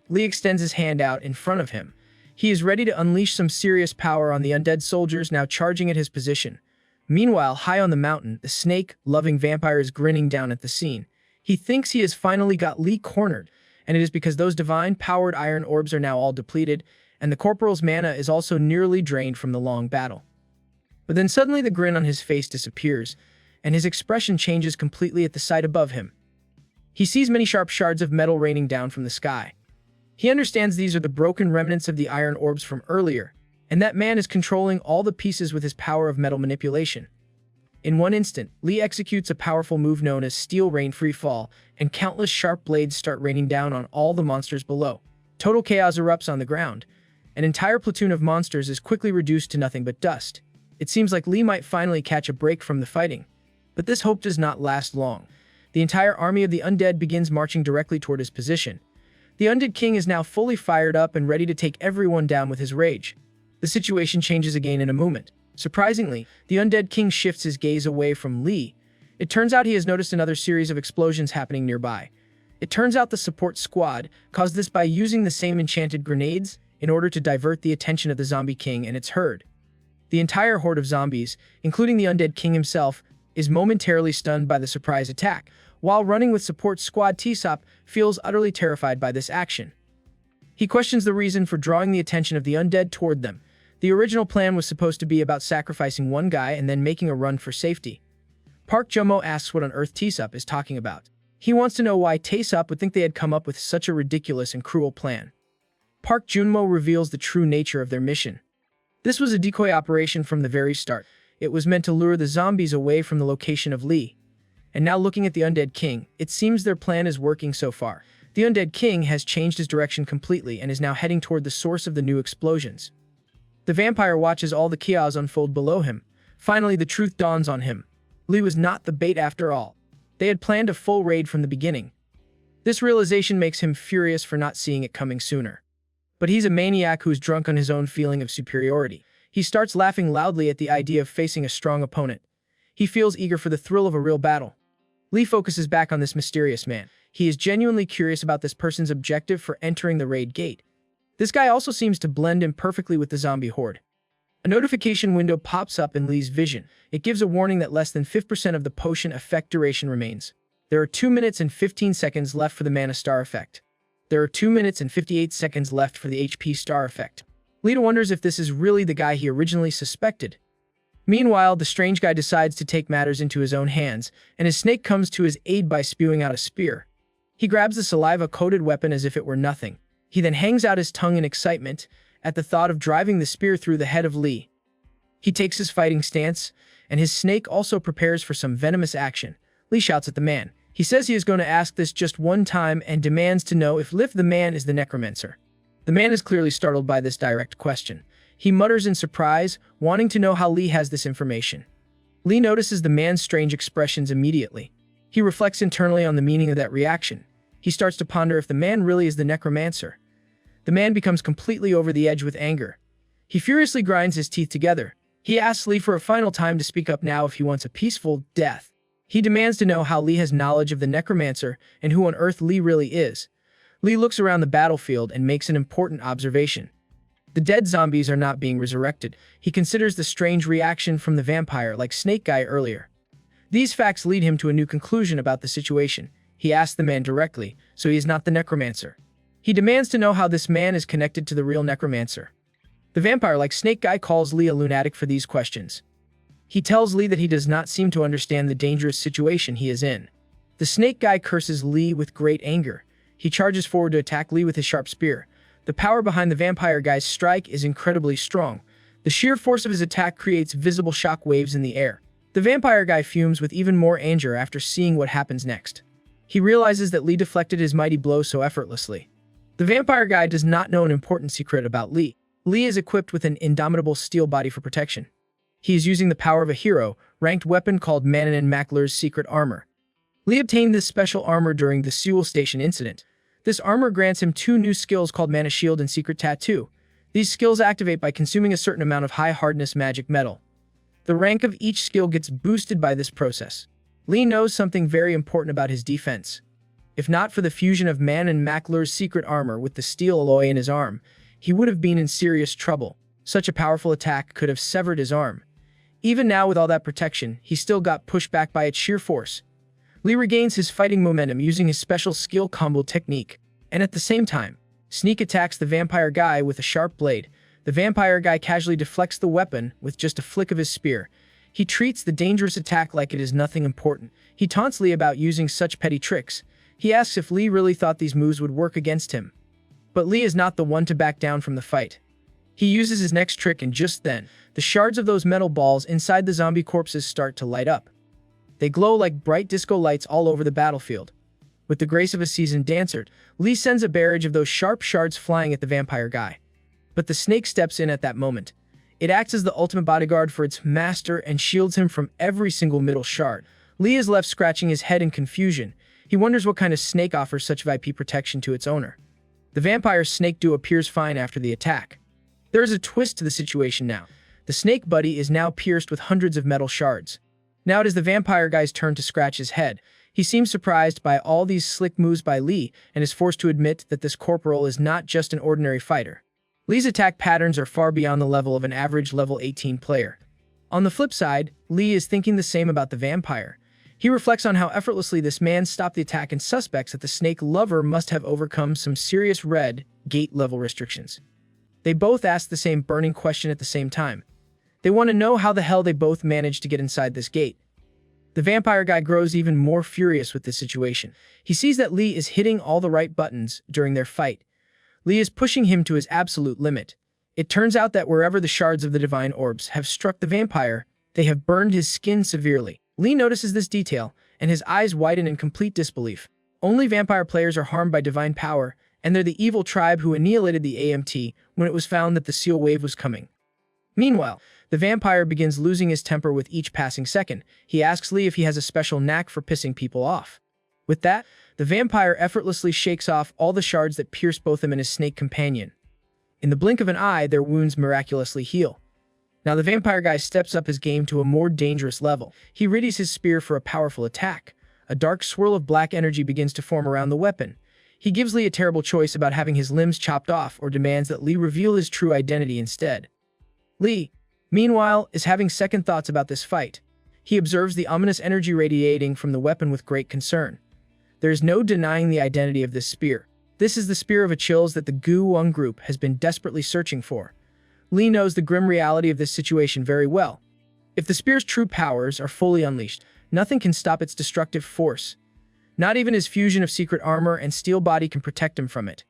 Lee extends his hand out in front of him. He is ready to unleash some serious power on the undead soldiers now charging at his position. Meanwhile, high on the mountain, the snake-loving vampire is grinning down at the scene. He thinks he has finally got Lee cornered, and it is because those divine-powered iron orbs are now all depleted, and the corporal's mana is also nearly drained from the long battle. But then suddenly the grin on his face disappears, and his expression changes completely at the sight above him. He sees many sharp shards of metal raining down from the sky. He understands these are the broken remnants of the iron orbs from earlier, and that man is controlling all the pieces with his power of metal manipulation. In one instant, Lee executes a powerful move known as Steel Rain Free Fall, and countless sharp blades start raining down on all the monsters below. Total chaos erupts on the ground. An entire platoon of monsters is quickly reduced to nothing but dust. It seems like Lee might finally catch a break from the fighting. But this hope does not last long. The entire army of the undead begins marching directly toward his position. The undead king is now fully fired up and ready to take everyone down with his rage. The situation changes again in a moment. Surprisingly, the undead king shifts his gaze away from Lee. It turns out he has noticed another series of explosions happening nearby. It turns out the support squad caused this by using the same enchanted grenades. in order to divert the attention of the Zombie King and its herd. The entire horde of zombies, including the undead king himself, is momentarily stunned by the surprise attack, while running with support squad Tsop feels utterly terrified by this action. He questions the reason for drawing the attention of the undead toward them. The original plan was supposed to be about sacrificing one guy and then making a run for safety. Park Jomo asks what on earth Tsop is talking about. He wants to know why Tsop would think they had come up with such a ridiculous and cruel plan. Park Junmo reveals the true nature of their mission. This was a decoy operation from the very start. It was meant to lure the zombies away from the location of Lee. And now looking at the Undead King, it seems their plan is working so far. The Undead King has changed his direction completely and is now heading toward the source of the new explosions. The vampire watches all the chaos unfold below him. Finally, the truth dawns on him. Lee was not the bait after all. They had planned a full raid from the beginning. This realization makes him furious for not seeing it coming sooner. But he's a maniac who's drunk on his own feeling of superiority. He starts laughing loudly at the idea of facing a strong opponent. He feels eager for the thrill of a real battle. Lee focuses back on this mysterious man. He is genuinely curious about this person's objective for entering the raid gate. This guy also seems to blend in perfectly with the zombie horde. A notification window pops up in Lee's vision. It gives a warning that less than 5% of the potion effect duration remains. There are 2 minutes and 15 seconds left for the mana star effect. There are 2 minutes and 58 seconds left for the HP star effect. Lee wonders if this is really the guy he originally suspected. Meanwhile, the strange guy decides to take matters into his own hands, and his snake comes to his aid by spewing out a spear. He grabs the saliva-coated weapon as if it were nothing. He then hangs out his tongue in excitement at the thought of driving the spear through the head of Lee. He takes his fighting stance, and his snake also prepares for some venomous action. Lee shouts at the man. He says he is going to ask this just one time and demands to know if the man is the necromancer. The man is clearly startled by this direct question. He mutters in surprise, wanting to know how Lee has this information. Lee notices the man's strange expressions immediately. He reflects internally on the meaning of that reaction. He starts to ponder if the man really is the necromancer. The man becomes completely over the edge with anger. He furiously grinds his teeth together. He asks Lee for a final time to speak up now if he wants a peaceful death. He demands to know how Lee has knowledge of the necromancer and who on earth Lee really is. Lee looks around the battlefield and makes an important observation. The dead zombies are not being resurrected. He considers the strange reaction from the vampire like Snake Guy earlier. These facts lead him to a new conclusion about the situation. He asks the man directly, so he is not the necromancer. He demands to know how this man is connected to the real necromancer. The vampire like Snake Guy calls Lee a lunatic for these questions. He tells Lee that he does not seem to understand the dangerous situation he is in. The Snake Guy curses Lee with great anger. He charges forward to attack Lee with his sharp spear. The power behind the vampire guy's strike is incredibly strong. The sheer force of his attack creates visible shock waves in the air. The vampire guy fumes with even more anger after seeing what happens next. He realizes that Lee deflected his mighty blow so effortlessly. The vampire guy does not know an important secret about Lee. Lee is equipped with an indomitable steel body for protection. He is using the power of a hero, ranked weapon called Manhwa Makler's secret armor. Lee obtained this special armor during the Seoul Station incident. This armor grants him 2 new skills called Mana Shield and Secret Tattoo. These skills activate by consuming a certain amount of high-hardness magic metal. The rank of each skill gets boosted by this process. Lee knows something very important about his defense. If not for the fusion of Manhwa Makler's secret armor with the steel alloy in his arm, he would have been in serious trouble. Such a powerful attack could have severed his arm. Even now with all that protection, he still got pushed back by its sheer force. Lee regains his fighting momentum using his special skill combo technique, and at the same time, Sneak attacks the vampire guy with a sharp blade. The vampire guy casually deflects the weapon with just a flick of his spear. He treats the dangerous attack like it is nothing important. He taunts Lee about using such petty tricks. He asks if Lee really thought these moves would work against him. But Lee is not the one to back down from the fight. He uses his next trick, and just then, the shards of those metal balls inside the zombie corpses start to light up. They glow like bright disco lights all over the battlefield. With the grace of a seasoned dancer, Lee sends a barrage of those sharp shards flying at the vampire guy. But the snake steps in at that moment. It acts as the ultimate bodyguard for its master and shields him from every single middle shard. Lee is left scratching his head in confusion. He wonders what kind of snake offers such VIP protection to its owner. The vampire snake duo appears fine after the attack. There is a twist to the situation now. The snake buddy is now pierced with hundreds of metal shards. Now it is the vampire guy's turn to scratch his head. He seems surprised by all these slick moves by Lee and is forced to admit that this corporal is not just an ordinary fighter. Lee's attack patterns are far beyond the level of an average level 18 player. On the flip side, Lee is thinking the same about the vampire. He reflects on how effortlessly this man stopped the attack and suspects that the snake lover must have overcome some serious red gate level restrictions. They both ask the same burning question at the same time. They want to know how the hell they both managed to get inside this gate. The vampire guy grows even more furious with this situation. He sees that Lee is hitting all the right buttons during their fight. Lee is pushing him to his absolute limit. It turns out that wherever the shards of the divine orbs have struck the vampire, they have burned his skin severely. Lee notices this detail, and his eyes widen in complete disbelief. Only vampire players are harmed by divine power, and they're the evil tribe who annihilated the AMT when it was found that the seal wave was coming. Meanwhile, the vampire begins losing his temper with each passing second. He asks Lee if he has a special knack for pissing people off. With that, the vampire effortlessly shakes off all the shards that pierce both him and his snake companion. In the blink of an eye, their wounds miraculously heal. Now the vampire guy steps up his game to a more dangerous level. He readies his spear for a powerful attack. A dark swirl of black energy begins to form around the weapon. He gives Lee a terrible choice about having his limbs chopped off or demands that Lee reveal his true identity instead. Lee, meanwhile, is having second thoughts about this fight. He observes the ominous energy radiating from the weapon with great concern. There is no denying the identity of this spear. This is the spear of Achilles that the Gu Wang group has been desperately searching for. Lee knows the grim reality of this situation very well. If the spear's true powers are fully unleashed, nothing can stop its destructive force. Not even his fusion of secret armor and steel body can protect him from it.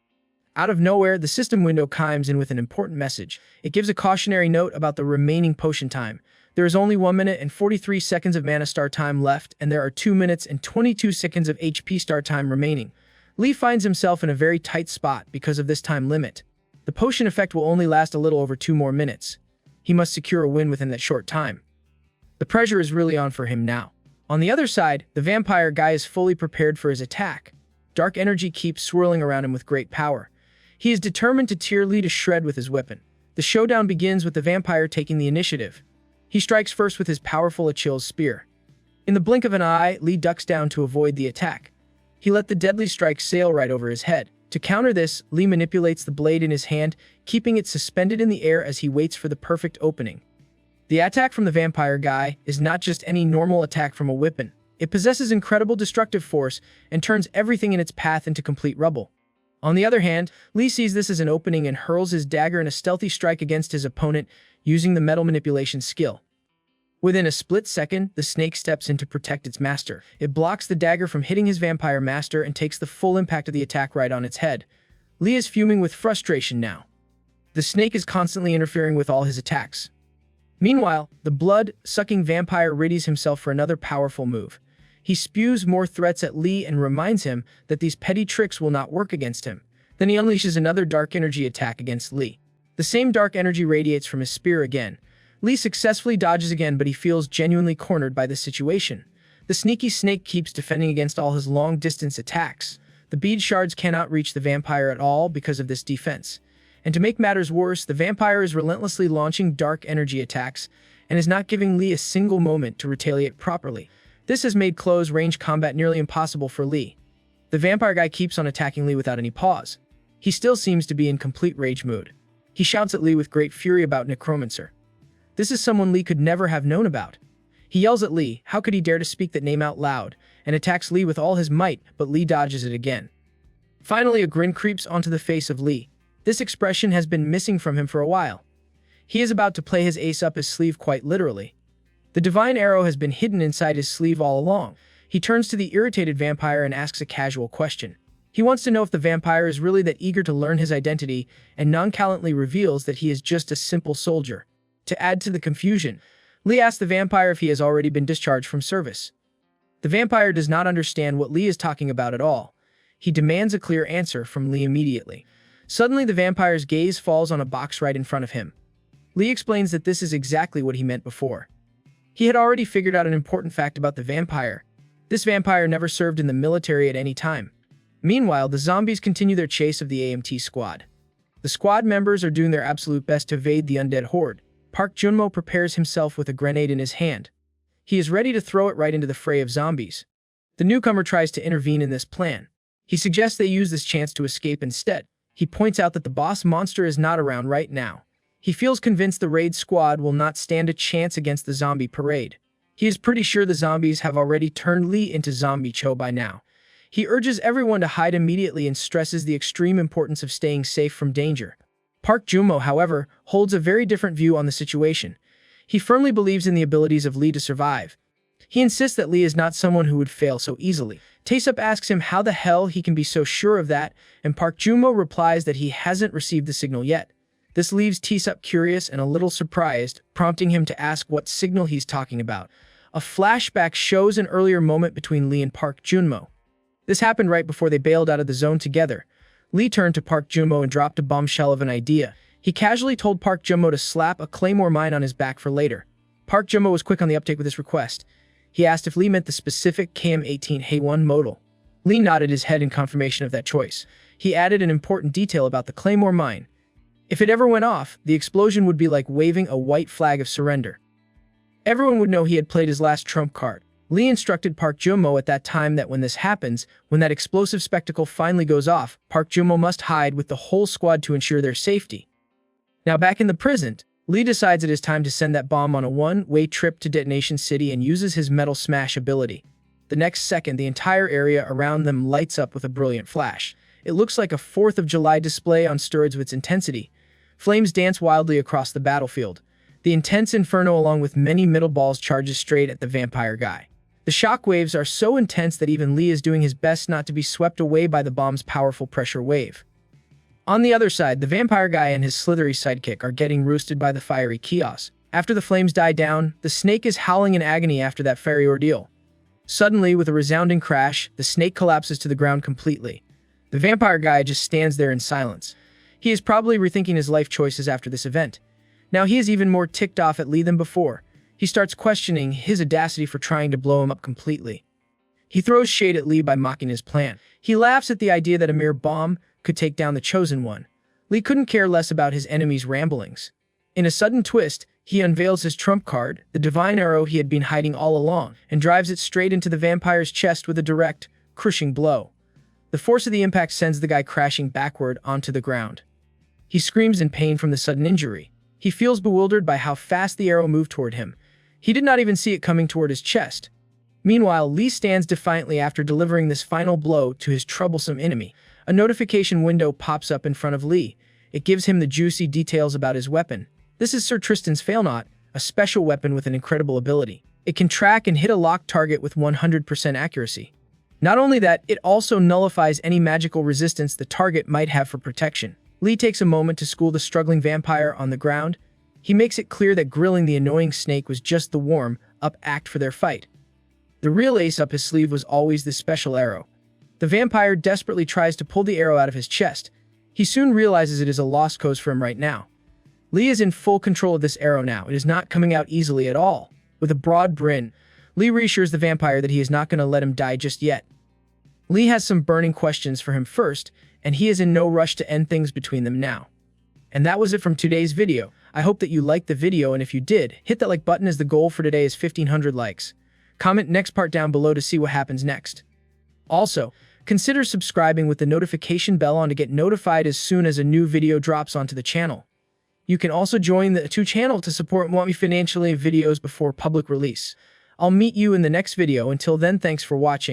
Out of nowhere, the system window chimes in with an important message. It gives a cautionary note about the remaining potion time. There is only 1 minute and 43 seconds of mana star time left, and there are 2 minutes and 22 seconds of HP star time remaining. Lee finds himself in a very tight spot because of this time limit. The potion effect will only last a little over 2 more minutes. He must secure a win within that short time. The pressure is really on for him now. On the other side, the vampire guy is fully prepared for his attack. Dark energy keeps swirling around him with great power. He is determined to tear Lee to shred with his weapon. The showdown begins with the vampire taking the initiative. He strikes first with his powerful Achilles spear. In the blink of an eye, Lee ducks down to avoid the attack. He let the deadly strike sail right over his head. To counter this, Lee manipulates the blade in his hand, keeping it suspended in the air as he waits for the perfect opening. The attack from the vampire guy is not just any normal attack from a weapon. It possesses incredible destructive force and turns everything in its path into complete rubble. On the other hand, Lee sees this as an opening and hurls his dagger in a stealthy strike against his opponent using the metal manipulation skill. Within a split second, the snake steps in to protect its master. It blocks the dagger from hitting his vampire master and takes the full impact of the attack right on its head. Lee is fuming with frustration now. The snake is constantly interfering with all his attacks. Meanwhile, the blood-sucking vampire readies himself for another powerful move. He spews more threats at Lee and reminds him that these petty tricks will not work against him. Then he unleashes another dark energy attack against Lee. The same dark energy radiates from his spear again. Lee successfully dodges again, but he feels genuinely cornered by this situation. The sneaky snake keeps defending against all his long-distance attacks. The bead shards cannot reach the vampire at all because of this defense. And to make matters worse, the vampire is relentlessly launching dark energy attacks and is not giving Lee a single moment to retaliate properly. This has made close-range combat nearly impossible for Lee. The vampire guy keeps on attacking Lee without any pause. He still seems to be in complete rage mood. He shouts at Lee with great fury about Necromancer. This is someone Lee could never have known about. He yells at Lee, how could he dare to speak that name out loud, and attacks Lee with all his might, but Lee dodges it again. Finally, a grin creeps onto the face of Lee. This expression has been missing from him for a while. He is about to play his ace up his sleeve quite literally. The divine arrow has been hidden inside his sleeve all along. He turns to the irritated vampire and asks a casual question. He wants to know if the vampire is really that eager to learn his identity, and nonchalantly reveals that he is just a simple soldier. To add to the confusion, Lee asks the vampire if he has already been discharged from service. The vampire does not understand what Lee is talking about at all. He demands a clear answer from Lee immediately. Suddenly, the vampire's gaze falls on a box right in front of him. Lee explains that this is exactly what he meant before. He had already figured out an important fact about the vampire. This vampire never served in the military at any time. Meanwhile, the zombies continue their chase of the AMT squad. The squad members are doing their absolute best to evade the undead horde. Park Junmo prepares himself with a grenade in his hand. He is ready to throw it right into the fray of zombies. The newcomer tries to intervene in this plan. He suggests they use this chance to escape instead. He points out that the boss monster is not around right now. He feels convinced the raid squad will not stand a chance against the zombie parade. He is pretty sure the zombies have already turned Lee into zombie Cho by now. He urges everyone to hide immediately and stresses the extreme importance of staying safe from danger. Park Junmo, however, holds a very different view on the situation. He firmly believes in the abilities of Lee to survive. He insists that Lee is not someone who would fail so easily. Tae-sup asks him how the hell he can be so sure of that, and Park Junmo replies that he hasn't received the signal yet. This leaves Tae-sup curious and a little surprised, prompting him to ask what signal he's talking about. A flashback shows an earlier moment between Lee and Park Junmo. This happened right before they bailed out of the zone together. Lee turned to Park Junmo and dropped a bombshell of an idea. He casually told Park Junmo to slap a claymore mine on his back for later. Park Junmo was quick on the uptake with this request. He asked if Lee meant the specific KM-18 Haewon model. Lee nodded his head in confirmation of that choice. He added an important detail about the claymore mine. If it ever went off, the explosion would be like waving a white flag of surrender. Everyone would know he had played his last trump card. Lee instructed Park Junmo at that time that when this happens, when that explosive spectacle finally goes off, Park Junmo must hide with the whole squad to ensure their safety. Now back in the present, Lee decides it is time to send that bomb on a one-way trip to Detonation City and uses his Metal Smash ability. The next second, the entire area around them lights up with a brilliant flash. It looks like a 4th of July display on steroids with its intensity. Flames dance wildly across the battlefield. The intense inferno along with many middle balls charges straight at the vampire guy. The shockwaves are so intense that even Lee is doing his best not to be swept away by the bomb's powerful pressure wave. On the other side, the vampire guy and his slithery sidekick are getting roasted by the fiery chaos. After the flames die down, the snake is howling in agony after that fiery ordeal. Suddenly, with a resounding crash, the snake collapses to the ground completely. The vampire guy just stands there in silence. He is probably rethinking his life choices after this event. Now he is even more ticked off at Lee than before. He starts questioning his audacity for trying to blow him up completely. He throws shade at Lee by mocking his plan. He laughs at the idea that a mere bomb could take down the Chosen One. Lee couldn't care less about his enemy's ramblings. In a sudden twist, he unveils his trump card, the divine arrow he had been hiding all along, and drives it straight into the vampire's chest with a direct, crushing blow. The force of the impact sends the guy crashing backward onto the ground. He screams in pain from the sudden injury. He feels bewildered by how fast the arrow moved toward him. He did not even see it coming toward his chest. Meanwhile, Lee stands defiantly after delivering this final blow to his troublesome enemy. A notification window pops up in front of Lee. It gives him the juicy details about his weapon. This is Sir Tristan's Failnaught, a special weapon with an incredible ability. It can track and hit a locked target with 100% accuracy. Not only that, it also nullifies any magical resistance the target might have for protection. Lee takes a moment to school the struggling vampire on the ground. He makes it clear that grilling the annoying snake was just the warm-up act for their fight. The real ace up his sleeve was always this special arrow. The vampire desperately tries to pull the arrow out of his chest. He soon realizes it is a lost cause for him right now. Lee is in full control of this arrow now. It is not coming out easily at all. With a broad grin, Lee reassures the vampire that he is not going to let him die just yet. Lee has some burning questions for him first, and he is in no rush to end things between them now. And that was it from today's video. I hope that you liked the video, and if you did, hit that like button as the goal for today is 1,500 likes. Comment next part down below to see what happens next. Also, consider subscribing with the notification bell on to get notified as soon as a new video drops onto the channel. You can also join the channel to support me financially videos before public release. I'll meet you in the next video. Until then, thanks for watching.